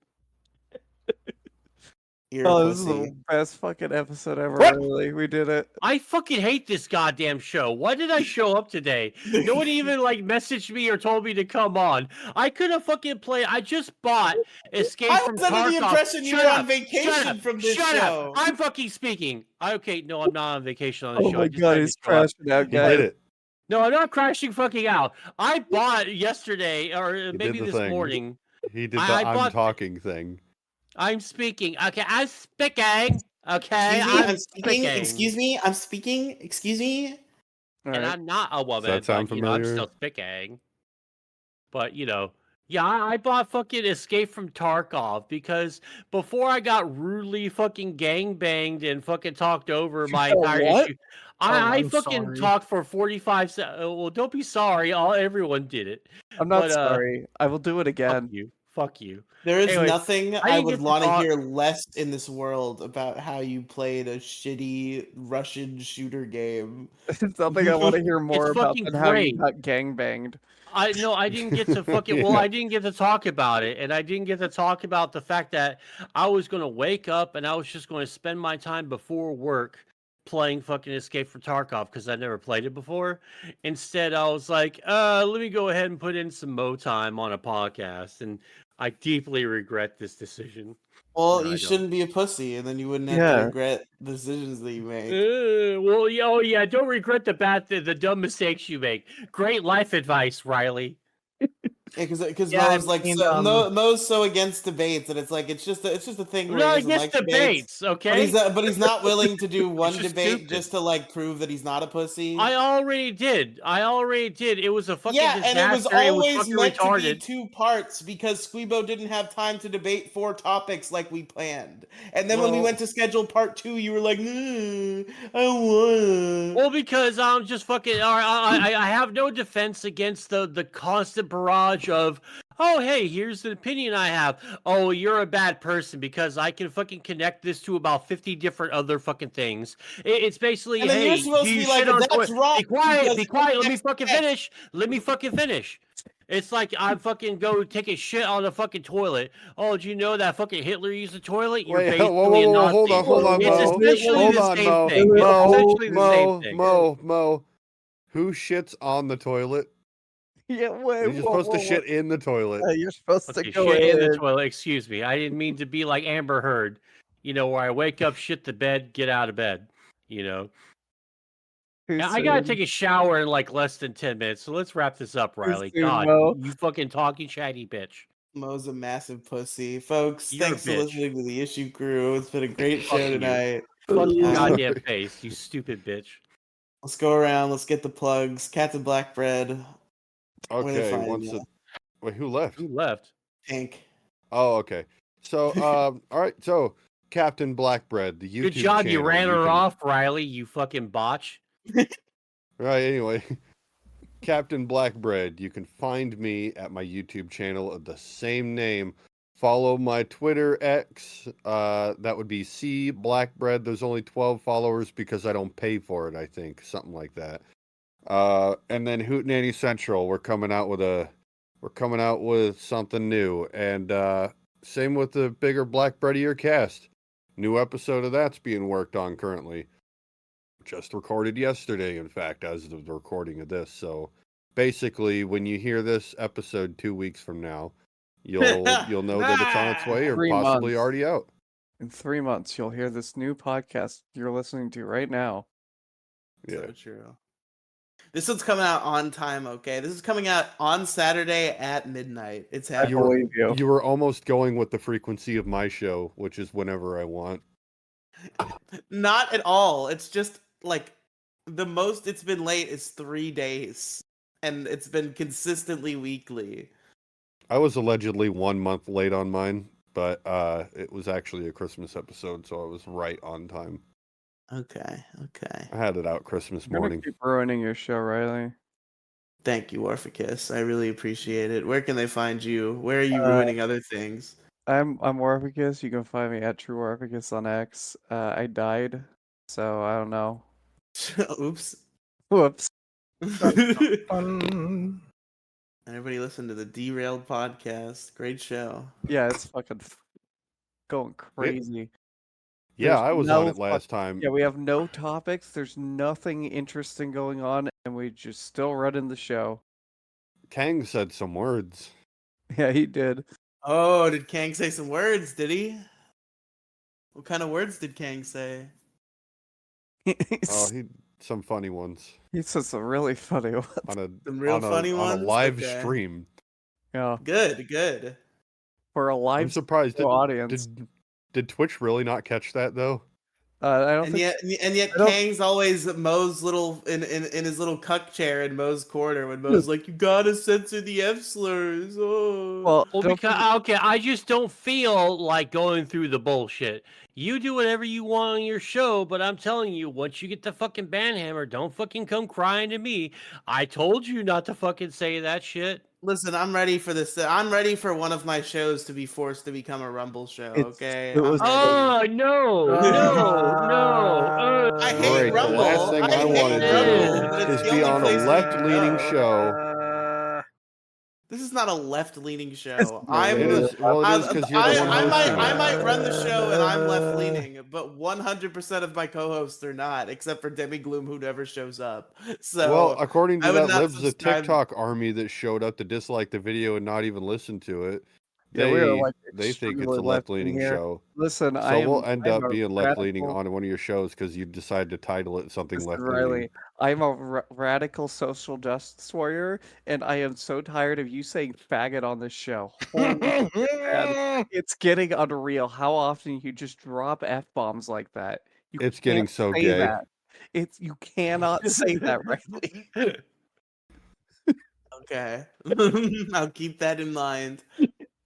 You're a Oh, this is pussy. the best fucking episode ever. What? Really, we did it. I fucking hate this goddamn show. Why did I show up today? No one even like messaged me or told me to come on. I could have fucking played. I just bought Escape I from was under the Tarkov. impression you Shut were up, on vacation shut up, from this shut show. up. I'm fucking speaking. Okay, no, I'm not on vacation on the Oh show. my I just god, had to he's show up. crashing out, He guys. did it. No, I'm not crashing fucking out. I bought yesterday or He did maybe the this thing. morning. He did the I I'm bought- talking thing. I'm speaking. Okay, I'm speaking. Okay, Excuse me, I'm speaking. Excuse me, I'm speaking. Excuse me. All And right. I'm not a woman. that sound but, you know, I'm familiar? still speaking. But yeah, I bought fucking Escape from Tarkov because before I got rudely fucking gangbanged and fucking talked over my got entire what? issue, Oh, I I'm fucking sorry. talked for 45 seconds. Well, don't be sorry. Everyone did it. I'm not But, sorry. I will do it Fuck again. you. Fuck you. There is Anyways, nothing I I didn't would get to want to talk- hear less in this world about how you played a shitty Russian shooter game. It's something I want to hear more about fucking than how you great. got gangbanged. I didn't get to fucking well, I didn't get to talk about it, and I didn't get to talk about the fact that I was gonna wake up and I was just gonna spend my time before work playing fucking Escape from Tarkov because I never played it before. Instead, I was like, let me go ahead and put in some Mo time on a podcast, and I deeply regret this decision. Well, No, I you don't. shouldn't be a pussy, and then you wouldn't have Yeah. to regret the decisions that you make. Well, yeah, oh yeah, don't regret the dumb mistakes you make. Great life advice, Riley. Yeah, because Yeah, I Mo's like mean, Mo's so against debates, and it's like it's just a thing where Not he doesn't against like debates. debates, okay? But he's not willing to do one just debate stupid. just to like prove that he's not a pussy. I already did. It was a fucking Yeah, disaster. and it was always fucking meant retarded. to be 2 parts because Squeebo didn't have time to debate 4 topics like we planned. And then when we Well- went to schedule part 2, you were like, I want. Well, because I'm just fucking. I have no defense against the constant barrage of. Oh, hey, here's an opinion I have. Oh, you're a bad person because I can fucking connect this to about 50 different other fucking things. It's basically, And then hey, you're supposed to you be like, shit on "That's toilet." wrong Be quiet, because be quiet. Let me that's fucking correct." finish. Let me fucking finish. It's like I fucking go take a shit on the fucking toilet. Oh, did you know that fucking Hitler used a toilet? You're Wait, basically whoa, whoa, a whoa, Nazi. hold on, It's Mo. essentially Hold the on, same Mo. thing. It's essentially the same thing. Mo. Who shits on the toilet? Yeah, wait. You're supposed to shit in the toilet. You're supposed Okay, to go shit in the in. toilet. Excuse me. I didn't mean to be like Amber Heard. Where I wake up, shit the bed, get out of bed. Too And I gotta soon. take a shower in like less than 10 minutes. So let's wrap this up, Riley. soon, God, Mo. you fucking talking chatty bitch. Mo's a massive pussy. Folks, You're a thanks for bitch. listening to the Issue Crew. It's been a great Fuck show you. tonight. Fuck your Uh, goddamn face, you stupid bitch. Let's go around. Let's get the plugs. Captain Blackbread. Where they Okay, find ya? wait, who left? Who left? Pink. Oh, okay. So, all right. So, Captain Blackbread, the YouTube Good job, you channel, ran her can- off, Riley, you fucking botch. Right. Anyway, Captain Blackbread, you can find me at my YouTube channel of the same name. Follow my Twitter X. That would be C Blackbread. There's only 12 followers because I don't pay for it. I think something like that. And then Hootenanny Central. We're coming out with something new. And same with the bigger Blackbreadier cast. New episode of that's being worked on currently. Just recorded yesterday, in fact, as of the recording of this. So basically, when you hear this episode 2 weeks from now, you'll know that it's on its way or 3 possibly months. already out. In 3 months, you'll hear this new podcast you're listening to right now. Yeah. So true. This one's coming out on time, okay? This is coming out on Saturday at midnight. It's I happening. believe you. You were almost going with the frequency of my show, which is whenever I want. Not at all. It's just like the most it's been late is 3 days. And it's been consistently weekly. I was allegedly 1 month late on mine, but it was actually a Christmas episode, so I was right on time. Okay. I had it out Christmas You're gonna morning. keep ruining your show, Riley. Thank you, Orphicus. I really appreciate it. Where can they find you? Where are you ruining other things? I'm Orphicus. You can find me at True Orphicus on X. I died, so I don't know. Oops. Whoops. Um, Everybody listen to the Derailed podcast. Great show. Yeah, it's fucking going crazy. Yeah, There's I was no on it last time. Yeah, we have no topics. There's nothing interesting going on, and we just still running the show. Kang said some words. Yeah, he did. Oh, did Kang say some words? Did he? What kind of words did Kang say? Oh, some funny ones He said some really funny ones. Some real funny on ones? a live Okay. stream. Yeah, Good. for a I'm live surprised. audience. Did Twitch really not catch that though? I don't And think. yet I don't- Kang's always Mo's little in his little cuck chair in Mo's corner when Mo's like, you gotta censor the F slurs. Oh. Well, Well, don't because forget- okay, I just don't feel like going through the bullshit. You do whatever you want on your show, but I'm telling you, once you get the fucking banhammer, don't fucking come crying to me. I told you not to fucking say that shit. Listen, I'm ready for this. I'm ready for one of my shows to be forced to become a Rumble show. Okay. it was- Oh no! I hate Great. The Rumble. last thing I hate want to Rumble, do but it's is the be only on a place we can left-leaning go. show. This is not a left-leaning It's show. not. It is. Well, it is because you're the one hosting I it. might run the show and I'm left-leaning, but 100% of my co-hosts are not, except for Demi Gloom, who never shows up. So, Well, according I to would that not lives the subscribe- TikTok army that showed up to dislike the video and not even listen to it, Yeah, they we are, like, they think it's a extremely left-leaning left-wing here. show. Listen, So I am. we'll end I'm up a being left-leaning radical- on one of your shows because you decided to title it something Listen, left-leaning. Riley, I'm a radical social justice warrior, and I am so tired of you saying faggot on this show. Holy shit, man. It's getting unreal how often you just drop F-bombs like that. You It's getting can't so say gay. that. You cannot say that, Riley. Okay. I'll keep that in mind.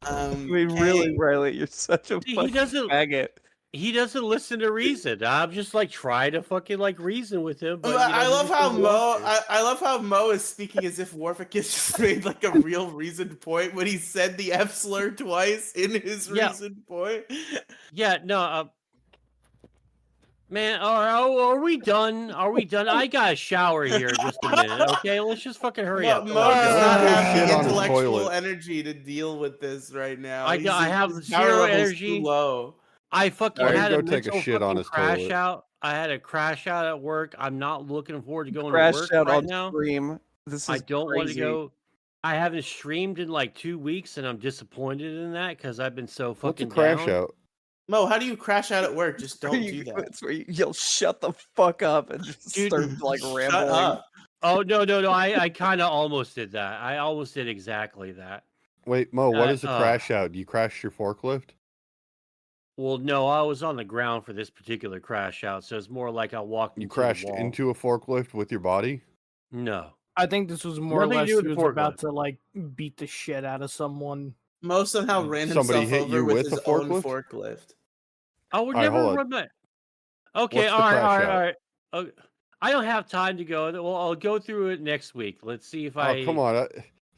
I mean, really, Kang- Riley, you're such a He fucking doesn't. faggot. He doesn't listen to reason. I'm just like trying to fucking like reason with him. But I love how Mo. I, I love how Mo is speaking as if Warfik just made like a real reasoned point when he said the F slur twice in his Yeah. reasoned point. yeah, no, man. Are we done? Are we done? I got a shower here in just a minute. Okay, let's just fucking hurry up. Mo Come on, does go. not Shit have the on his intellectual toilet. energy to deal with this right now. I have his power zero level's energy. Too low. I fucking Or had go a take a mental shit on fucking his crash toilet. out. I had a crash out at work. I'm not looking forward to going to Crashed work out right on now. stream. This is I don't want to crazy. go. I haven't streamed in like 2 weeks, and I'm disappointed in that because I've been so What's a fucking crash down. out? Mo, how do you crash out at work? Just don't You- do that. It's where you yell, "Shut the fuck up!" and just Dude, start like Shut rambling. up. Oh no. I kind of almost did that. I almost did exactly that. Wait, Mo, what is a Uh, crash out? You crashed your forklift? Well, no, I was on the ground for this particular crash out, so it's more like I walked You into crashed the wall. into a forklift with your body? No. I think this was more Nothing or to less do with he the was about forklift. to like beat the shit out of someone. Mo somehow ran Somebody himself hit over you with with his a own forklift? forklift. I would All right, never hold on. run that. Okay, What's the all right, crash out? all right. I don't have time to go. Well, I'll go through it next week. Let's see if I. Oh, come on.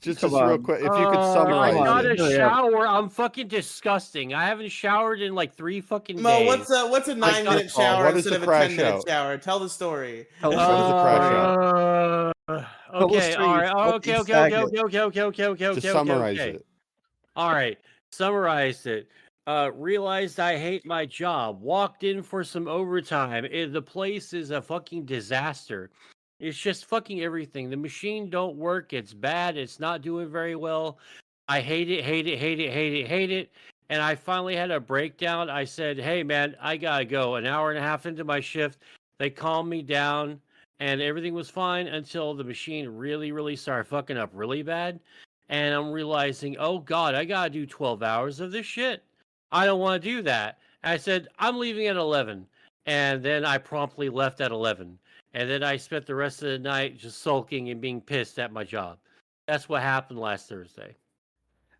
Just Come real on. quick. If you could I summarize got it. a Yeah. shower. I'm fucking disgusting. I haven't showered in like 3 fucking Mo, days. what's a 9-minute Oh, shower what is instead a of a 10-minute crash out? shower? Tell the story. Tell us What is a crash out? Tell the Okay, all right. streets, Oh, what okay, the okay, faggot. okay. Just summarize okay. it. All right, summarized it. Realized I hate my job. Walked in for some overtime. The place is a fucking disaster. It's just fucking everything. The machine don't work. It's bad. It's not doing very well. I hate it. And I finally had a breakdown. I said, hey, man, I gotta go. An hour and a half into my shift, they calmed me down, and everything was fine until the machine really started fucking up really bad. And I'm realizing, oh, God, I gotta do 12 hours of this shit. I don't want to do that. I said, I'm leaving at 11. And then I promptly left at 11. And then I spent the rest of the night just sulking and being pissed at my job. That's what happened last Thursday.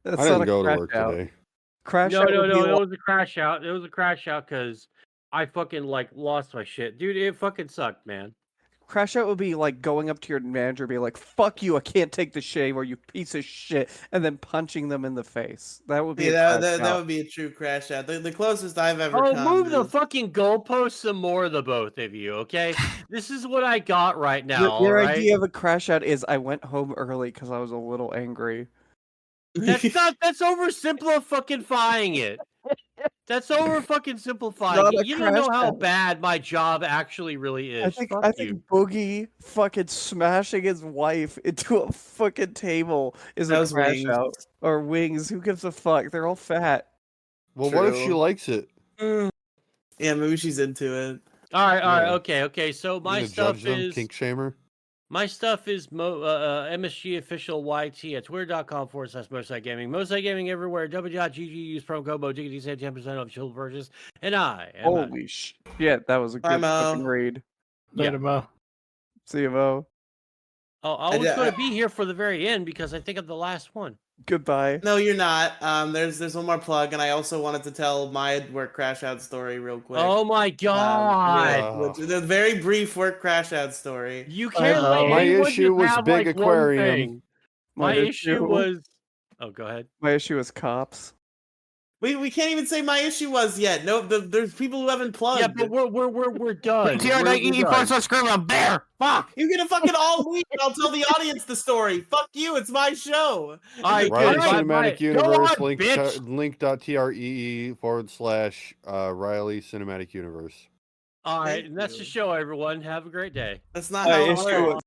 That's I not didn't a go to crash work out. today. Crash No, out would be it like- was a crash out. It was a crash out because I fucking like lost my shit. Dude, it fucking sucked, man. Crash out would be like going up to your manager and be like, "Fuck you, I can't take the shave," or "You piece of shit," and then punching them in the face. That would be Yeah, a crash that out. would be a true crash out. The closest I've ever Oh, come move the is- fucking goalposts some more, the both of you, okay? This is what I got right now, Your all right? idea of a crash out is I went home early because I was a little angry. That's oversimplifying it. That's over fucking simplifying. Not it. a You don't know crash how out. bad my job actually really is. I think Fuck I you. think Boogie fucking smashing his wife into a fucking table is That a was crash Wings. out. Or Wings. Who gives a fuck? They're all fat. Well, what if she True. likes it? Yeah, maybe she's into it. All right, Yeah. okay. So You my gonna stuff judge them, is kink shamer? MSG official YT at twitter.com/Mosaic Gaming. Mosaic Gaming everywhere. W.GG use promo code BODIGGITY, save 10% off chill purchase. And I am out. Holy shit, that was a Bye, good Mo. fucking read. Later, Mo. CMO. I was going to be here for the very end because I think I'm the last one. Goodbye. No, you're not. There's one more plug, and I also wanted to tell my work crash out story real quick. Oh my god! Which is a very brief work crash out story. You can't let know. My anyone issue just was have, big like, one aquarium. thing. My issue was. Oh, go ahead. My issue was cops. We can't even say my issue was yet. No, there's people who haven't plugged. Yeah, but we're done. TR.ee / scream on bear. Fuck. You're gonna fucking all week, and I'll tell the audience the story. Fuck you, it's my show. All right, Riley good. Cinematic Go Universe, on, link bitch. link.tree/Riley Cinematic Universe. All right, Thank and that's you. the show, everyone. Have a great day. That's not My how it issue works. was